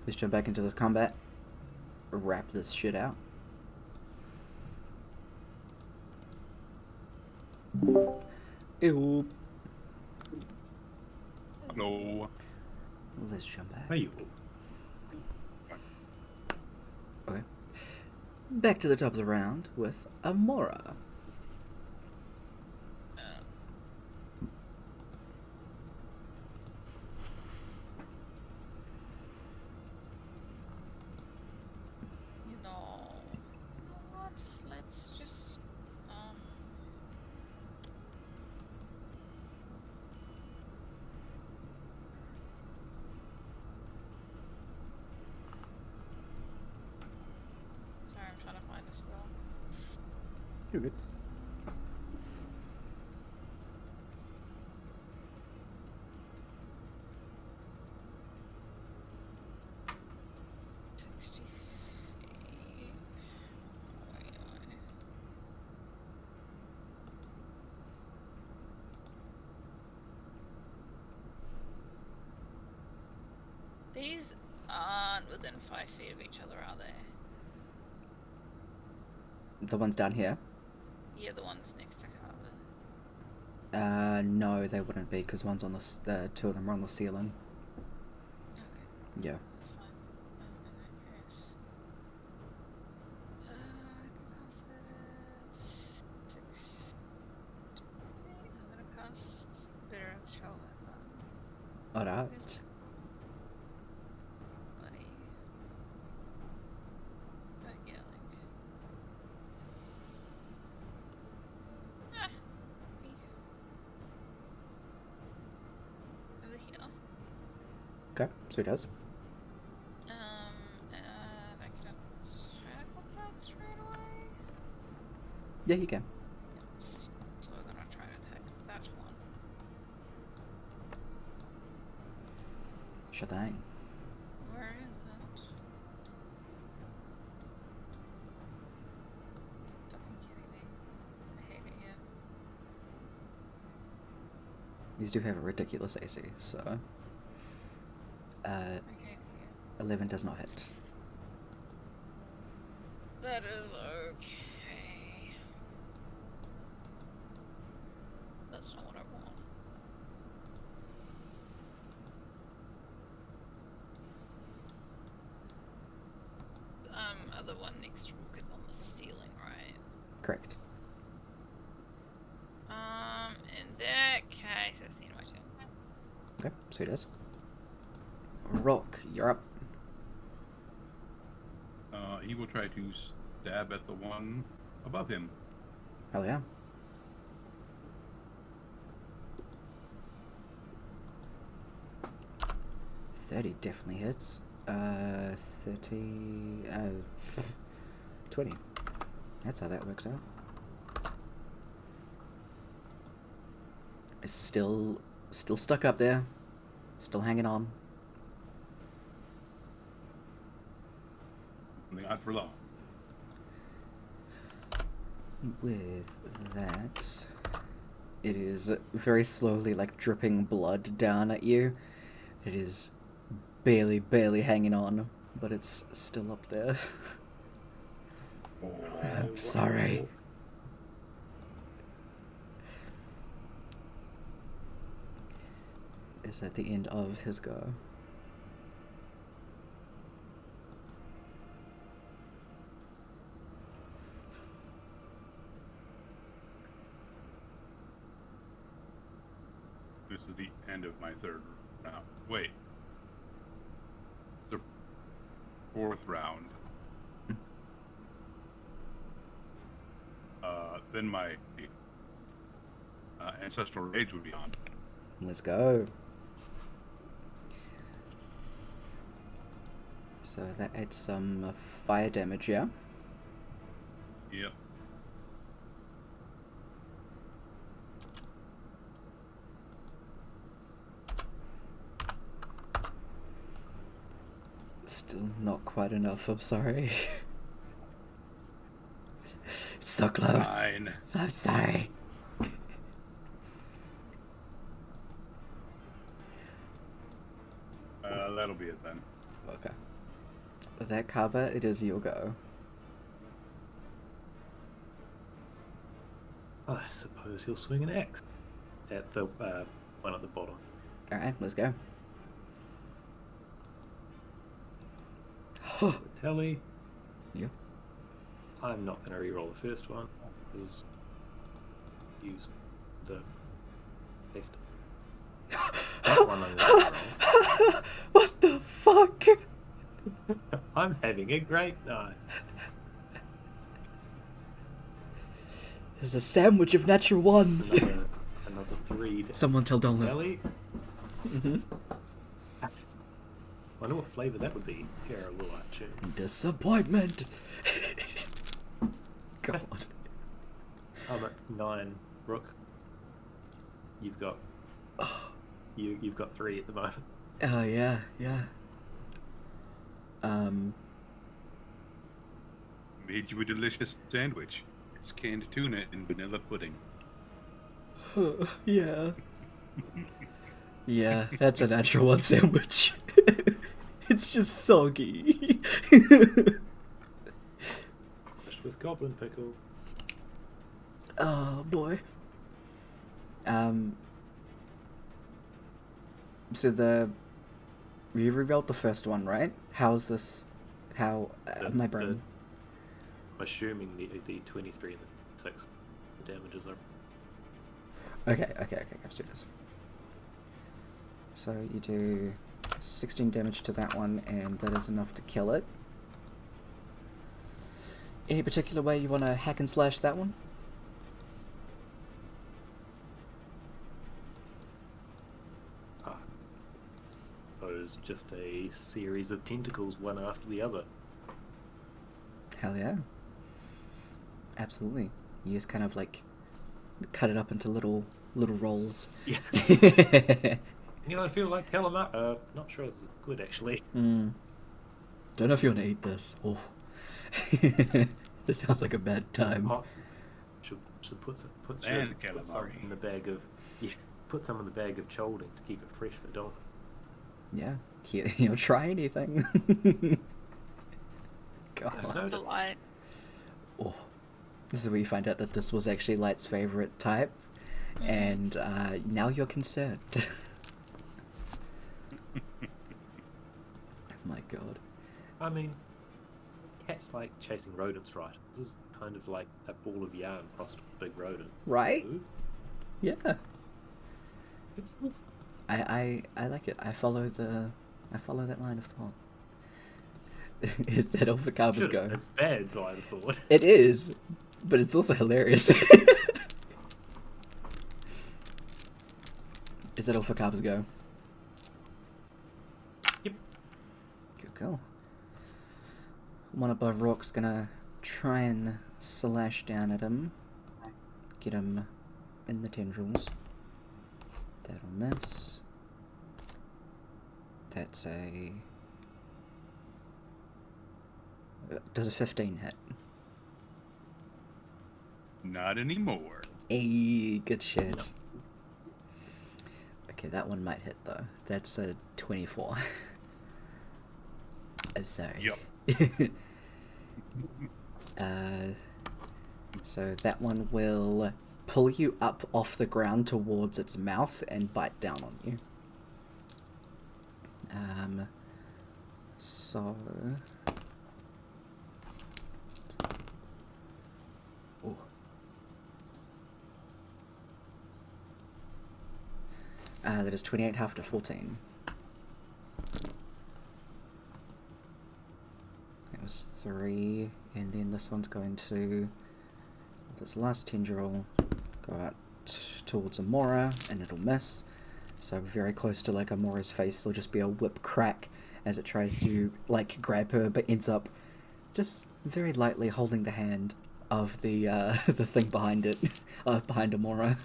Let's jump back into this combat. Wrap this shit out. Ew. No. Let's jump back. Hey, you. Okay. Back to the top of the round with Amora. You know what? Let's just sorry, I'm trying to find a spell. You're good. These aren't within 5 feet of each other, are they? The ones down here? Yeah, the ones next to Carver. No, they wouldn't be, because one's on the two of them are on the ceiling. Okay, Yeah. that's fine. In that case, I can cast that as 6 feet. I'm gonna cast Bitter Earth Shell at Alright. buddy. But yeah, like. Me. Over here. Okay, so he does. And I can attack with that straight away. Yeah, you can. Yes. So we're gonna try to attack that one. Sure thing. Where is it? Fucking kidding me. I hate it here. These do have a ridiculous AC, so... I hate it here. 11 does not hit. That is okay. That's not what I want. Other one next to Brooke is on the ceiling, right? Correct. In that case, that's the end of my turn. Okay, so he does. Rock, you're up. He will try to stab at the one above him. Hell yeah. $30 definitely hits. 20. That's how that works out. It's still stuck up there. Still hanging on. Not for long. With that, it is very slowly, like, dripping blood down at you. It is barely hanging on, but it's still up there. I'm sorry. Is at the end of his go. This is the end of my third round. Wait. The fourth round. Then my ancestral rage would be on. Let's go. So that adds some fire damage, yeah? Yep. Still not quite enough, I'm sorry. It's so close. Fine. I'm sorry. initiative then. Okay. With that cover, it is your go. I suppose he'll swing an axe at the one at the bottom. Alright, let's go. Tally. Yep. I'm not going to re-roll the first one because use the paste. That one I'm going to roll. What the fuck? I'm having a great night. There's a sandwich of natural ones. Another 3 to Someone tell Donald. Tally. Mm-hmm. I know what flavour that would be. Terrible, actually. Disappointment. God. I'm at 9, Brooke. You've got you've got 3 at the moment. Oh yeah. Made you a delicious sandwich. It's canned tuna and vanilla pudding. Yeah. Yeah, that's a natural one sandwich. It's just soggy. Just with goblin pickle. Oh boy. So you rerolled the first one, right? How's this? How my brain? I'm assuming the 23 and the 6 damages are. Okay, let's do this. So you do 16 damage to that one, and that is enough to kill it. Any particular way you want to hack and slash that one? Suppose just a series of tentacles, one after the other. Hell yeah. Absolutely. You just kind of like cut it up into little rolls. Yeah. Anyone feel like calamari? Not sure it's good actually. Don't know if you want to eat this. Oh. This sounds like a bad time. Should put some calamari in the bag of put some in the bag of cholding to keep it fresh for Don. Yeah, you'll try anything. God. Yes, no. Delight. Oh. This is where you find out that this was actually Light's favorite type, and now you're concerned. My God. I mean, cats like chasing rodents, right? This is kind of like a ball of yarn crossed with a big rodent. Right? Ooh. Yeah. I like it. I follow that line of thought. Is that all for Carver's go? It's bad line of thought. It is, but it's also hilarious. Is that all for Carver's go? Yep. Good. One above Rock's gonna try and slash down at him. Get him in the tendrils. That'll miss. That's a... Does a 15 hit? Not anymore. Hey, good shit. Okay, that one might hit though. That's a 24. I'm sorry. Yep. So that one will pull you up off the ground towards its mouth and bite down on you. So... Ooh. That is 28 half to 14. That was 3, and then this one's going to, this last tendril, go out towards Amora, and it'll miss. So very close to like Amora's face, there'll just be a whip crack as it tries to like grab her, but ends up just very lightly holding the hand of the the thing behind it, behind Amora,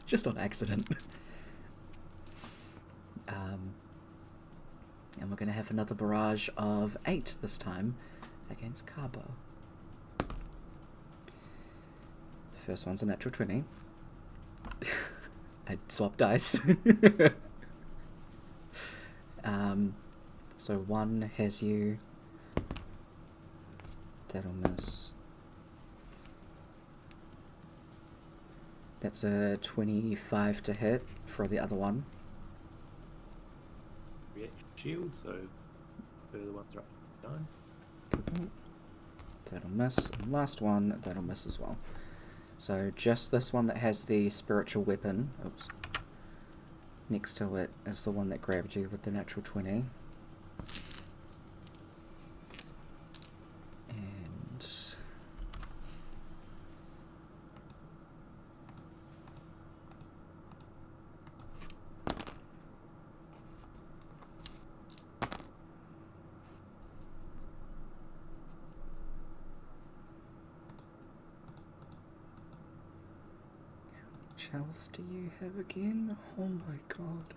just on accident. And we're going to have another barrage of 8 this time against Carbo. The first one's a natural 20. I swapped dice. So 1 has you. That'll miss. That's a 25 to hit for the other one. Reaction shield, so further ones right down. That'll miss. And last one, that'll miss as well. So just this one that has the spiritual weapon. Oops. Next to it is the one that grabbed you with the natural 20. And health do you have again? Oh my god.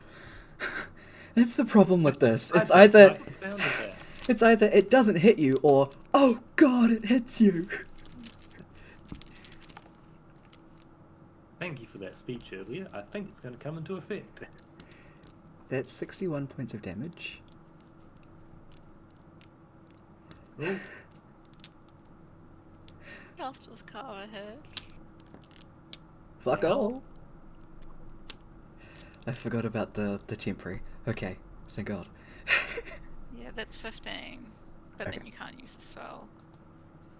That's the problem with this. It's I don't either like the sound of that. it's either it doesn't hit you or oh god it hits you. Thank you for that speech earlier. I think it's going to come into effect. That's 61 points of damage. Oh, Just with cover head. Fuck Ow. all. I forgot about the temporary. Okay, thank god. Yeah, that's 15. But Okay. then you can't use the spell.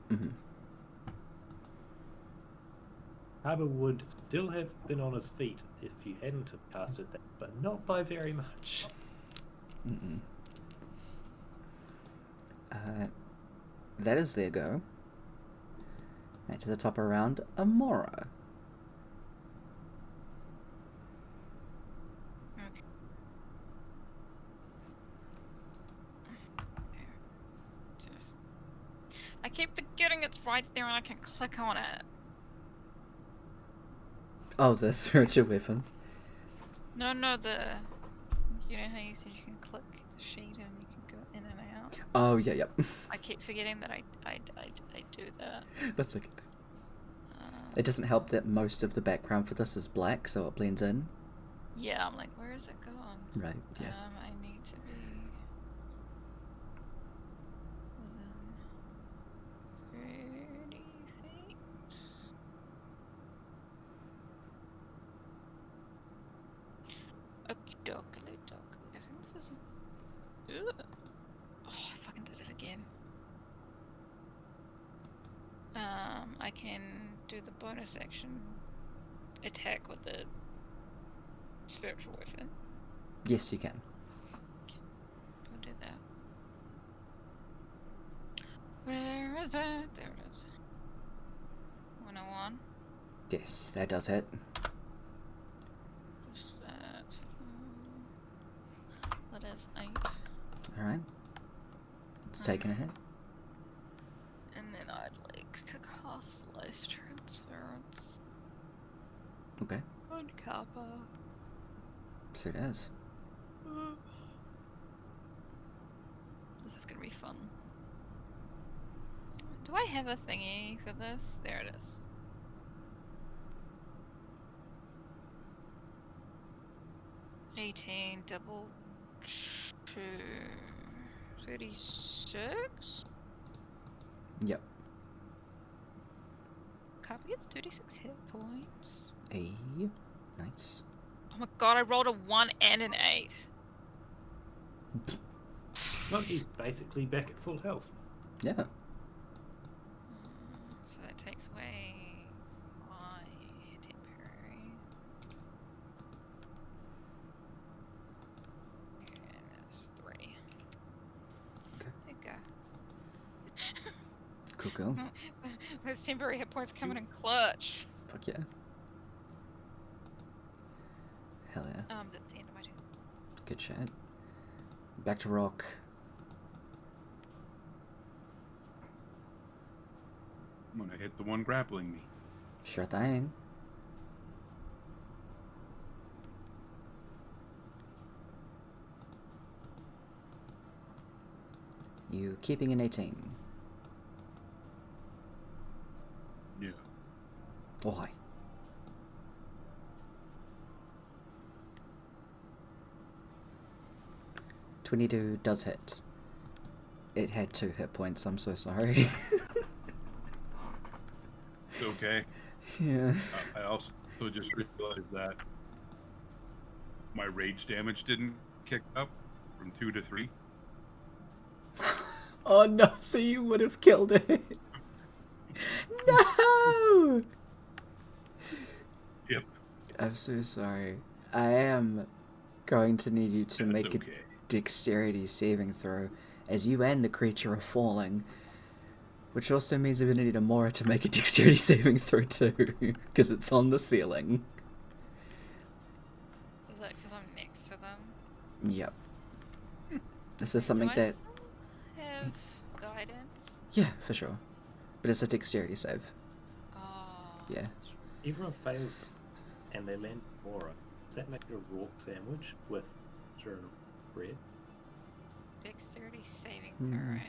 hmm Harbour would still have been on his feet if you hadn't have casted that, but not by very much. Mm-mm. That is their go. And to the top around, Amora. Okay. Just... I keep forgetting it's right there and I can click on it. Oh, the spiritual weapon. No, the... You know how you said you can click the sheet and you can go in and out? Oh, yeah, yep. I keep forgetting that I do that. That's okay. Um, It doesn't help that most of the background for this is black, so it blends in. yeah, I'm like, where is it gone? Right, yeah. I need to be within 30 feet. Okie dokie dokie. I think this is. Ugh. Oh, I fucking did it again. I can do the bonus action attack with the spiritual weapon. Yes, you can. We'll do that. Where is it? There it is. 101. Yes, that does hit. Just that. That is 8. Alright. It's taking a hit. And then I'd like to cast life transference Okay. on Kappa. So it is. This is gonna be fun. Do I have a thingy for this? There it is. $18 double 2 36. Yep. Kappa gets 36 hit points. Nice. Oh my god, I rolled a 1 and an 8. Well, he's basically back at full health. Yeah. So that takes away my temporary. And that's 3. Okay. There you go. Cool. Those temporary hit points coming in clutch. Fuck yeah. Hell yeah. That's the end of my turn. Good shit. Back to rock. I'm gonna hit the one grappling me. Sure thing. You keeping an 18. Yeah. Why? 22 does hit. It had 2 hit points, I'm so sorry. It's okay. Yeah. I also just realized that my rage damage didn't kick up from 2 to 3. Oh no, so you would have killed it. No! Yep. I'm so sorry. I am going to need you to That's make okay. a dexterity saving throw as you and the creature are falling. Which also means I'm going to need Amora to make a dexterity saving throw too, because it's on the ceiling. Is that because I'm next to them? Yep. This is Do something I that... still have guidance? Yeah, for sure. But it's a dexterity save. Oh. Yeah. Everyone fails and they land Aura. Does that make it a Rourke sandwich with sure bread? Dexterity saving Hmm. throw, right?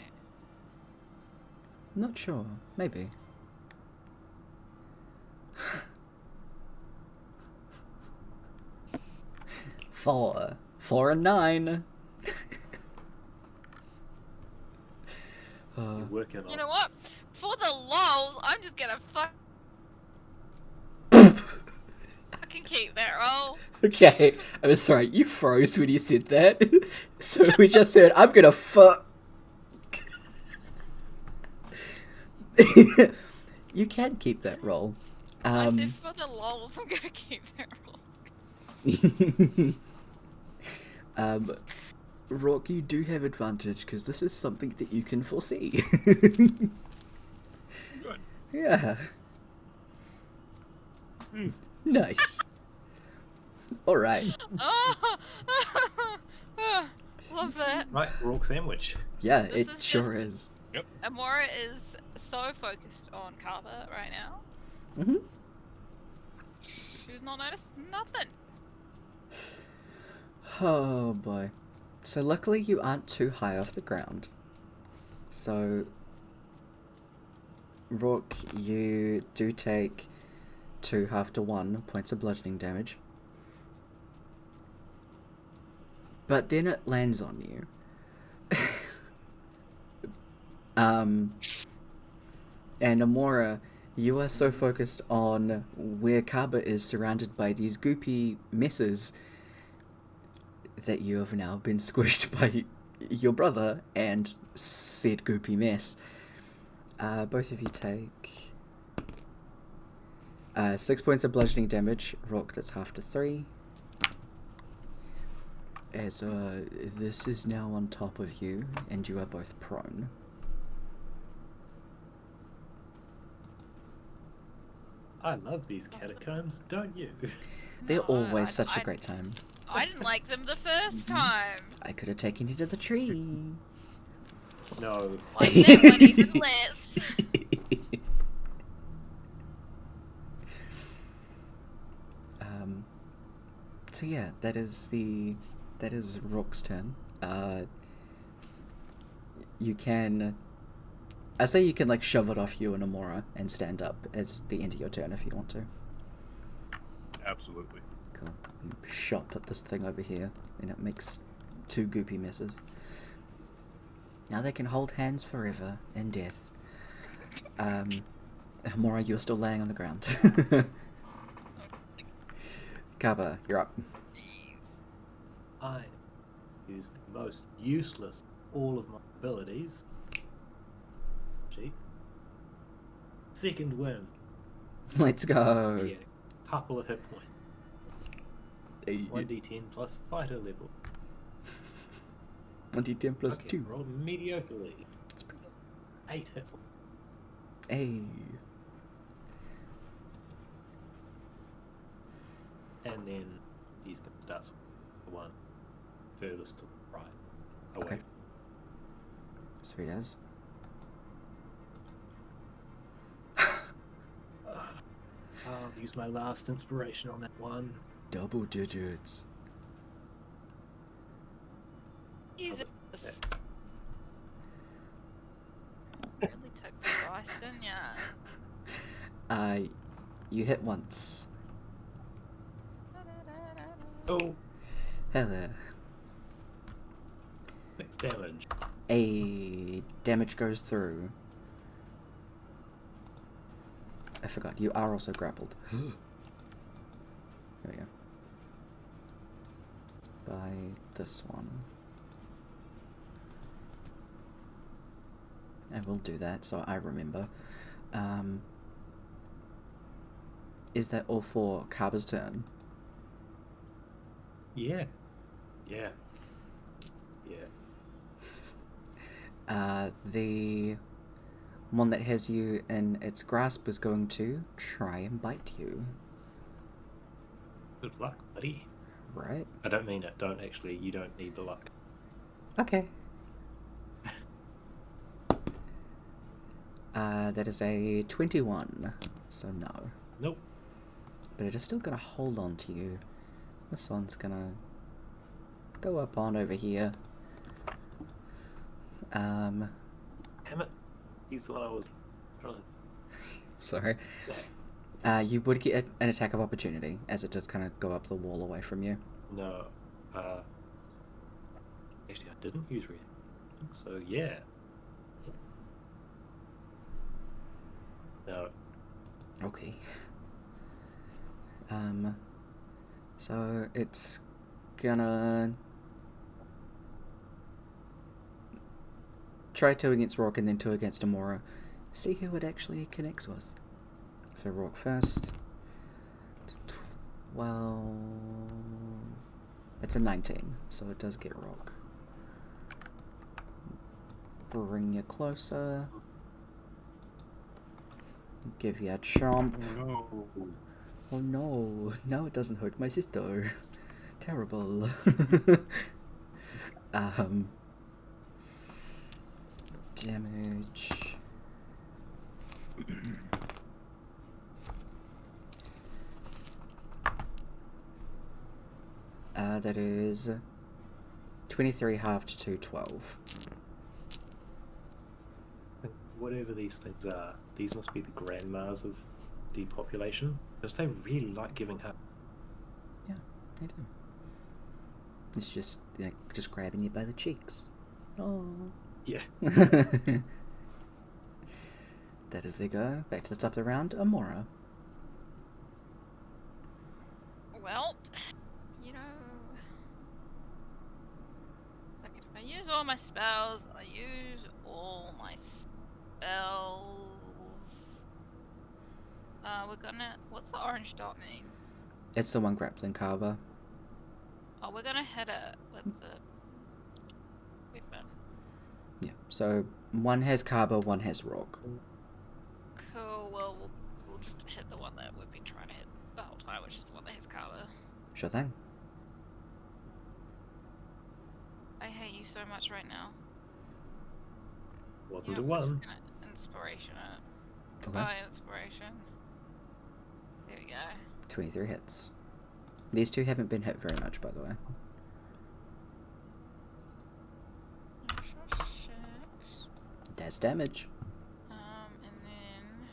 Not sure. Maybe. Four. 4 and 9. You're working on You know what? For the lols, I'm just gonna fucking keep that roll. Okay, I'm sorry, you froze when you said that. So we just heard, I'm gonna fuck. You can keep that roll. I said for the lols, I'm gonna keep that roll. Rock, you do have advantage because this is something that you can foresee. Good. Yeah. Nice. Alright. Oh! Love that. right, Rourke sandwich. Yeah, This it is sure just- is. Amora is so focused on Carver right now. Mm-hmm. She's not noticed nothing. Oh boy. So luckily you aren't too high off the ground. So, Rook, you do take 2 half to 1 points of bludgeoning damage. But then it lands on you. And Amora, you are so focused on where Kaba is surrounded by these goopy messes that you have now been squished by your brother and said goopy mess. Both of you take 6 points of bludgeoning damage. Rock, that's half to 3. As this is now on top of you, and you are both prone. I love these catacombs, don't you? They're No, always such a I- great time. I didn't like them the first time. I could have taken you to the tree. No. Like that one even less. So yeah, that is Rook's turn. You can, I say you can like shove it off you and Amora and stand up as the end of your turn if you want to. Absolutely. Cool. You shot put this thing over here and it makes 2 goopy messes. Now they can hold hands forever in death. Amora, you're still laying on the ground. Kaba, you're up. Jeez. I use the most useless of all of my abilities. Gee. Second wind. Let's go. Yeah, couple of hit points. 1d10 plus fighter level. 1d10 plus Okay, 2. rolled mediocrely. That's pretty good. 8 hit points. Hey. And then he's going to start with the one furthest to the right. Away. Okay. Sweet as. I'll use my last inspiration on that one. Double digits. Jesus. Really took the rice, didn't ya? You hit once. Oh, Hello. 6 damage. Damage goes through. I forgot, you are also grappled. There we go. By this one. I will do that so I remember. Is that all for Carver's turn? Yeah. Yeah. The one that has you in its grasp is going to try and bite you. Good luck, buddy. Right? I don't mean it. Don't actually. You don't need the luck. Okay. That is a 21, so no. Nope. But it is still gonna hold on to you. This one's gonna go up on over here. Damn it. He's the one I was trying to... Sorry. You would get an attack of opportunity, as it does kind of go up the wall away from you. No. Actually, I didn't use reaction. So, yeah. No. Okay. So it's gonna try 2 against Rock and then 2 against Amora. See who it actually connects with. So Rock first. 12. It's a 19, so it does get Rock. Bring you closer. Give you a chomp. Oh, no. Oh no, no it doesn't hurt my sister. Terrible. Damage. That is 23 halved to 12. Whatever these things are, these must be the grandmas of the population, because they really like giving her. Yeah, they do. It's just, just grabbing you by the cheeks. Oh. Yeah. That is they go. Back to the top of the round, Amora. Well, you know, like if I use all my spells, I use all my spells. We're gonna. What's the orange dot mean? It's the one grappling Carver. Oh, we're gonna hit it with the weapon. Yeah, so one has Carver, one has Rock. Cool. Well, we'll just hit the one that we've been trying to hit the whole time, which is the one that has color. Sure thing. I hate you so much right now. Wasn't You a know, we're just one. gonna inspiration it. Okay. Goodbye, inspiration. There we go. 23 hits. These two haven't been hit very much, by the way. Extra 6. That's damage. And then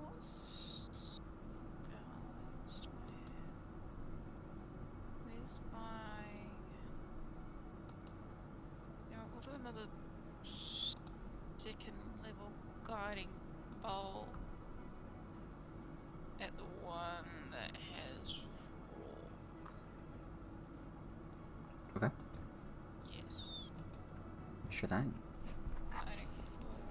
what spells do I have? Where's my? You know, we'll do another second level guiding bolt at the one that has rock. Okay. Yes. Sure thing. Guiding bolt.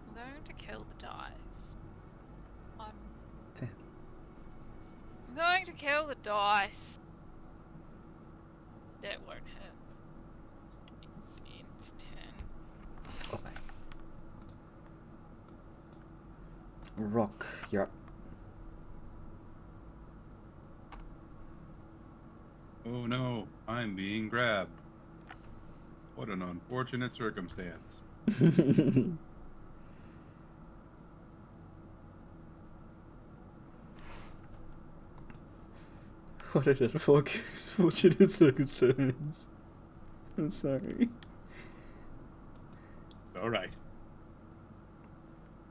I'm going to kill the dice. Fair. I'm going to kill the dice. That won't hit. It's 10. Okay. Rock, you're up. Oh no, I'm being grabbed. What an unfortunate circumstance. What an unfortunate circumstance. I'm sorry. All right.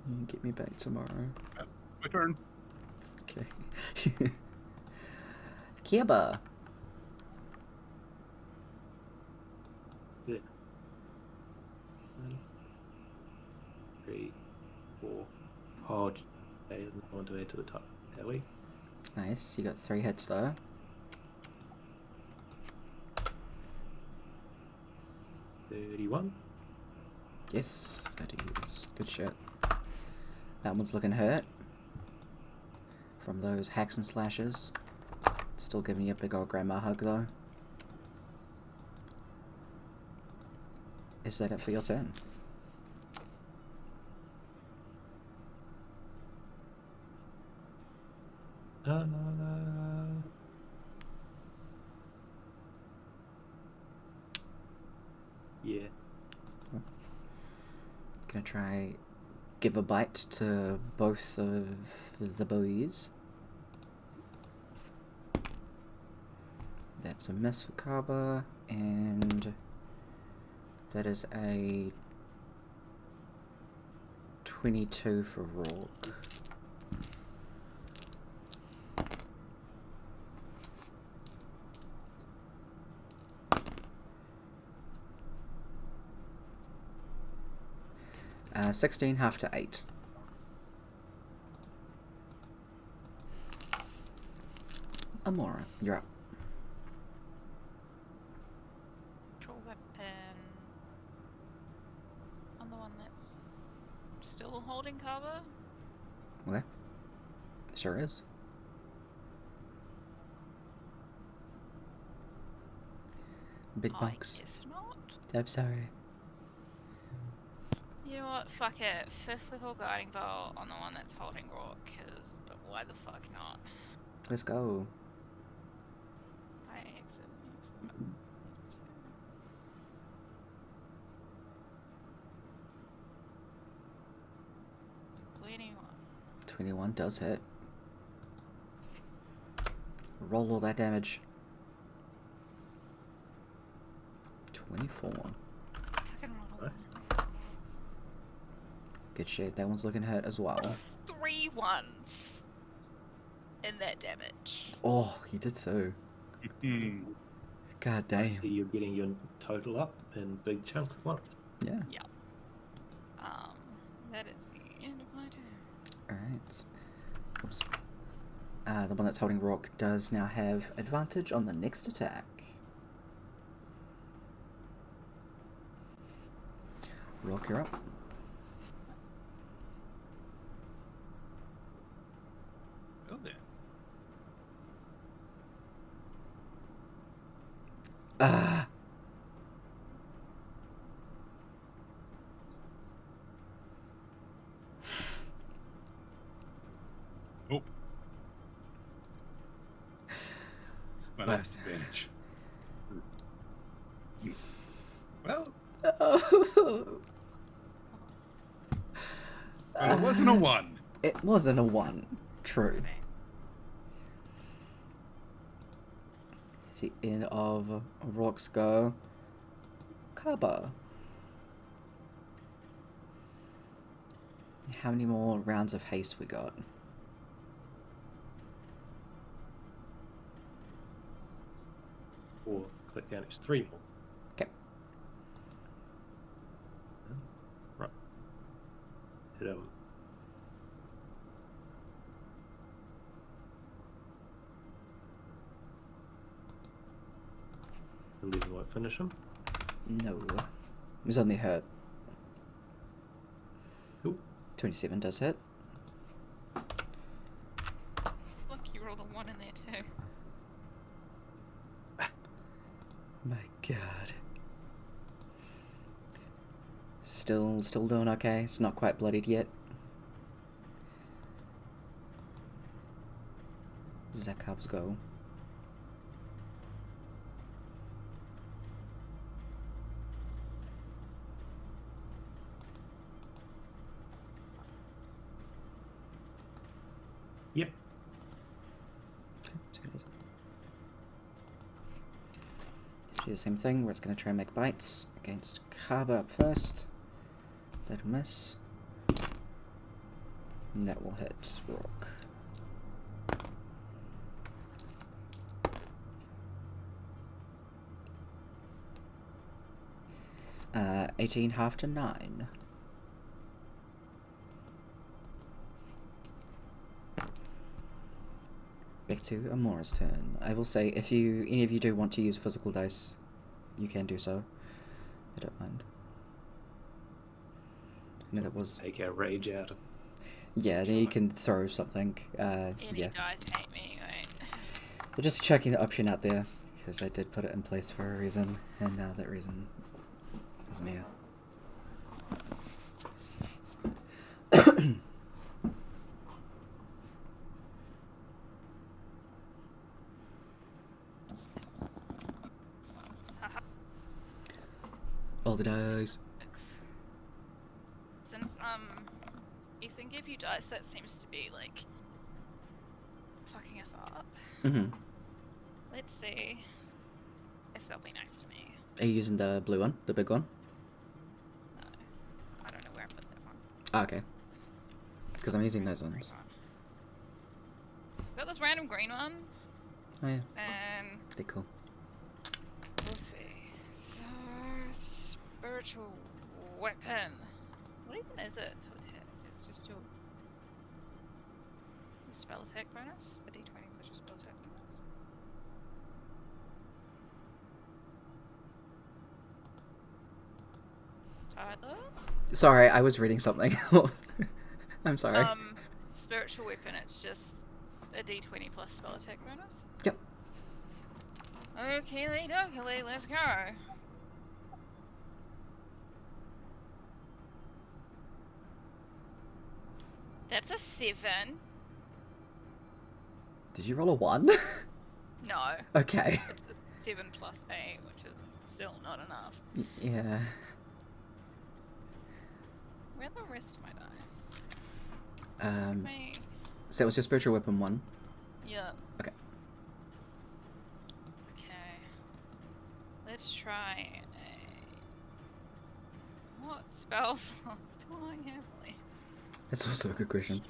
You can get me back tomorrow. My turn. Okay. Kiba. Yeah. 3, 4. Oh, okay, there's no one to add to the tally. Nice. You got 3 hits though. $31. Yes, that is good shit. That one's looking hurt from those hacks and slashes. Still giving you a big old grandma hug though. Is that it for your turn? Yeah. Gonna try give a bite to both of the boys. That's a miss for Kaba, and that is a 22 for Rourke. Uh, 16 half to 8. Amora, you're up. Control weapon on the one that's still holding cover. Okay. Sure is. Big I box. guess not. I'm sorry. You know what? Fuck it. 5th level guiding bolt on the one that's holding Rourke, because why the fuck not? Let's go. I exit. 21. 21 does hit. Roll all that damage. 24. Fucking roll. Nice. Good shit. That one's looking hurt as well. 3 ones in that damage. Oh, you did so. God I damn. see you're getting your total up in big chunks at once. Yeah. That is the end of my turn. Alright. Oops. The one that's holding Rourke does now have advantage on the next attack. Rourke, you're up. Well then. Ah! Nope. My last advantage. Well, but it wasn't a 1. It wasn't a 1. True. It's the end of Rourke's go. Kaba. How many more rounds of haste we got? Or click down, it's 3 more. Okay. Right. Hit over. Believe you won't finish him. No. It was only hurt. Cool. 27 does hit. Look, you rolled a 1 in there too. My god. Still doing okay. It's not quite bloodied yet. Zakab's go. Yep. Do the same thing where it's going to try and make bites against Kaba up first. That'll miss. And that will hit Brooke. Uh, 18 half to 9. Back to Amora's turn. I will say, if any of you do want to use physical dice, you can do so. I don't mind. I know that was... Take our rage out of. Yeah, then you can throw something. Any Yeah. dice hate me, right? We're just checking the option out there, because I did put it in place for a reason, and now that reason isn't here. All the dice. Since Ethan gave you dice, that seems to be like fucking us up. Mm-hmm. Let's see if they'll be nice to me. Are you using the blue one? The big one? No, I don't know where I put that one. Ah, okay. Because I'm using those Green ones. one. Got this random green one, Oh yeah, and they're cool. we'll see. So, spiritual weapon. What even is it to attack? It's just your spell attack bonus? A d20 plus your spell attack bonus? Tyler? Sorry, I was reading something. I'm sorry. Spiritual weapon, it's just a d20 plus spell attack bonus? Yep. Okay, let's go. That's a 7. Did you roll a 1? No, Okay. it's a 7 plus 8, which is still not enough. Yeah. Where are the rest of my dice? Um, so it was your spiritual weapon 1. Yeah. Okay. Okay. Let's try what spell slots do I have left? That's also a good question.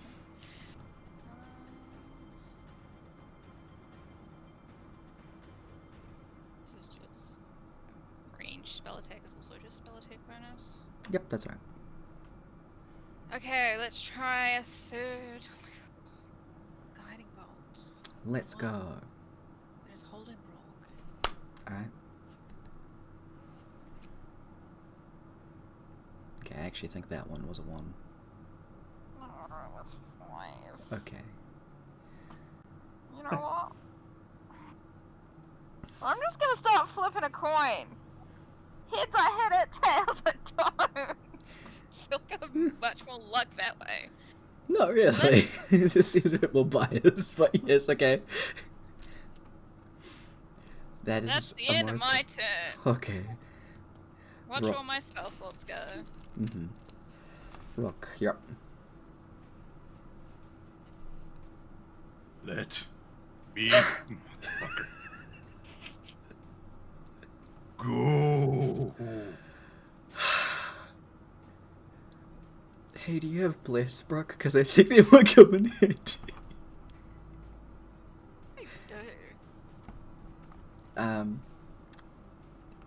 This is just range spell attack is also just spell attack bonus. Yep, that's right. Okay, let's try a third guiding bolt. Let's go. It is holding rock. Alright. Okay, I actually think that one was a 1. Oh, that's 5. Okay. You know what? I'm just gonna start flipping a coin. Heads I hit it, tails I don't. Feel like I have much more luck that way. Not really. This seems a bit more biased, but yes, okay. That is That's the end of Amora's- my turn. Okay. Watch Rock. all my spell slots go. Mm-hmm. Rock, yep. Let me, motherfucker, go. Hey, do you have Bless, Brooke? Because I think they might come in handy. I do.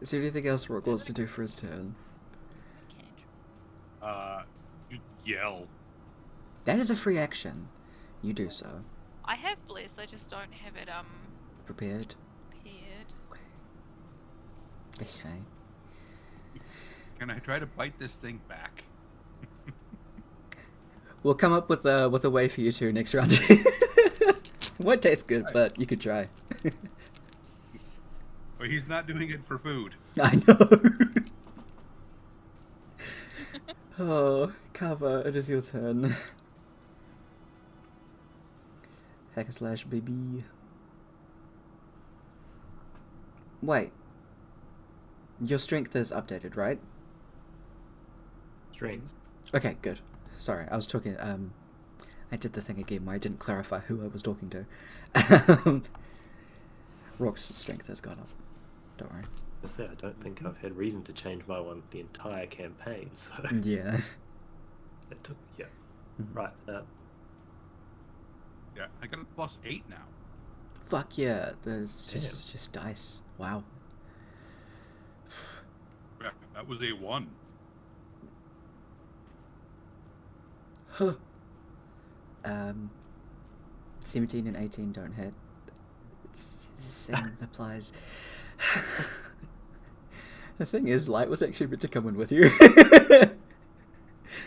Is there anything else Rock wants to do for his turn? You yell. That is a free action. You do so. I have bless, I just don't have it Prepared? paired. That's fine. Can I try to bite this thing back? We'll come up with a way for you two next round. It won't taste good, but you could try. But he's not doing it for food. I know. Oh, Kava, it is your turn. Hack and slash, baby. Wait. Your strength is updated, right? Strength. Okay, good. Sorry, I was talking, I did the thing again where I didn't clarify who I was talking to. Rock's strength has gone up. Don't worry. I say I don't think I've had reason to change my one the entire campaign, so Yeah. it took Mhm. right. Yeah, I got a +8 now. Fuck yeah, there's just dice. Wow. Yeah, that was a 1. Huh. 17 and 18 don't hit. Same applies. The thing is, Light was actually meant to come in with you.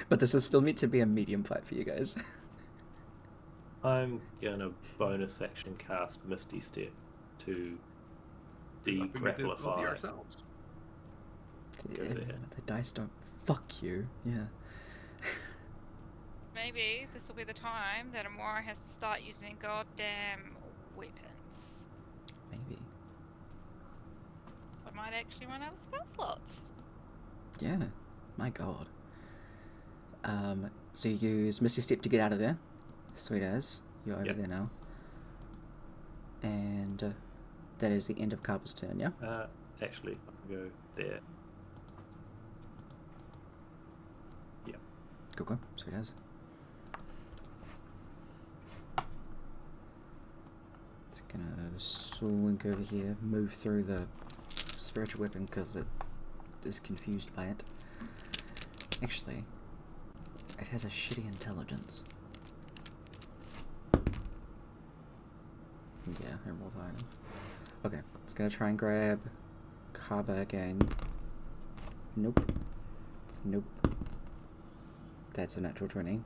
But this is still meant to be a medium fight for you guys. I'm gonna bonus action cast Misty Step to de-grapplify. ourselves. Go there. The dice don't fuck you. Yeah. Maybe this will be the time that Amora has to start using goddamn weapons. Maybe. I might actually run out of spell slots. Yeah. My god. So you use Misty Step to get out of there. Sweet as. You're over there now. And that is the end of Carper's turn, yeah? Actually, I can go there. Yeah. Go. Sweet as. It's gonna slink over here, move through the spiritual weapon because it is confused by it. Actually, it has a shitty intelligence. Yeah, I rolled high enough. Okay, it's gonna try and grab Kaba again. Nope. That's a natural 20.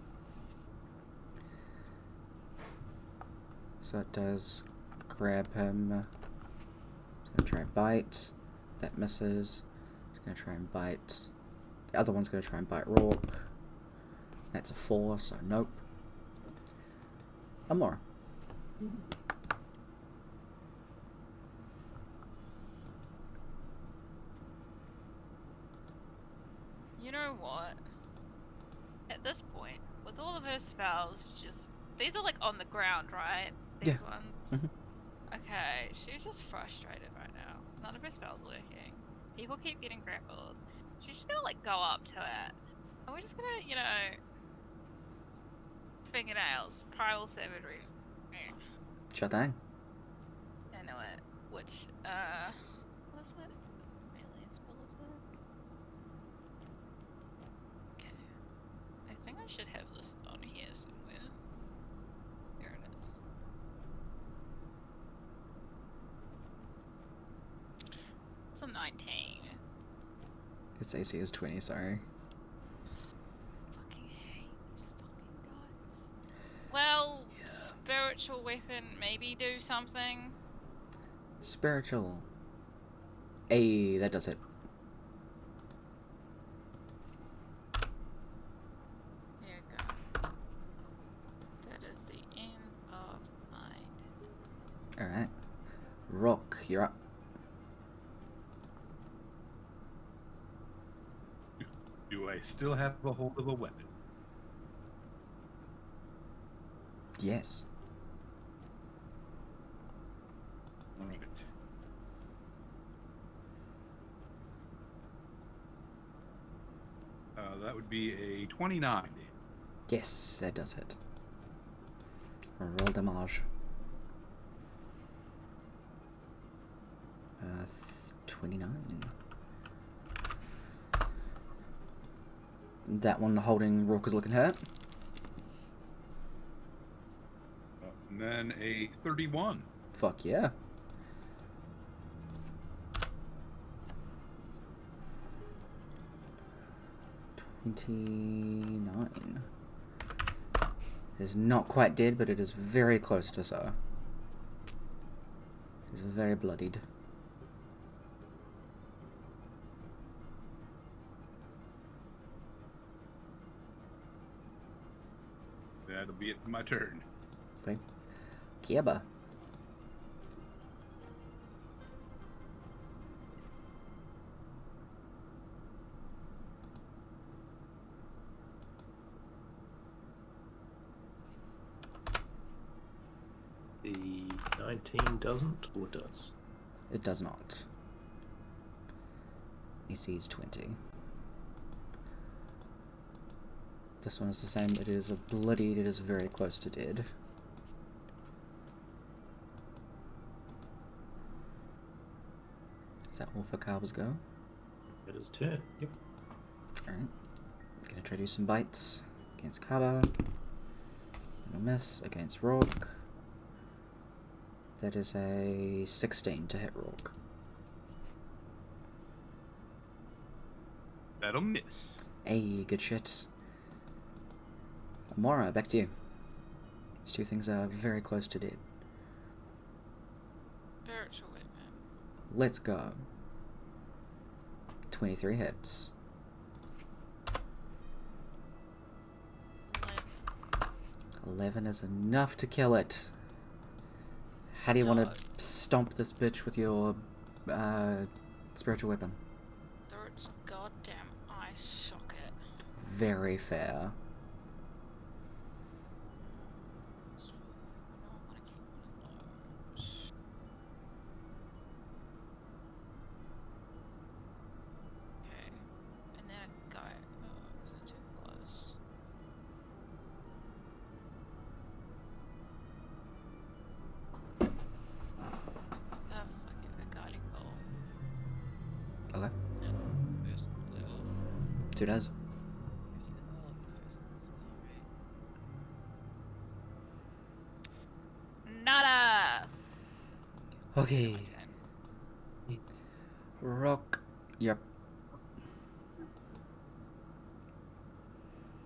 So it does grab him. It's gonna try and bite. That misses. It's gonna try and bite. The other one's gonna try and bite Rourke. That's a 4, so nope. One more. You know what? At this point, with all of her spells, these are like on the ground, right? These ones. Mhm. Okay, she's just frustrated right now. None of her spells working. People keep getting grappled. She's just gonna like go up to it, and we're just gonna, fingernails, primal savagery. Sure thing. I know it. Which, what is it? Melee spell is it? Okay. I think I should have this on here somewhere. Here it is. It's a 19. Its AC is 20, sorry. Fucking hate these fucking dice. Well, spiritual weapon maybe do something. Spiritual. Hey, that does it. Here you go. That is the end of mine. Alright. Rock, you're up. Do I still have a hold of a weapon? Yes. Alright. That would be a 29. Yes, that does it. Roll damage. 29. That one, the holding Rourke is looking hurt. And then a 31. Fuck yeah. $29. Is not quite dead, but it is very close to so. It's very bloodied. That'll be it for my turn. Okay. Kieba. The 19 doesn't, or does? It does not. AC is 20. This one is the same. It is a bloodied. It is very close to dead. all for Carver's go. It is turn. Yep. Alright. Gonna try to do some bites against Carver. Little miss against Rourke. That is a 16 to hit Rourke. That'll miss. Hey, good shit. Mora, back to you. These two things are very close to dead. Spiritual weapon. Let's go. 23 hits. 11 is enough to kill it. How do you want No. to stomp this bitch with your spiritual weapon? Through its goddamn eye socket. Very fair. I don't want to keep one of those. Okay. And then a guy. Oh, is it too close? Fuck it, a guiding bolt. Okay. Yeah, first level. 2 does. Oh, it's the first level, right? Nada! Okay. My turn. Rock. Yep.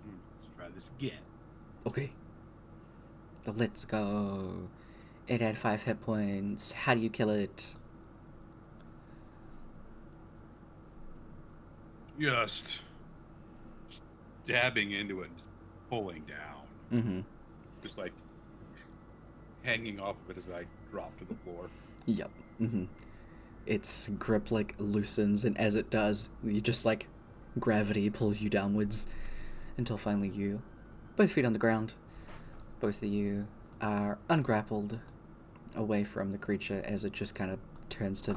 Let's try this again. Okay. So let's go. It had 5 hit points. How do you kill it? Just stabbing into it, pulling down. Mm-hmm. Just like hanging off of it as I drop to the floor. Yep. Mm-hmm. Its grip like loosens, and as it does, you just like gravity pulls you downwards until finally you, both feet on the ground, both of you are ungrappled away from the creature as it just kind of turns to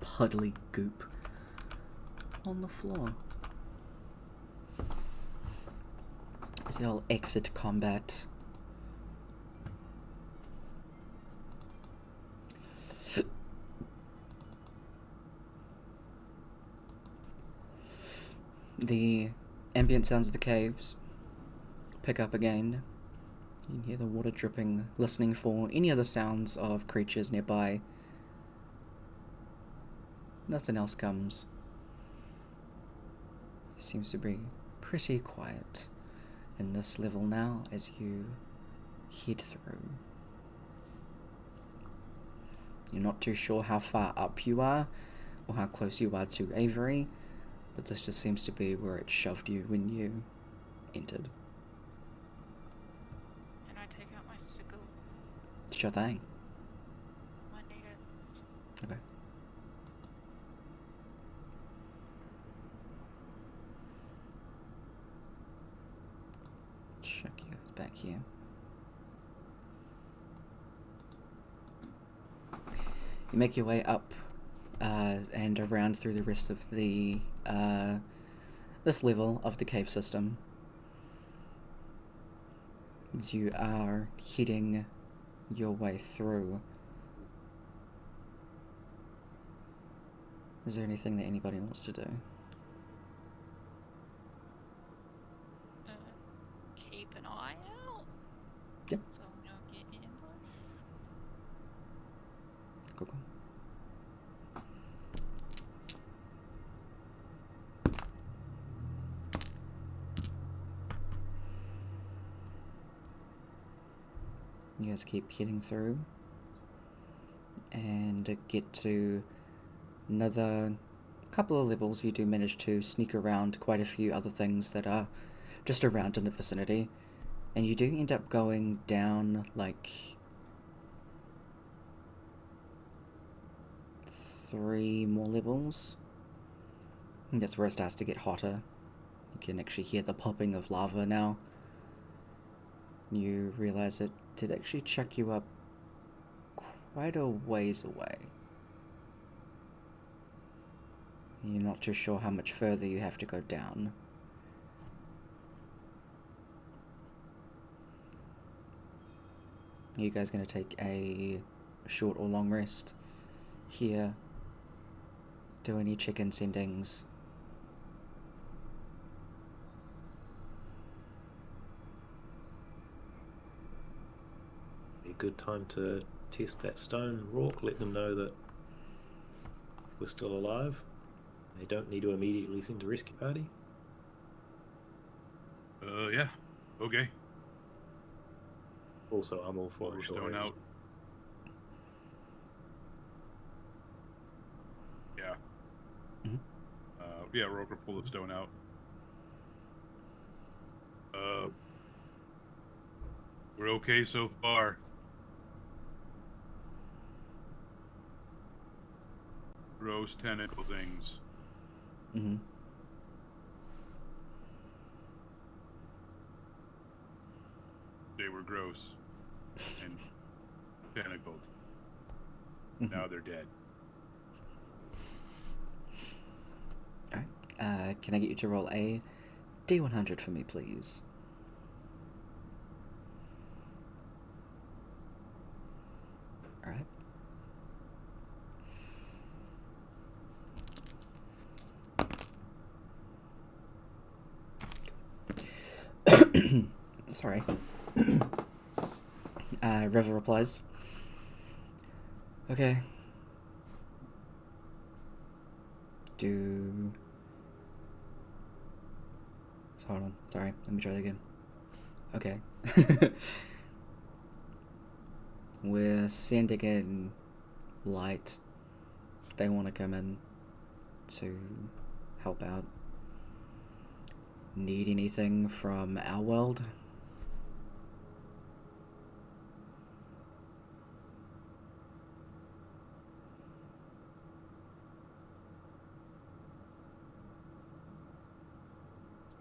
puddly goop on the floor. As you'll exit combat. The ambient sounds of the caves pick up again. You can hear the water dripping, listening for any other sounds of creatures nearby. Nothing else comes. It seems to be pretty quiet in this level now as you head through. You're not too sure how far up you are or how close you are to Avery, but this just seems to be where it shoved you when you entered. And I take out my sickle. Sure thing. I need it. Okay. Check you guys back here. You make your way up and around through the rest of the this level of the cave system. As you are heading your way through, is there anything that anybody wants to do? Keep an eye out. Yep. So we don't get ambushed. Go. You guys keep heading through and get to another couple of levels. You do manage to sneak around quite a few other things that are just around in the vicinity, and you do end up going down like 3 more levels. And that's where it starts to get hotter. You can actually hear the popping of lava now. You realize it did actually chuck you up quite a ways away. You're not too sure how much further you have to go down. Are you guys going to take a short or long rest here do any chicken sendings. Be a good time to test that stone, Rourke. Let them know that we're still alive. They don't need to immediately send a rescue party. Yeah. Okay. Also, I'm all for Pull the the stone stories. out. Yeah. Mhm. Yeah, Roker, pull the stone out. We're okay so far. Gross tentacle things. Mm-hmm. They were gross and tentacled. Mm-hmm. Now they're dead. Alright. Can I get you to roll a D100 for me, please? Alright. Sorry. River replies. Okay. Hold on. Sorry. Let me try that again. Okay. We're sending in light. They want to come in to help out. Need anything from our world?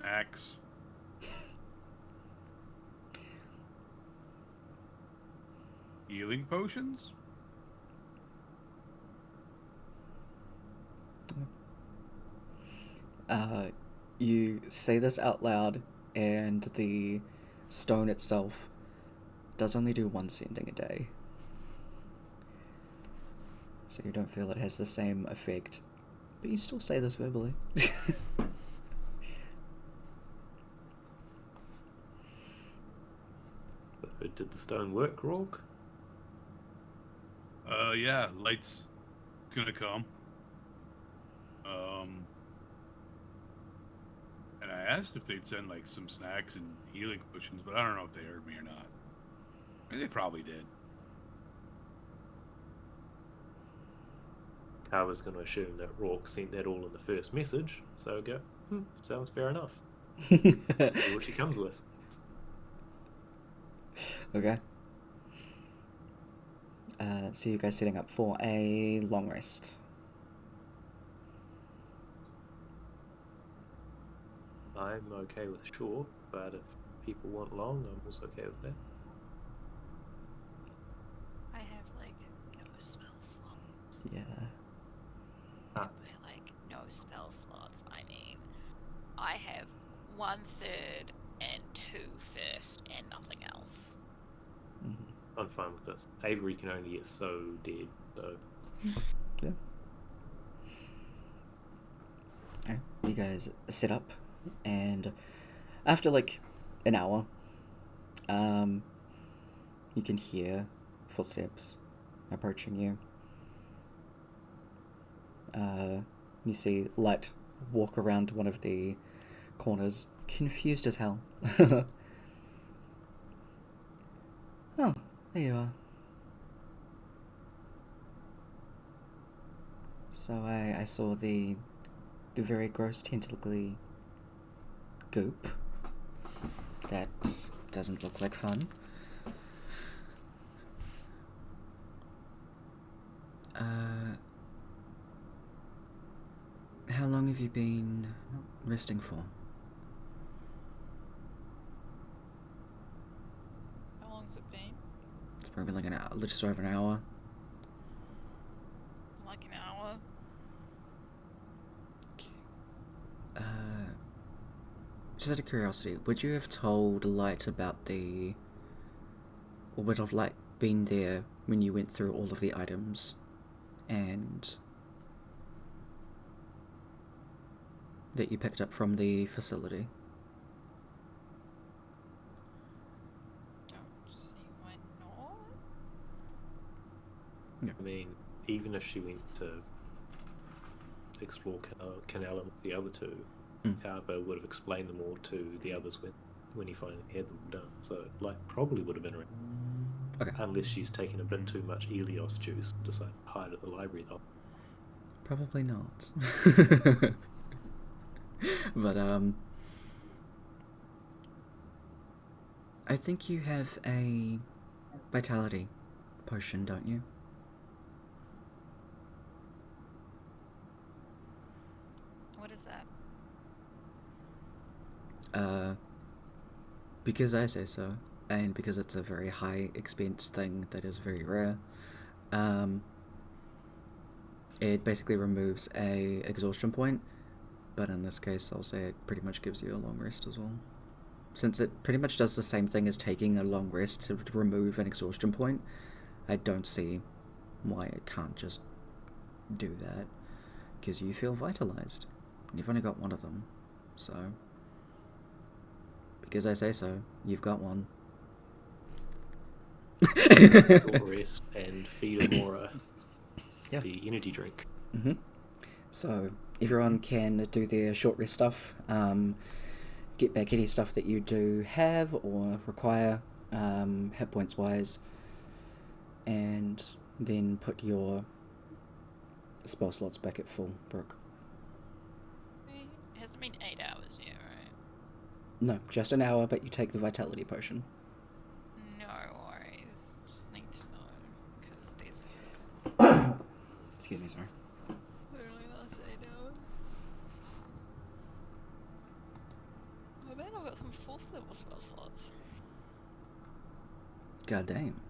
Axe. Healing potions? You say this out loud, and the stone itself does only do one sending a day. So you don't feel it has the same effect. But you still say this verbally. Did the stone work, Rourke? Yeah, light's gonna come. And I asked if they'd send like some snacks and healing potions, but I don't know if they heard me or not. I mean, they probably did. I was going to assume that Rourke sent that all in the first message, so go, sounds fair enough. See what she comes with. Okay. So you guys setting up for a long rest. I'm okay with short, but if people want long, I'm also okay with that. I have like no spell slots. Yeah. By like no spell slots, I mean I have 1/3 and 2/1 and nothing else. Mm-hmm. I'm fine with this. Avery can only get so dead, so... Yeah. Alright, you guys set up, and after like an hour, you can hear footsteps approaching you. You see Light walk around one of the corners, confused as hell. Oh, there you are. So I saw the very gross tentacly goop. That doesn't look like fun. How long have you been resting for? How long's it been? It's probably like an hour, just over an hour. Like an hour. Just out of curiosity, would you have told Light about or would have Light been there when you went through all of the items, and that you picked up from the facility. Don't see why not. I mean, even if she went to explore Canal with the other two, Carver would have explained them all to the others when he finally had them done. So, like, probably would have been around. Okay. Unless she's taken a bit too much Elios juice and decided to hide at the library, though. Probably not. But, I think you have a vitality potion, don't you? What is that? Because I say so, and because it's a very high expense thing that is very rare, it basically removes a exhaustion point, but in this case I'll say it pretty much gives you a long rest as well. Since it pretty much does the same thing as taking a long rest to remove an exhaustion point, I don't see why it can't just do that, because you feel vitalized. You've only got one of them, so... Because I say so, you've got one. Rest and feed Amora the energy drink. Mm-hmm. So, everyone can do their short rest stuff, get back any stuff that you do have or require, hit points wise, and then put your spell slots back at full, Brooke. It hasn't been 8 hours yet, right? No, just an hour, but you take the vitality potion. No worries. Just need to know, because these Excuse me, sorry. literally last 8 hours. I bet I've got some 4th level spell slots. God damn.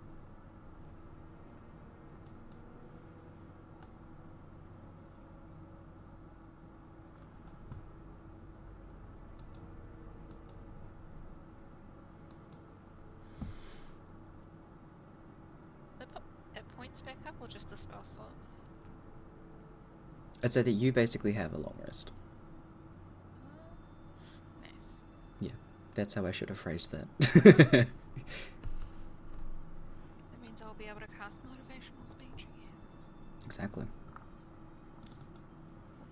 They put hit points back up or just the spell slots? I'd say that you basically have a long rest. Nice. Yeah, that's how I should have phrased that. That means I'll be able to cast motivational speech again. Exactly.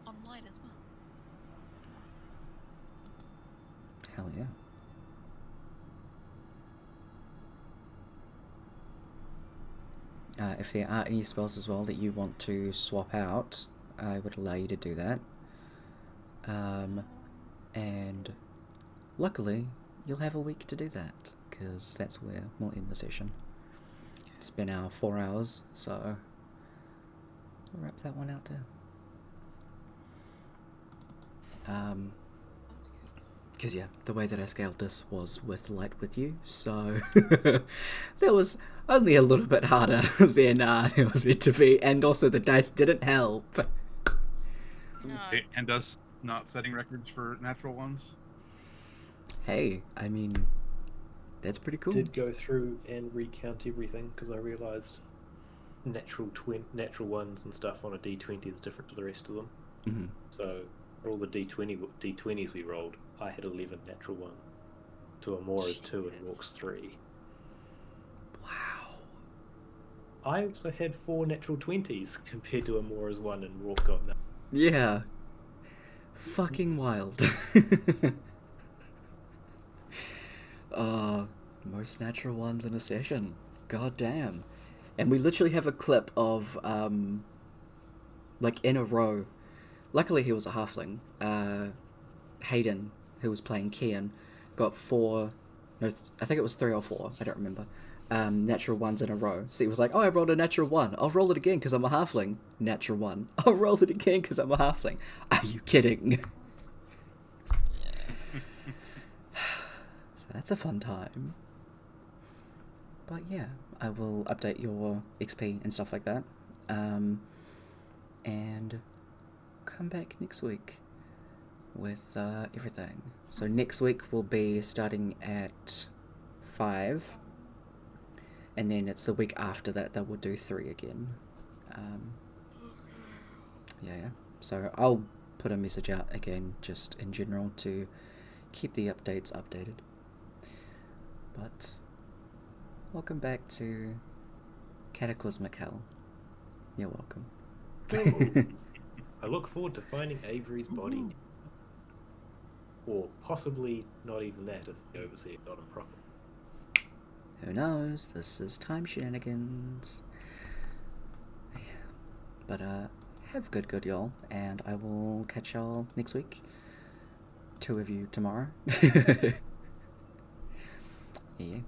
Online as well. Hell yeah. If there are any spells as well that you want to swap out, I would allow you to do that. And luckily, you'll have a week to do that, because that's where we'll end the session. It's been our 4 hours, so we'll wrap that one out there. Because yeah, the way that I scaled this was with light with you, so that was only a little bit harder than it was meant to be, and also the dice didn't help. No. And us not setting records for natural ones. Hey, I mean, that's pretty cool. Did go through and recount everything because I realised natural ones and stuff on a D20 is different to the rest of them. Mm-hmm. So for all the D20s we rolled, I had 11 natural ones. To Amora's 2 and Walk's 3. Wow. I also had 4 natural 20s compared to Amora's 1 and Walk got none. Yeah. Fucking wild. Most natural ones in a session. God damn. And we literally have a clip of, like, in a row. Luckily he was a halfling. Hayden, who was playing Kian, got 4... No, I think it was 3 or 4. I don't remember. Natural ones in a row. So he was like, oh, I rolled a natural 1. I'll roll it again because I'm a halfling. Natural 1. I'll roll it again because I'm a halfling. Are you kidding? So that's a fun time. But yeah, I will update your XP and stuff like that. And come back next week with everything. So next week we'll be starting at 5. And then it's the week after that we'll do 3 again. Yeah. So I'll put a message out again, just in general, to keep the updates updated. But welcome back to Cataclysmic Hell. You're welcome. Ooh. I look forward to finding Avery's body. Or possibly not even that if the overseer got him proper. Who knows? This is time shenanigans. Yeah. But have good y'all, and I will catch y'all next week. 2 of you tomorrow. Yeah.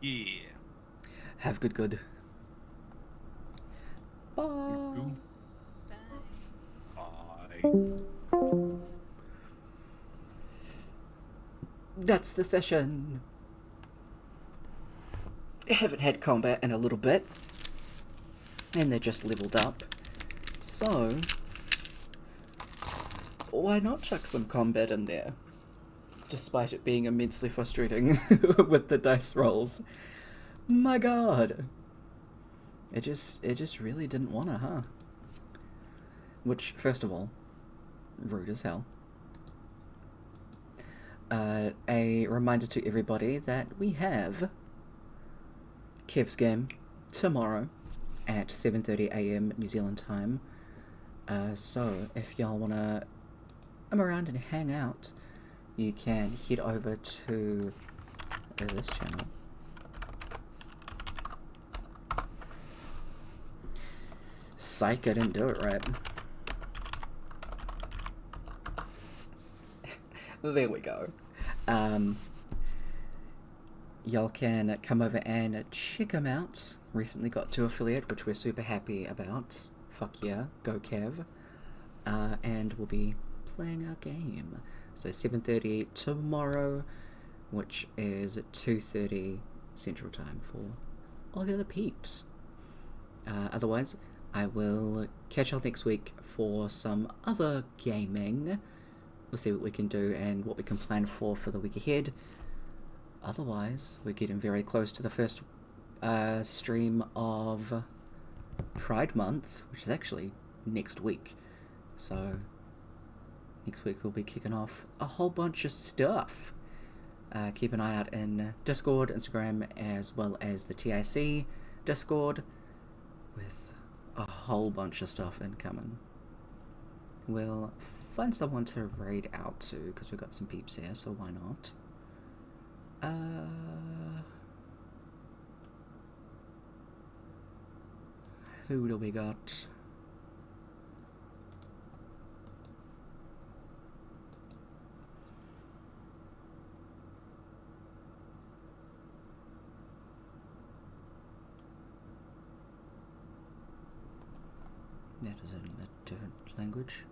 Yeah. Have good. Bye. Bye. That's the session. I haven't had combat in a little bit, and they're just leveled up. So, why not chuck some combat in there? Despite it being immensely frustrating with the dice rolls. My god. It just really didn't wanna, huh? Which, first of all, rude as hell. A reminder to everybody that we have Kev's game tomorrow at 7:30 AM New Zealand time. So if y'all wanna come around and hang out, you can head over to this channel. Psych, I didn't do it right. There we go. Y'all can come over and check them out. Recently got 2 affiliate, which we're super happy about. Fuck yeah, go Kev. And we'll be playing our game. So 7:30 tomorrow, which is 2:30 Central Time for all the other peeps. Otherwise, I will catch y'all next week for some other gaming. We'll see what we can do and what we can plan for the week ahead. Otherwise, we're getting very close to the first stream of Pride Month, which is actually next week. So, next week we'll be kicking off a whole bunch of stuff. Keep an eye out in Discord, Instagram, as well as the TIC Discord, with a whole bunch of stuff incoming. We'll find someone to raid out to, because we've got some peeps here, so why not? Who do we got? That is in a different language.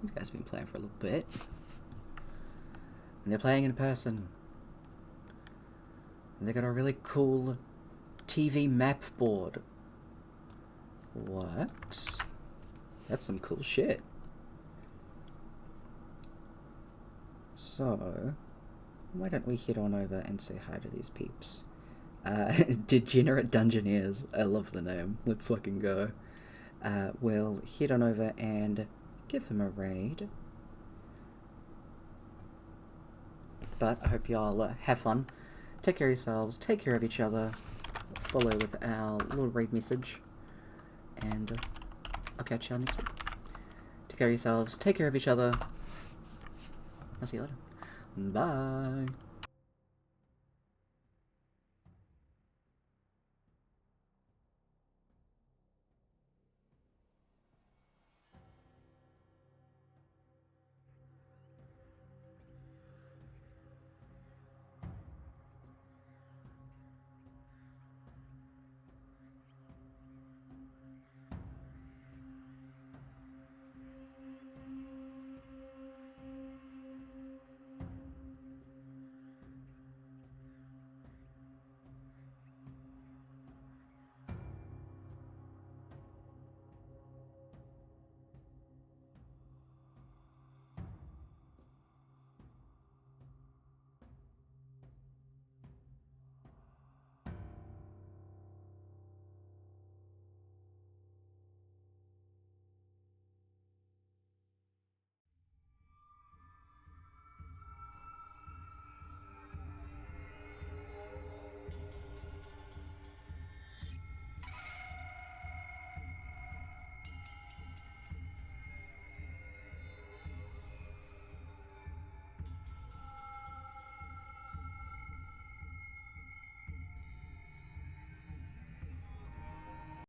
These guys have been playing for a little bit. And they're playing in person. And they got a really cool TV map board. What? That's some cool shit. So, why don't we head on over and say hi to these peeps? Degenerate Dungeoneers. I love the name. Let's fucking go. We'll head on over and give them a raid. But I hope y'all have fun. Take care of yourselves. Take care of each other. Follow with our little raid message. And I'll catch y'all next week. Take care of yourselves. Take care of each other. I'll see you later. Bye.